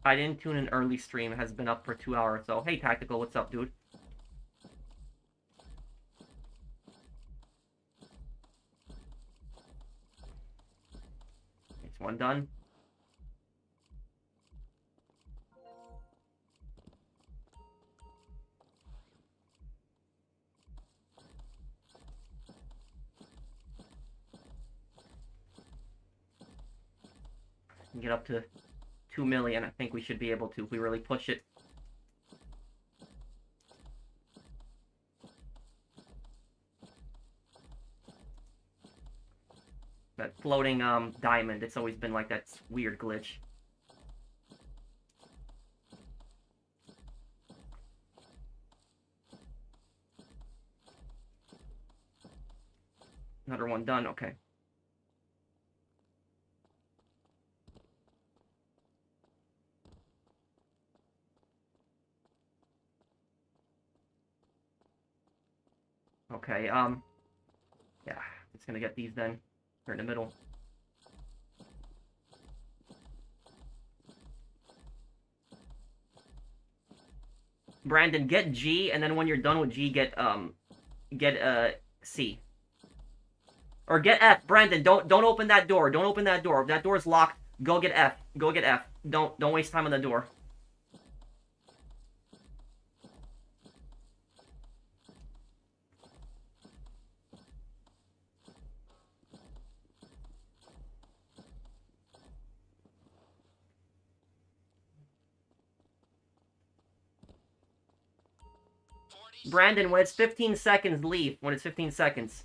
Speaker 1: I didn't tune in early stream. It has been up for 2 hours. So, hey, Tactical, what's up, dude? It's one done. Get up to 2 million. I think we should be able to if we really push it. That floating diamond, it's always been like that weird glitch. Another one done, okay. Okay, yeah, it's gonna get these then. They're in the middle. Brandon, get G, and then when you're done with G, get C. Or get F. Brandon, don't open that door. Don't open that door. If that door's locked, go get F. Go get F. Don't waste time on the door. Brandon, when it's 15 seconds, leave. When it's 15 seconds.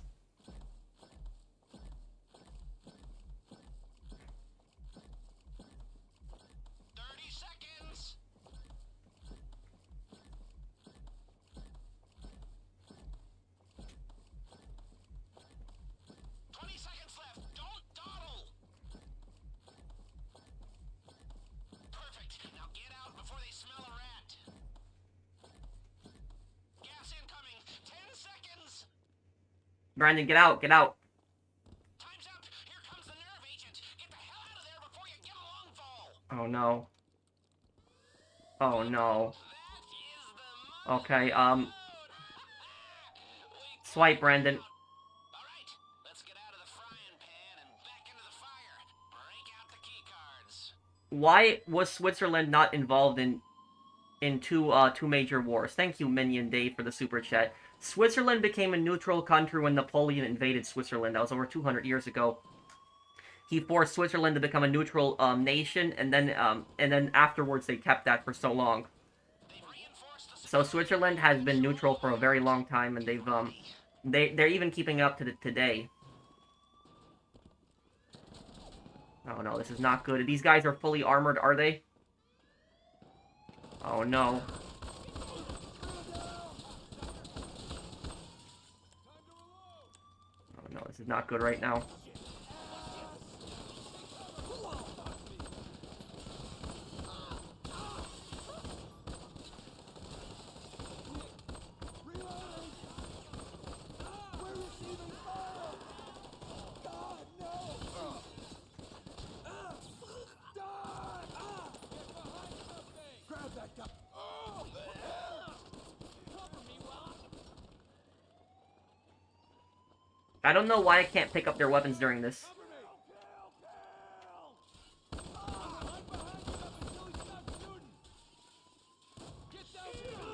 Speaker 1: Brandon, get out, get out.
Speaker 2: Time's up. Here comes the nerve agent. Get the hell out of there before you get a long fall.
Speaker 1: Oh no. Oh no.
Speaker 2: That is the
Speaker 1: Okay, swipe, Brandon.
Speaker 2: Alright, let's get out of the frying pan and back into the fire. Break out the key cards.
Speaker 1: Why was Switzerland not involved in two major wars? Thank you, Minion Dave, for the super chat. Switzerland became a neutral country when Napoleon invaded Switzerland. That was over 200 years ago. He forced Switzerland to become a neutral nation, and then afterwards they kept that for so long. So Switzerland has been neutral for a very long time, and they're even keeping up to today. Oh no, this is not good. These guys are fully armored, are they? Oh no. Oh no, this is not good right now. I don't know why I can't pick up their weapons during this.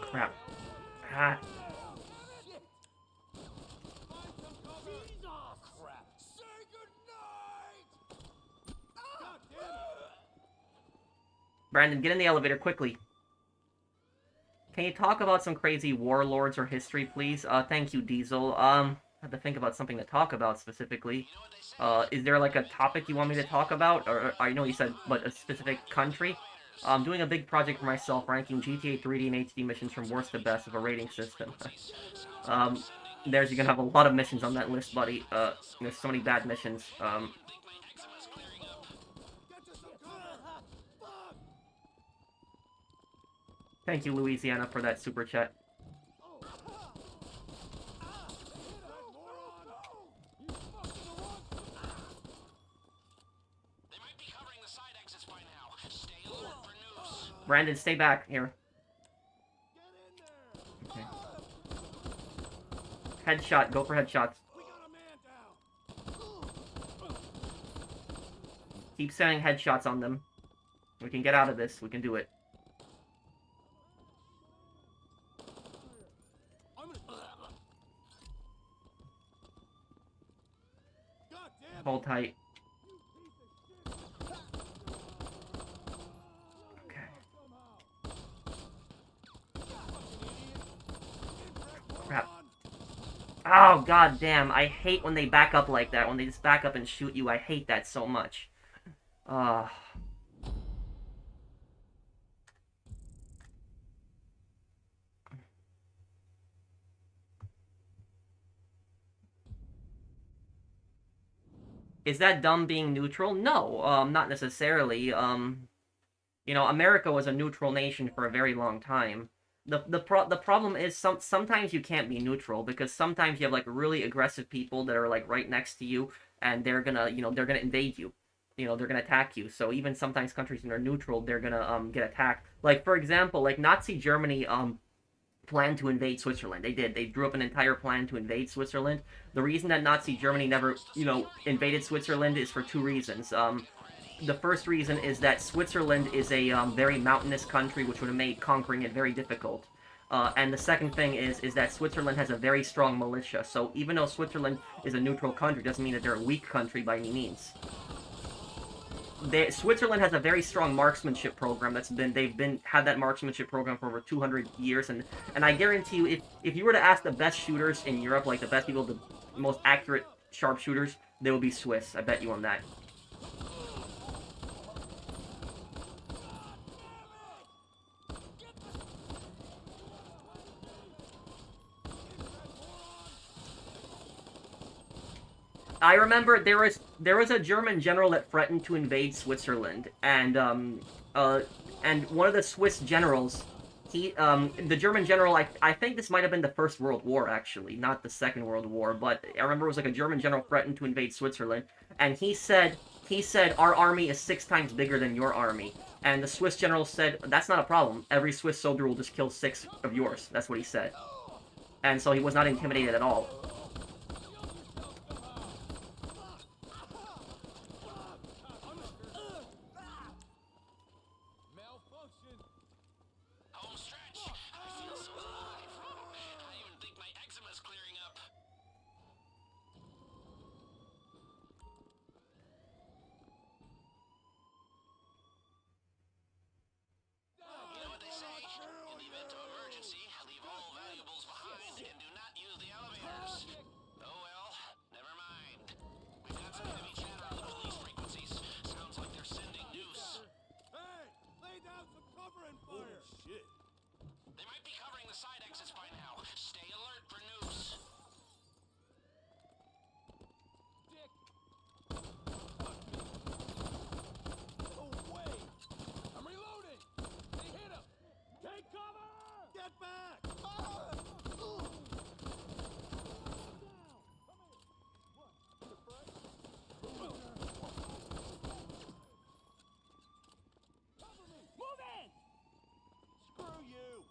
Speaker 1: Crap. Ah. Brandon, get in the elevator quickly. Can you talk about some crazy warlords or history, please? Thank you, Diesel. I have to think about something to talk about specifically. Is there like a topic you want me to talk about? Or I know you said, but a specific country? I'm doing a big project for myself, ranking GTA 3D and HD missions from worst to best of a rating system. You're gonna have a lot of missions on that list, buddy. There's so many bad missions. Thank you, Louisiana, for that super chat. Brandon, stay back here. Okay. Headshot, go for headshots. Keep sending headshots on them. We can get out of this. We can do it. Hold tight. Okay. Crap. Oh, god damn. I hate when they back up like that. When they just back up and shoot you. I hate that so much. Is that dumb being neutral? No, not necessarily. You know, America was a neutral nation for a very long time. The problem is sometimes you can't be neutral because sometimes you have like really aggressive people that are like right next to you and they're gonna invade you. You know, they're gonna attack you. So even sometimes countries that are neutral, they're gonna get attacked. Like for example, like Nazi Germany planned to invade Switzerland. They did. They drew up an entire plan to invade Switzerland. The reason that Nazi Germany never, invaded Switzerland is for two reasons. The first reason is that Switzerland is a very mountainous country, which would have made conquering it very difficult. And the second thing is that Switzerland has a very strong militia. So even though Switzerland is a neutral country, doesn't mean that they're a weak country by any means. Switzerland has a very strong marksmanship program. They've had that marksmanship program for over 200 years, and I guarantee you, if you were to ask the best shooters in Europe, like the best people, the most accurate sharpshooters, they would be Swiss. I bet you on that. I remember there was a German general that threatened to invade Switzerland, and one of the Swiss generals, the German general, I think this might have been the First World War, actually, not the Second World War, but I remember it was like a German general threatened to invade Switzerland, and he said, our army is 6 times bigger than your army, and the Swiss general said, that's not a problem, every Swiss soldier will just kill 6 of yours, that's what he said. And so he was not intimidated at all.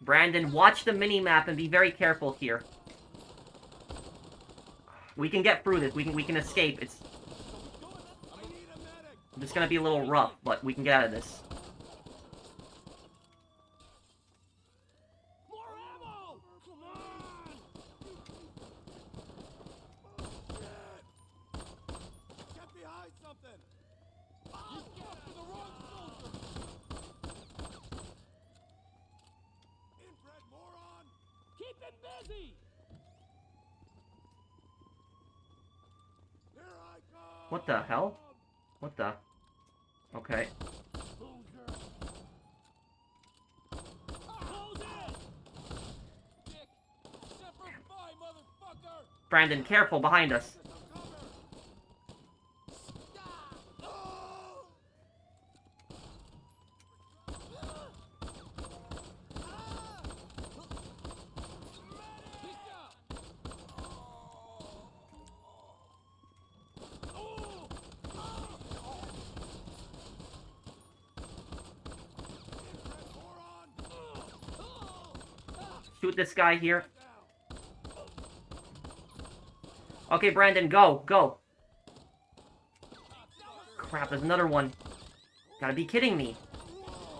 Speaker 1: Brandon, watch the mini-map and be very careful here. We can get through this. We can escape. It's gonna be a little rough, but we can get out of this. What the hell? What the? Okay. Brandon, careful, behind us. Shoot this guy here. Okay, Brandon, go, go. Crap, there's another one. Gotta be kidding me.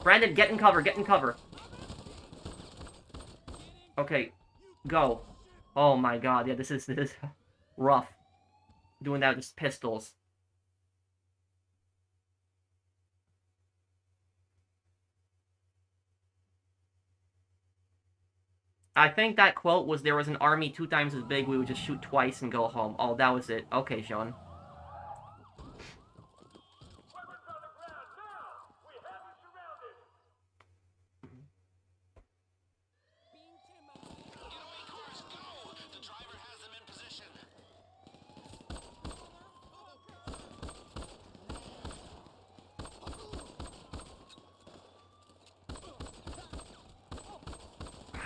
Speaker 1: Brandon, get in cover, get in cover. Okay, go. Oh my god, yeah, this is rough. Doing that with just pistols. I think that quote was, there was an army 2 times as big, we would just shoot twice and go home. Oh, that was it. Okay, Sean.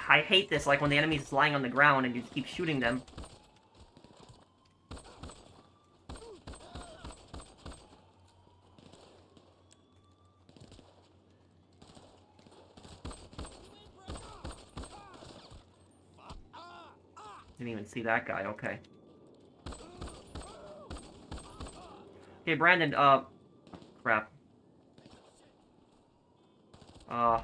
Speaker 1: I hate this, like when the enemy's lying on the ground and you just keep shooting them. Didn't even see that guy, okay. Okay, Brandon, crap. Oh,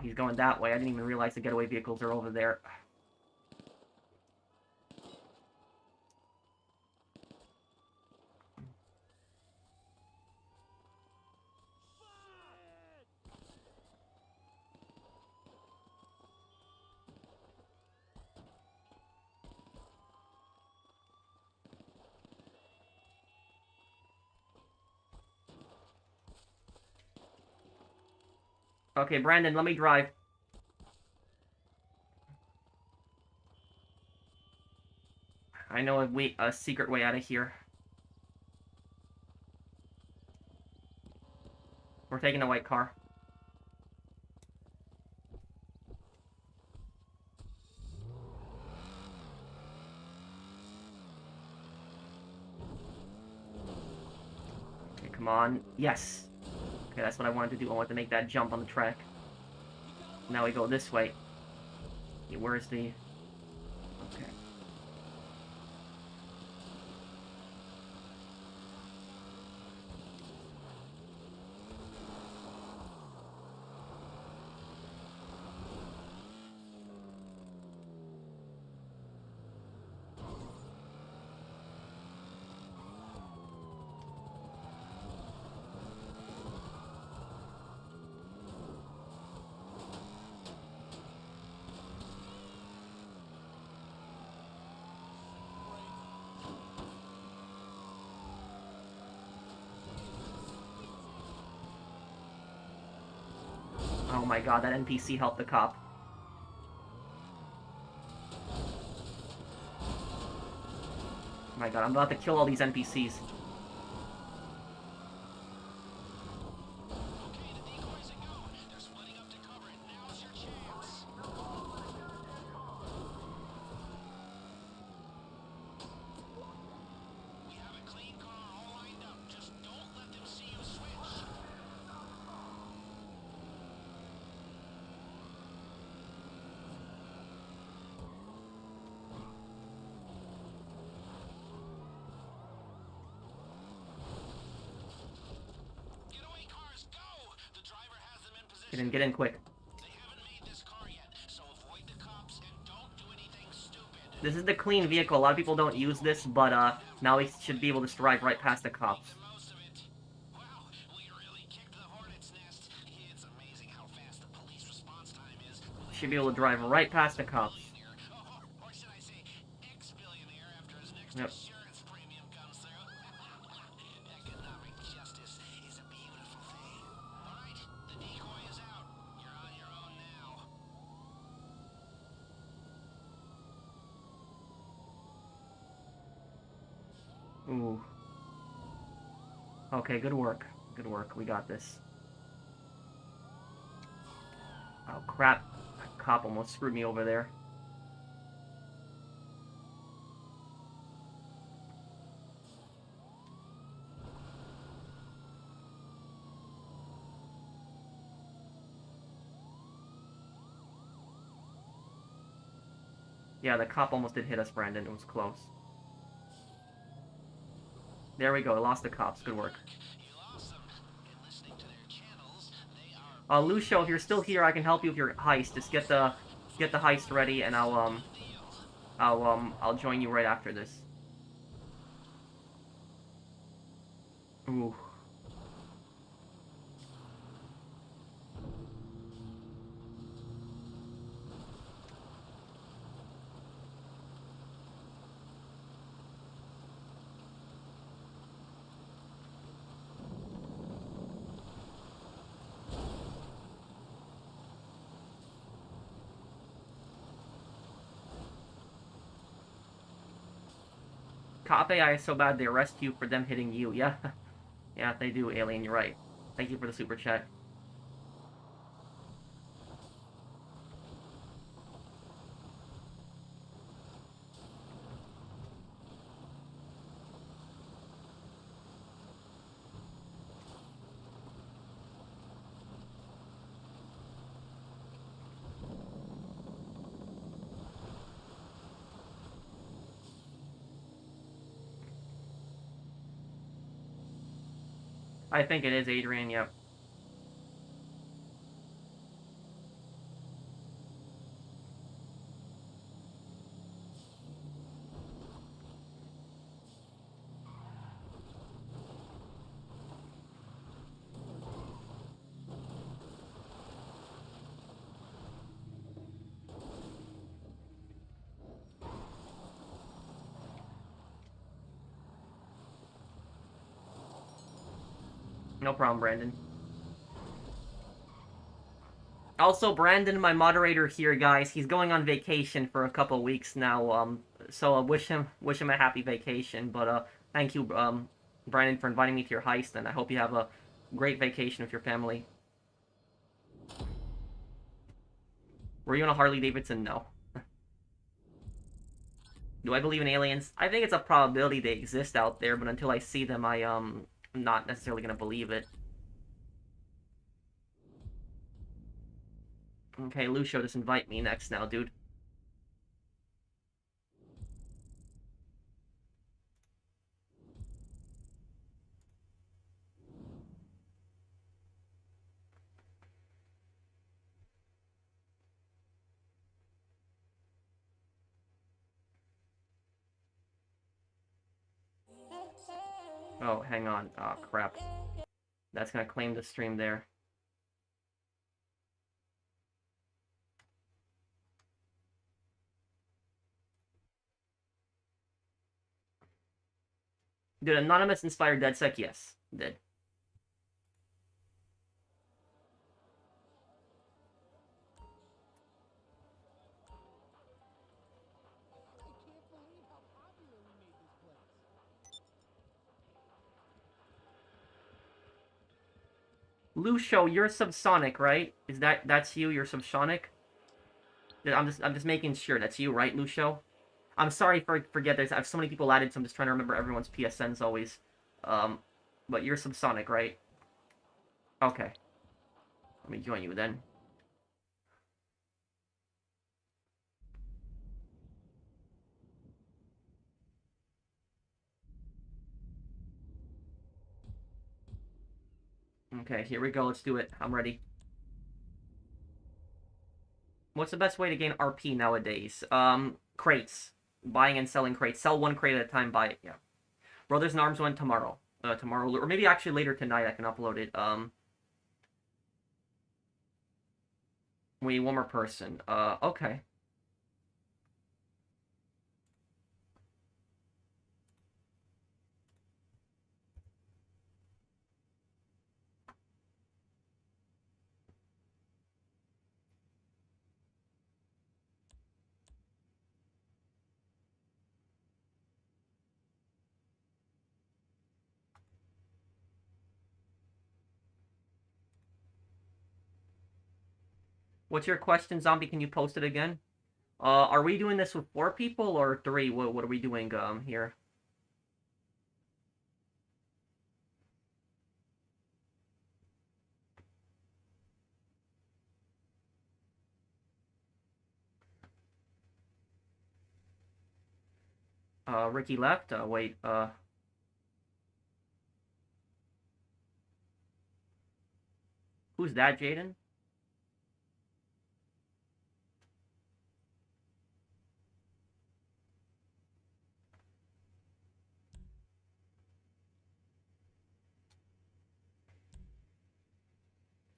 Speaker 1: he's going that way. I didn't even realize the getaway vehicles are over there. Okay, Brandon, let me drive. I know a secret way out of here. We're taking the white car. Okay, come on. Yes! Okay, that's what I wanted to do. I wanted to make that jump on the track. Now we go this way. Okay, where's the... Okay. Oh my god, that NPC helped the cop. Oh my god, I'm about to kill all these NPCs.
Speaker 2: Okay, the decoys are go. They're splitting up to cover it. Now's your chance. We have a clean car all lined up. Just don't let them see you switch. Getaway cars, go! The driver has them in position.
Speaker 1: Get in quick.
Speaker 2: They haven't made this car yet, so avoid the cops and don't do anything stupid.
Speaker 1: This is the clean vehicle. A lot of people don't use this, but now we should be able to drive right past the cops.
Speaker 2: The most of it. Wow, we really kicked the hornet's nest. It's amazing how fast the police response time is.
Speaker 1: Should be able to drive right past the cops.
Speaker 2: Or should I say, ex-billionaire after his next
Speaker 1: Yep.
Speaker 2: insurance premium comes through. Economic justice is a beautiful thing. Alright, the decoy is out. You're on your own now.
Speaker 1: Ooh. Okay, good work. Good work. We got this. Oh, crap. That cop almost screwed me over there. Yeah, the cop almost did hit us, Brandon. It was close. There we go. I lost the cops. Good work.
Speaker 2: You lost them. And listening to their channels, they are
Speaker 1: Lucio, if you're still here, I can help you with your heist. Just get the heist ready, and I'll join you right after this. Ooh. Cop AI is so bad they arrest you for them hitting you. Yeah. Yeah, they do, Alien. You're right. Thank you for the super chat. I think it is Adrian, yep. No problem, Brandon. Also, Brandon, my moderator here, guys, he's going on vacation for a couple weeks now. So I wish him a happy vacation. But thank you, Brandon, for inviting me to your heist, and I hope you have a great vacation with your family. Were you on a Harley Davidson? No. Do I believe in aliens? I think it's a probability they exist out there, but until I see them, I'm not necessarily gonna believe it. Okay, Lucio, just invite me next now, dude. Oh, hang on. Oh, crap. That's gonna claim the stream there. Did Anonymous inspire DedSec? Yes, did. Lucio, you're subsonic, right? That's you? You're subsonic? I'm just making sure that's you, right, Lucio? I'm sorry for forget there's I have so many people added, so I'm just trying to remember everyone's PSNs always. But you're subsonic, right? Okay. Let me join you then. Okay, here we go. Let's do it. I'm ready. What's the best way to gain RP nowadays? Crates. Buying and selling crates. Sell one crate at a time, buy it. Yeah. Brothers in Arms one tomorrow. Tomorrow, or maybe actually later tonight I can upload it. We need one more person. Okay. What's your question, Zombie? Can you post it again? Are we doing this with 4 people or 3? What are we doing, here? Ricky left? Wait, who's that, Jaden?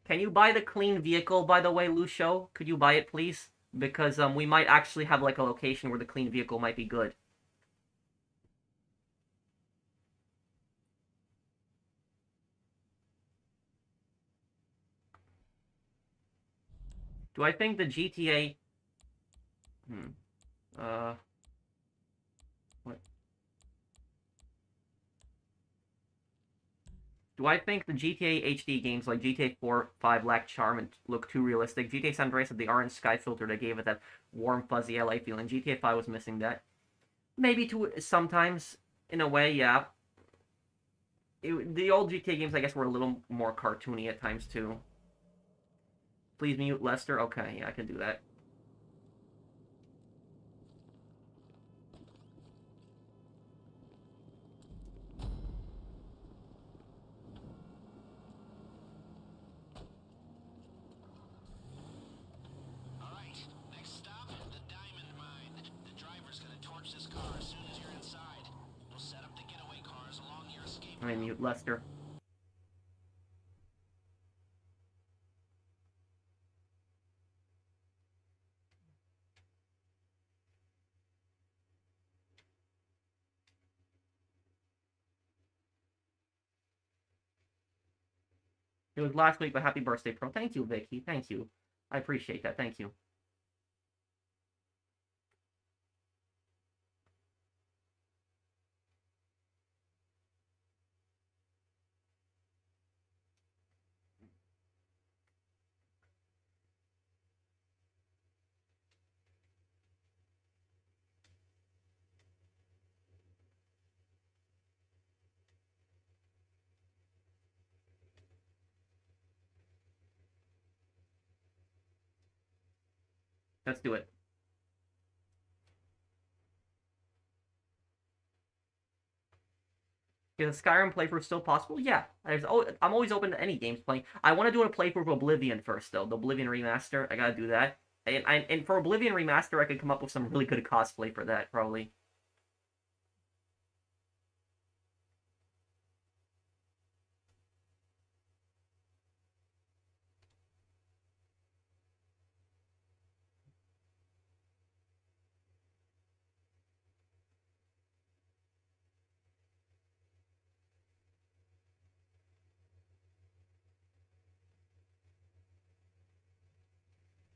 Speaker 1: Can you buy the clean vehicle, by the way, Lucio? Could you buy it, please? Because, we might actually have, like, a location where the clean vehicle might be good. Do I think the GTA... What? Do I think the GTA HD games like GTA 4, 5 lack charm and look too realistic? GTA San Andreas had the orange sky filter that gave it that warm, fuzzy LA feeling. GTA 5 was missing that. Maybe to sometimes, in a way, yeah. The old GTA games, I guess, were a little more cartoony at times, too. Please mute Lester. Okay, yeah, I can do that. Let me mute Lester. It was last week, but happy birthday, Pro. Thank you, Vicky. Thank you. I appreciate that. Thank you. Let's do it. Is a Skyrim playthrough still possible? Yeah. I'm always open to any games playing. I want to do a playthrough of Oblivion first, though. The Oblivion Remaster. I gotta do that. And for Oblivion Remaster, I could come up with some really good cosplay for that, probably.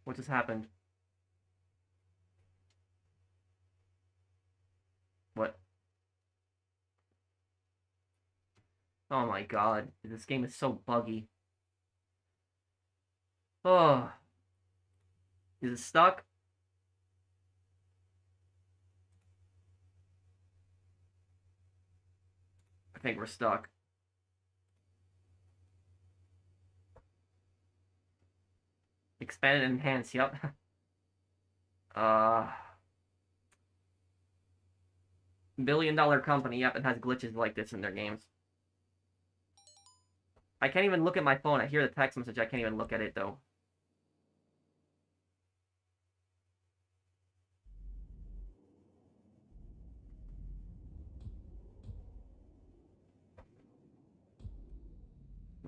Speaker 1: What just happened? What? Oh my god. This game is so buggy. Oh. Is it stuck? I think we're stuck. Expand and enhance, yep. Billion-dollar company, yep, and has glitches like this in their games. I can't even look at my phone. I hear the text message. I can't even look at it, though.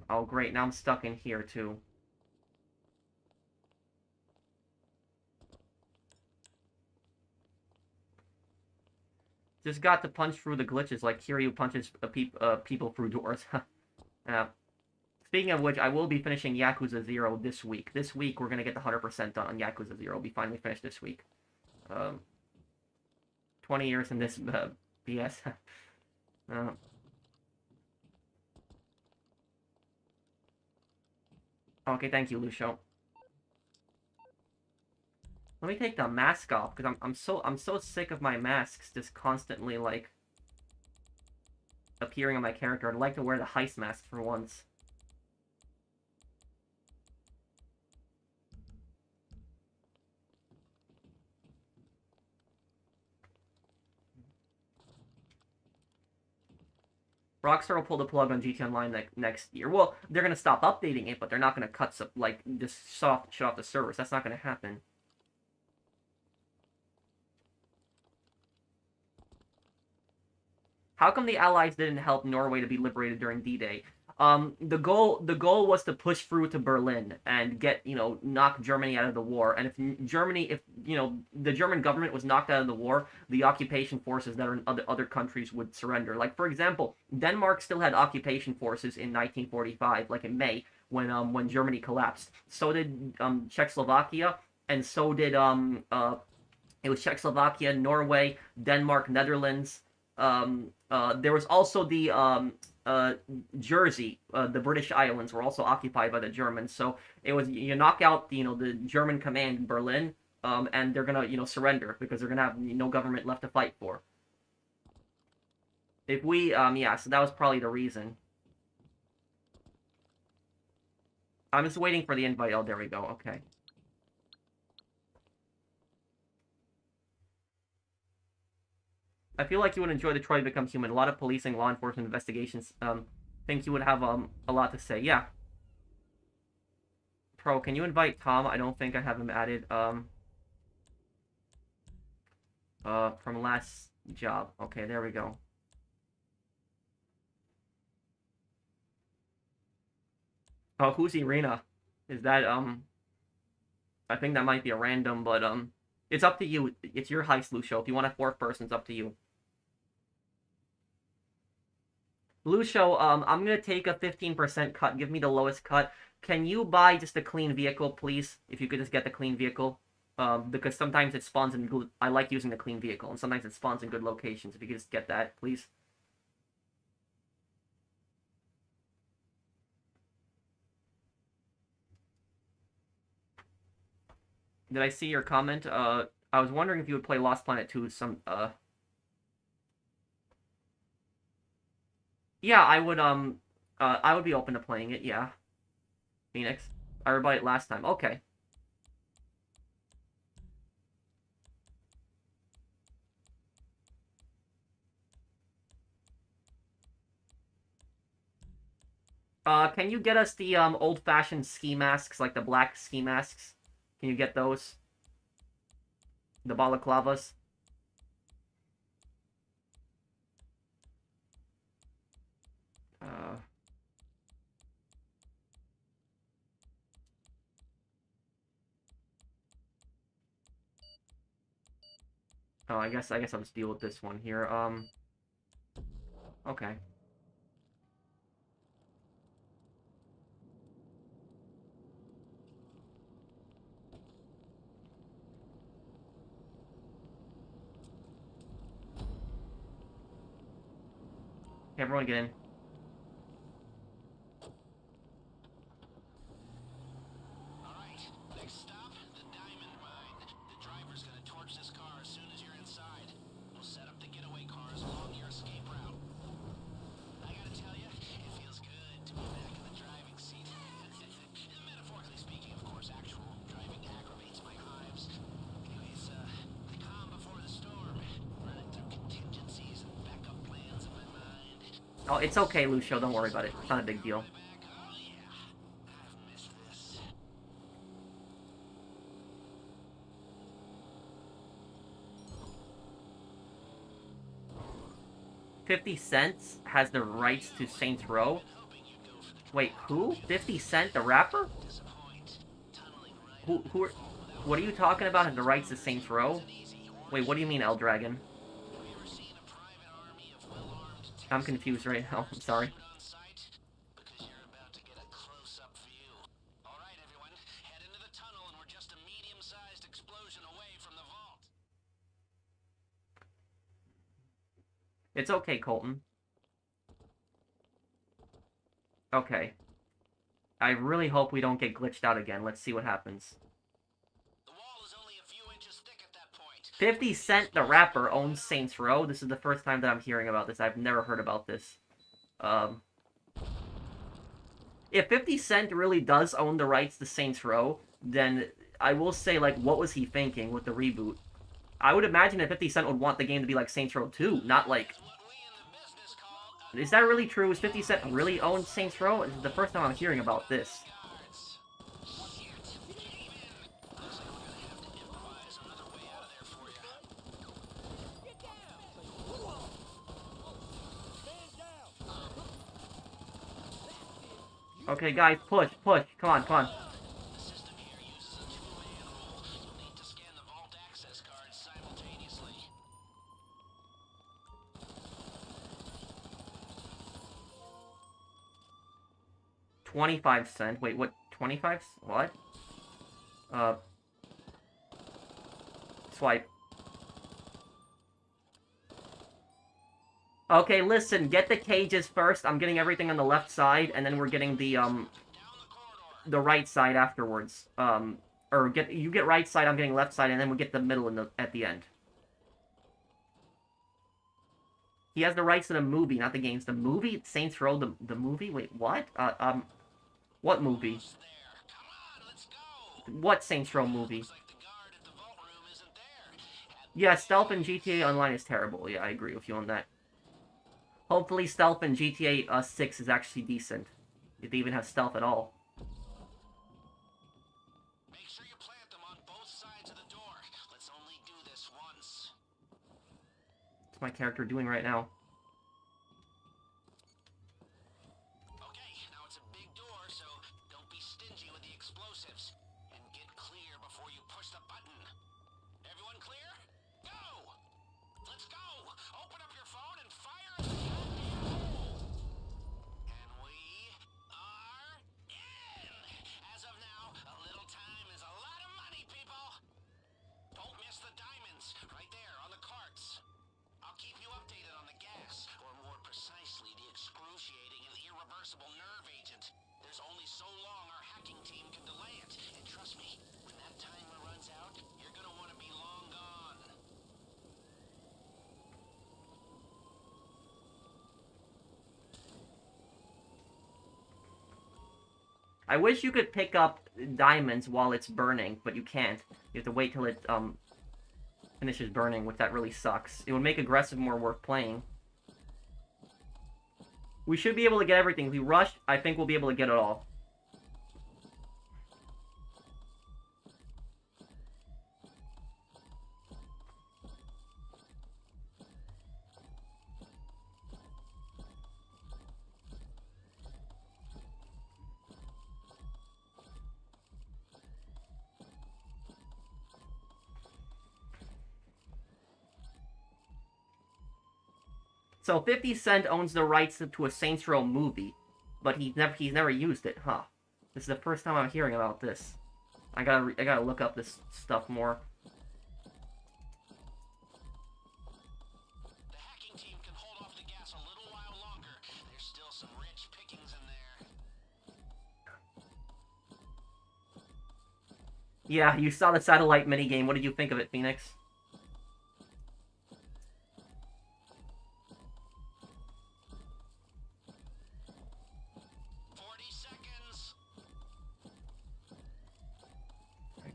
Speaker 1: Oh, great. Now I'm stuck in here, too. Just got to punch through the glitches like Kiryu punches people through doors. Speaking of which, I will be finishing Yakuza 0 this week. This week, we're going to get the 100% done on Yakuza 0. We'll be finally finished this week. 20 years in this BS. Okay, thank you, Lucio. Let me take the mask off because I'm so sick of my masks just constantly like appearing on my character. I'd like to wear the heist mask for once. Rockstar will pull the plug on GT Online next year. Well, they're gonna stop updating it, but they're not gonna cut like just shut off the servers. That's not gonna happen. How come the Allies didn't help Norway to be liberated during D-Day? The goal was to push through to Berlin and get, knock Germany out of the war. And if the German government was knocked out of the war, the occupation forces that are in other countries would surrender. Like, for example, Denmark still had occupation forces in 1945, like in May, when Germany collapsed. So did Czechoslovakia, and so did it was Czechoslovakia, Norway, Denmark, Netherlands. There was also the Jersey, the British Islands were also occupied by the Germans. So it was you knock out the German command in Berlin, and they're gonna surrender because they're gonna have no government left to fight for. If we yeah, so that was probably the reason. I'm just waiting for the invite. Oh, there we go. Okay. I feel like you would enjoy Detroit Become Human. A lot of policing, law enforcement investigations. Think you would have a lot to say. Yeah. Pro, can you invite Tom? I don't think I have him added. From last job. Okay, there we go. Oh, who's Irina? Is that, I think that might be a random, but, it's up to you. It's your heist, Lucio. If you want a fourth person, it's up to you. Lucio, I'm gonna take a 15% cut. Give me the lowest cut. Can you buy just a clean vehicle, please? If you could just get the clean vehicle. Because sometimes it spawns in good... I like using the clean vehicle, and sometimes it spawns in good locations. If you could just get that, please. Did I see your comment? I was wondering if you would play Lost Planet 2 Yeah, I would be open to playing it, yeah. Phoenix. I rebought it last time. Okay. Can you get us the, old-fashioned ski masks, like the black ski masks? Can you get those? The balaclavas? Oh, I guess I'll just deal with this one here. Okay. Okay, everyone get in.
Speaker 2: Alright, next stop, the diamond mine. The driver's gonna torch this car as soon as you're inside. We'll set up the getaway cars along your escape route. I gotta tell you, it feels good to be back in the driving seat. Metaphorically speaking, of course, actual driving aggravates my hives. Anyways, the calm before the storm. Running through contingencies and backup plans in my mind.
Speaker 1: Oh, it's okay, Lucio. Don't worry about it. It's not a big deal.
Speaker 2: Oh yeah, I've missed this.
Speaker 1: 50 Cent has the rights to Saints Row? Wait, who? 50 Cent, the rapper? What are you talking about? Has the rights to Saints Row? Wait, what do you mean, El Dragon? I'm confused right now. I'm sorry. It's okay, Colton. Okay. I really hope we don't get glitched out again. Let's see what happens.
Speaker 2: The wall is only a few inches thick at that point.
Speaker 1: 50 Cent, the rapper, owns Saints Row. This is the first time that I'm hearing about this. I've never heard about this. If 50 Cent really does own the rights to Saints Row, then I will say, like, what was he thinking with the reboot? I would imagine that 50 Cent would want the game to be like Saints Row 2, not like... Is that really true? Is 50 Cent really owned Saints Row? This is the first time I'm hearing about this. Okay, guys, push, push. Come on, come on.
Speaker 2: The system here uses a two-man rule. You'll need to scan the vault access cards simultaneously.
Speaker 1: 25 cent. Wait, what? 25? What? Swipe. Okay, listen, get the cages first. I'm getting everything on the left side, and then we're getting the right side afterwards. Or you get right side, I'm getting left side, and then we get the middle at the end. He has the rights to the movie, not the games. The movie? Saints Row, the movie? Wait, what? What movie? What Saints Row movie? Yeah, stealth in GTA Online is terrible. Yeah, I agree with you on that. Hopefully stealth in GTA 6 is actually decent. If they even have stealth at all.
Speaker 2: Make sure you plant them on both sides of the door. Let's only do this once.
Speaker 1: What's my character doing right now?
Speaker 2: Okay, now it's a big door, so
Speaker 1: I wish you could pick up diamonds while it's burning, but you can't. You have to wait till it, finishes burning, which that really sucks. It would make aggressive more worth playing. We should be able to get everything. If we rush, I think we'll be able to get it all. So 50 Cent owns the rights to a Saints Row movie, but he's never used it, huh? This is the first time I'm hearing about this. I gotta look up this stuff more.
Speaker 2: The hacking team can hold off the gas a little while longer. There's still some rich pickings in there.
Speaker 1: Yeah, you saw the satellite minigame. What did you think of it, Phoenix?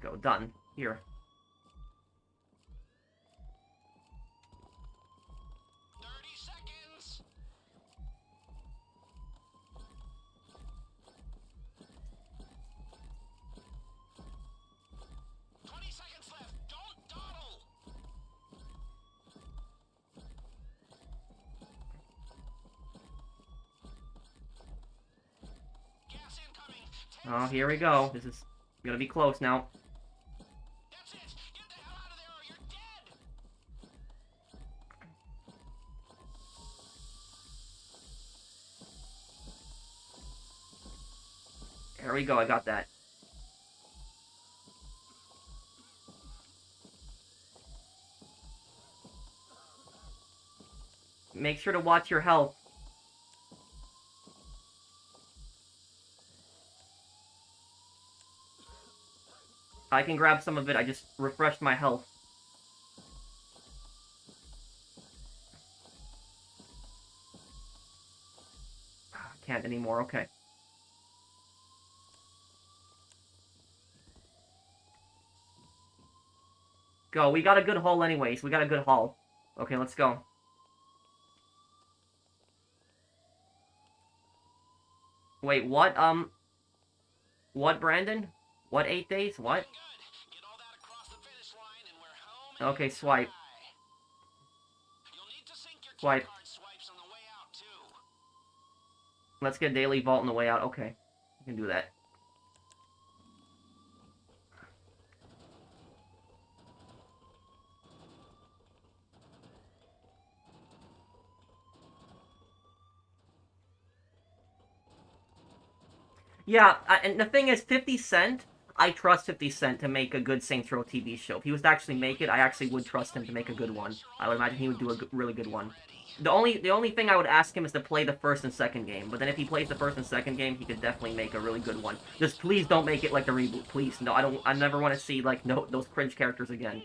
Speaker 1: Go, done. Here.
Speaker 2: 30 seconds. 20 seconds left. Don't dawdle. Gas incoming. 10
Speaker 1: Oh, here we go. This is gonna be close now.
Speaker 2: That's it! Get the hell out of there or you're dead!
Speaker 1: There we go, I got that. Make sure to watch your health. I can grab some of it, I just refreshed my health. Can't anymore, okay. Go, we got a good haul anyways, we got a good haul. Okay, let's go. Wait, what, Brandon? What, 8 days? What?
Speaker 2: Get all that across the finish line and we're home.
Speaker 1: Okay, swipe.
Speaker 2: You'll need to sync your
Speaker 1: Swipe.
Speaker 2: card swipes on the way out too.
Speaker 1: Let's get daily vault on the way out. Okay, we can do that. Yeah, and the thing is, 50 Cent, I trust 50 Cent to make a good Saints Row TV show. If he was to actually make it, I actually would trust him to make a good one. I would imagine he would do a really good one. The only thing I would ask him is to play the first and second game. But then if he plays the first and second game, he could definitely make a really good one. Just please don't make it like the reboot. Please, no, I never want to see like those cringe characters again.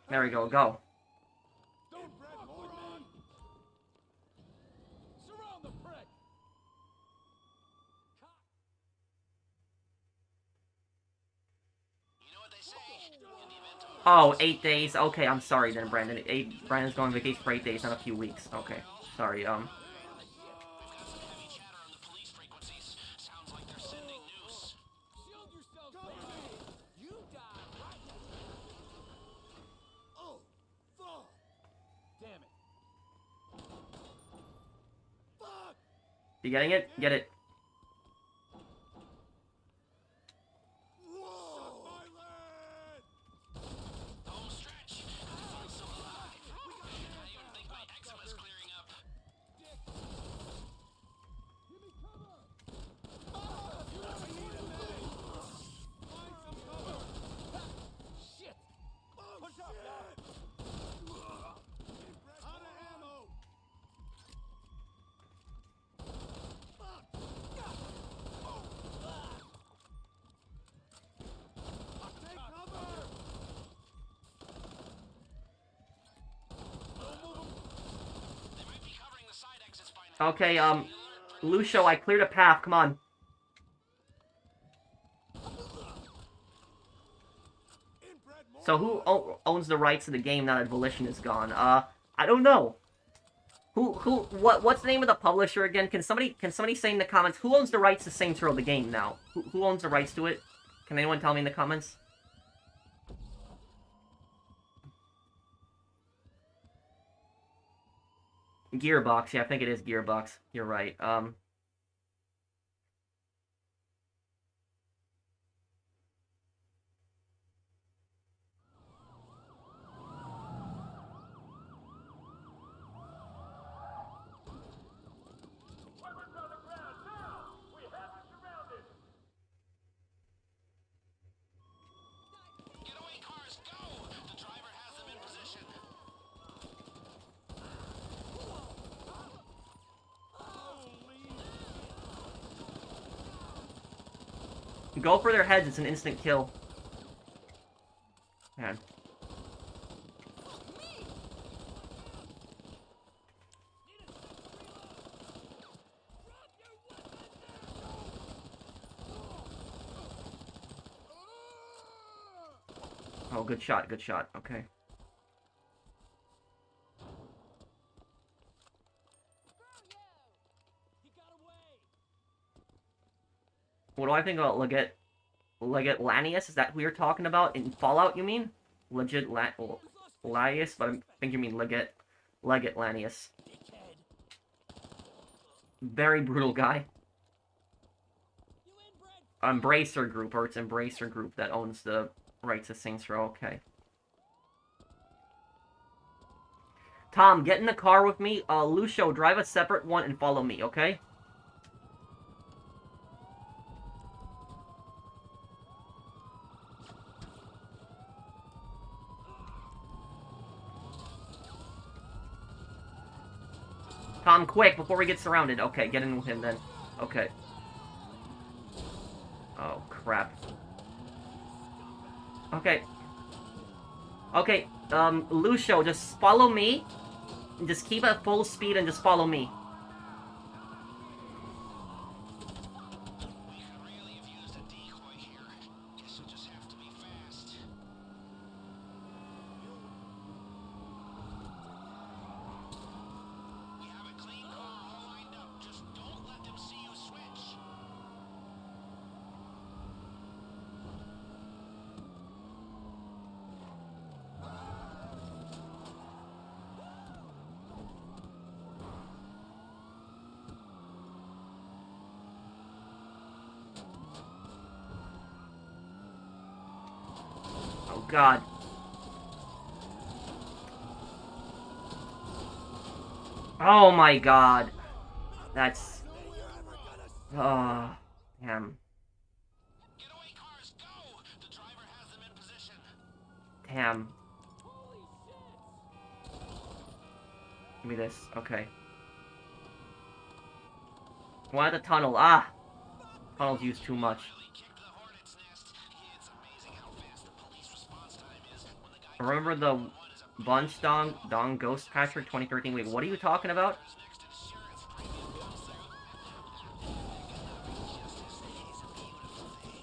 Speaker 1: There we go, go.
Speaker 5: Surround the prick.
Speaker 2: You know what they say? In the event of
Speaker 1: Oh, 8 days. Okay, I'm sorry then, Brandon. Brandon's going on vacation for 8 days, not a few weeks. Okay, sorry.
Speaker 2: we've got some heavy chatter on the police frequencies. Sounds like they're sending news.
Speaker 5: Shield yourself, baby. You die right now. Oh, fuck. Damn it. Fuck.
Speaker 1: You getting it? Get it.
Speaker 2: Home stretch. I'm still alive. I even think my eczema's clearing up.
Speaker 5: Give me cover. Ah, you never needed me. Find some cover. Ha, shit. Push up, guy. Out of ammo.
Speaker 1: Okay, Lucio, I cleared a path. Come on. So who owns the rights to the game now that Volition is gone? I don't know. What's the name of the publisher again? Can somebody say in the comments who owns the rights to Saints Row the game now? Who owns the rights to it? Can anyone tell me in the comments? Gearbox, yeah, I think it is Gearbox. You're right.
Speaker 2: Getaway cars, go! The driver has them in position.
Speaker 1: Go for their heads, it's an instant kill. Man. Oh, good shot, okay. What do I think about Legate Lanius? Is that who you're talking about? In Fallout, you mean? Legit Lanius, but I think you mean Legate Lanius. Very brutal guy. Embracer Group, or it's Embracer Group that owns the rights to Saints Row, okay. Tom, get in the car with me. Lucio, drive a separate one and follow me, okay? Tom, quick, before we get surrounded. Okay, get in with him then. Okay. Oh, crap. Okay. Okay, Lucio, just follow me. Just keep at full speed and just follow me.
Speaker 2: We could really have used a decoy here. Guess you'll just have to be fast. We have a clean car all lined up. Just don't let them see you switch.
Speaker 1: Oh, God. Oh, my God. That's... Oh, damn.
Speaker 2: Getaway cars, go! The driver has them in position.
Speaker 1: Damn. Give me this. Okay. One at the tunnel. Ah! Tunnels use too much.
Speaker 2: Really kicked the hornet's nest. It's amazing how fast the police response time is when the guy
Speaker 1: Remember the Bunch Dong Ghost Patcher 2013? Wait, what are you talking about?
Speaker 2: next to the sheriff's premium bill sale. Justice is a beautiful thing.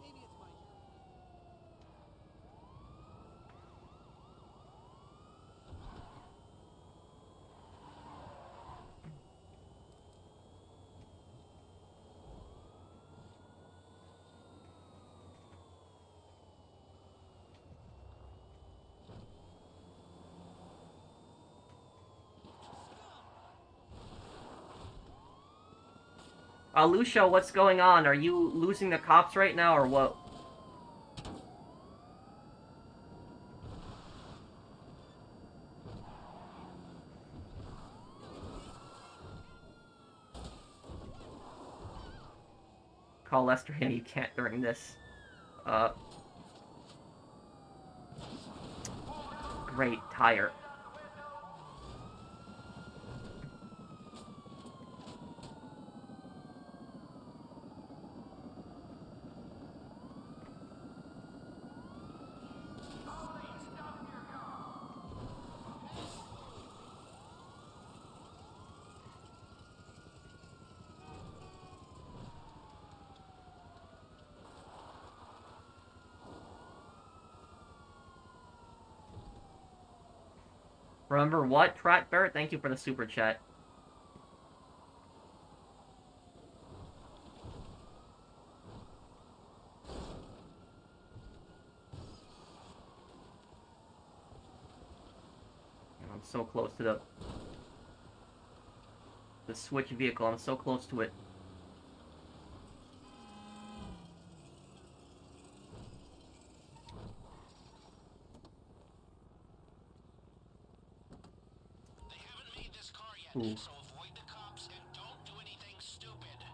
Speaker 5: Maybe it's my turn.
Speaker 1: Lucio, what's going on? Are you losing the cops right now, or what? Call Lester. Yeah, you can't during this. Great tire. Remember what, Trat Bear? Thank you for the super chat. I'm so close to the switch vehicle. I'm so close to it.
Speaker 2: They haven't made this car yet,
Speaker 1: Ooh.
Speaker 2: so avoid the cops and don't do anything stupid.
Speaker 3: Mi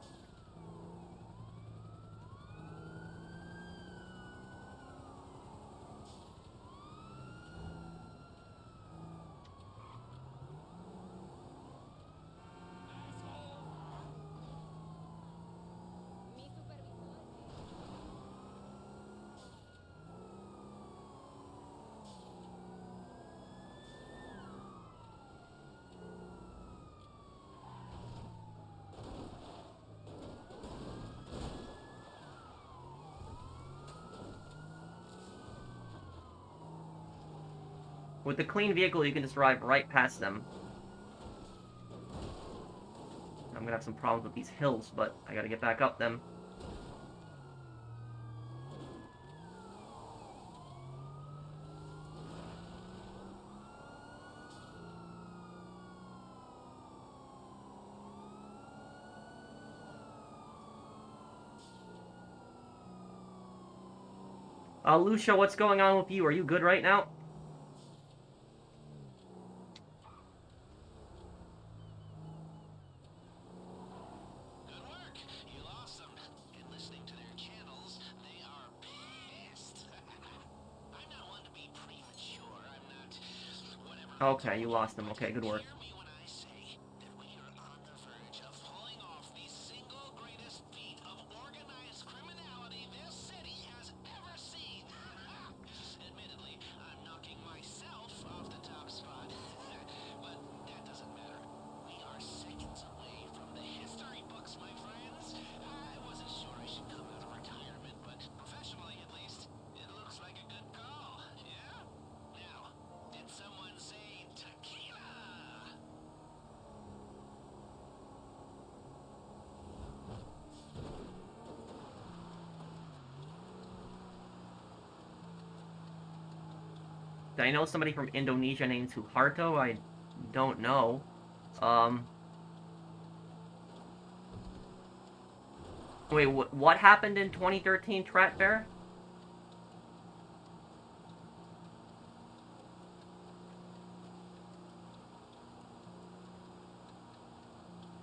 Speaker 3: supervisor.
Speaker 1: With the clean vehicle, you can just drive right past them. I'm gonna have some problems with these hills, but I gotta get back up them. Lucia, what's going on with you? Are you good right now?
Speaker 2: Good work. You lost them. And listening to their channels, they are pissed. I'm not one to be premature. I'm not whatever.
Speaker 1: Okay, you lost them. Okay, good work.
Speaker 2: Hear me when I say that we are on the verge of pulling off the single greatest feat of organized criminality this city has ever seen. Admittedly, I'm knocking myself off the top spot, but that doesn't matter. We are seconds away from the history books, my friends. I wasn't sure I should come out of retirement, but professionally at least, it looks like a good call. Yeah? Now, did someone say tequila?
Speaker 1: Do I know somebody from Indonesia named Suharto? I don't know. Wait, what happened in 2013, Trat Bear?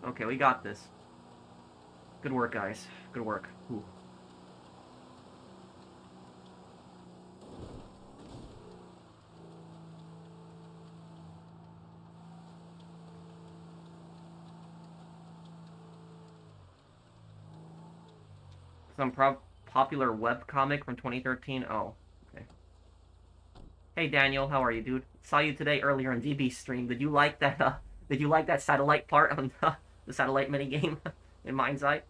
Speaker 1: Okay, we got this. Good work, guys. Good work. Ooh. Some popular webcomic from 2013? Oh, okay. Hey Daniel, how are you, dude? Saw you today earlier on DB's stream. Did you like that, did you like that satellite part on the satellite minigame in Mind's Eye?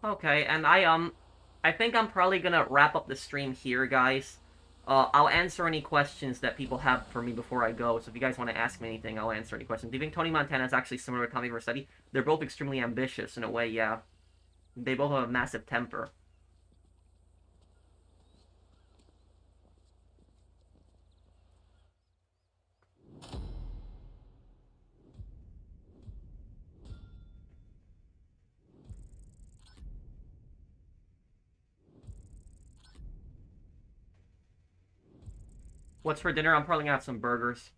Speaker 1: Okay, and I think I'm probably gonna wrap up the stream here, guys. I'll answer any questions that people have for me before I go, so if you guys want to ask me anything, I'll answer any questions. Do you think Tony Montana is actually similar to Tommy Vercetti? They're both extremely ambitious, in a way, yeah. They both have a massive temper. What's for dinner? I'm probably gonna have some burgers.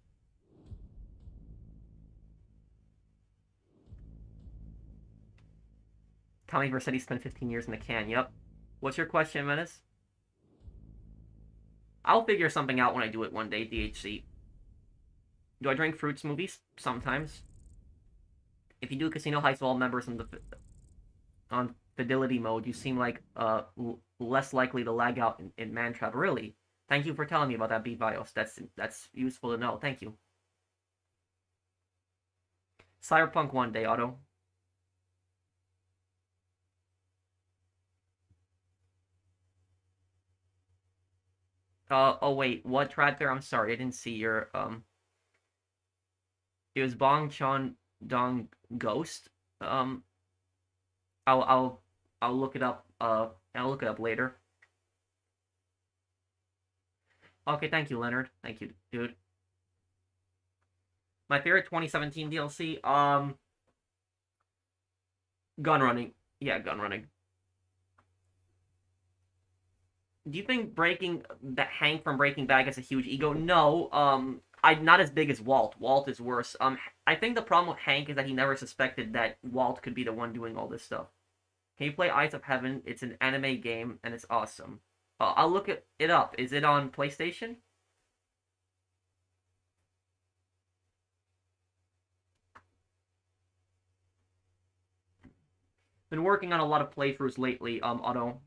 Speaker 1: Tommy Vercetti spent 15 years in the can. Yep. What's your question, Menace? I'll figure something out when I do it one day, DHC. Do I drink fruit smoothies? Sometimes. If you do Casino Heist with all members on fidelity mode, you seem like less likely to lag out in Mantrap. Really? Thank you for telling me about that, B-Bios. That's useful to know. Thank you. Cyberpunk one day, Otto. Oh wait, what Tradfair? I'm sorry, I didn't see your it was Bong Chon Dong Ghost. I'll look it up. I'll look it up later. Okay, thank you, Leonard. Thank you, dude. My favorite 2017 DLC, gun running. Yeah, gun running. Do you think Hank from Breaking Bad has a huge ego? No. I'm not as big as Walt. Walt is worse. I think the problem with Hank is that he never suspected that Walt could be the one doing all this stuff. Can you play Eyes of Heaven? It's an anime game and it's awesome. I'll look it up. Is it on PlayStation? Been working on a lot of playthroughs lately, Otto.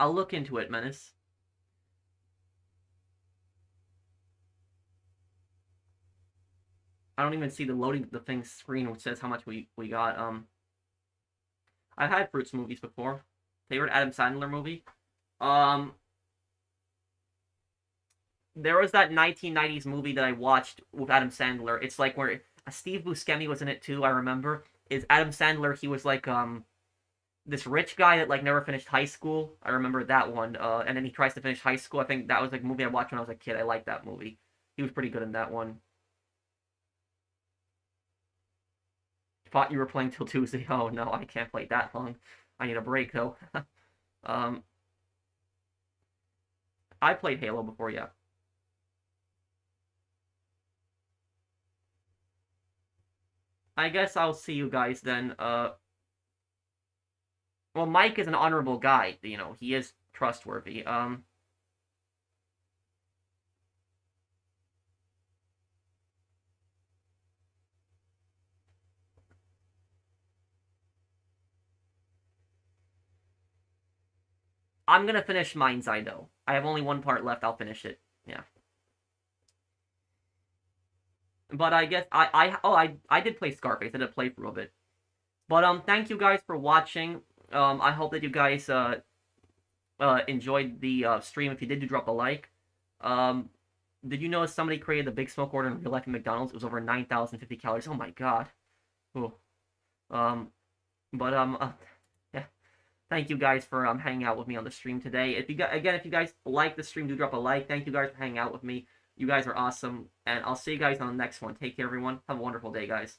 Speaker 1: I'll look into it, Menace. I don't even see the loading the thing screen which says how much we got. I've had fruits movies before. Favorite Adam Sandler movie? There was that 1990s movie that I watched with Adam Sandler. It's like where Steve Buscemi was in it too, I remember. Is Adam Sandler, he was like this rich guy that like never finished high school. I remember that one. And then he tries to finish high school. I think that was like a movie I watched when I was a kid. I liked that movie. He was pretty good in that one. Thought you were playing till Tuesday. Oh no, I can't play that long. I need a break though. I played Halo before, yeah. I guess I'll see you guys then. Well, Mike is an honorable guy. You know, he is trustworthy. I'm gonna finish Mind's Eye though. I have only one part left. I'll finish it. Yeah. But I guess I did play Scarface. I did a playthrough of it. But thank you guys for watching. I hope that you guys enjoyed the stream. If you did, do drop a like. Did you know somebody created the Big Smoke order in real life at McDonald's? It was over 9,050 calories. Oh my god. Ooh. Yeah. Thank you guys for hanging out with me on the stream today. If you guys like the stream, do drop a like. Thank you guys for hanging out with me. You guys are awesome, and I'll see you guys on the next one. Take care, everyone. Have a wonderful day, guys.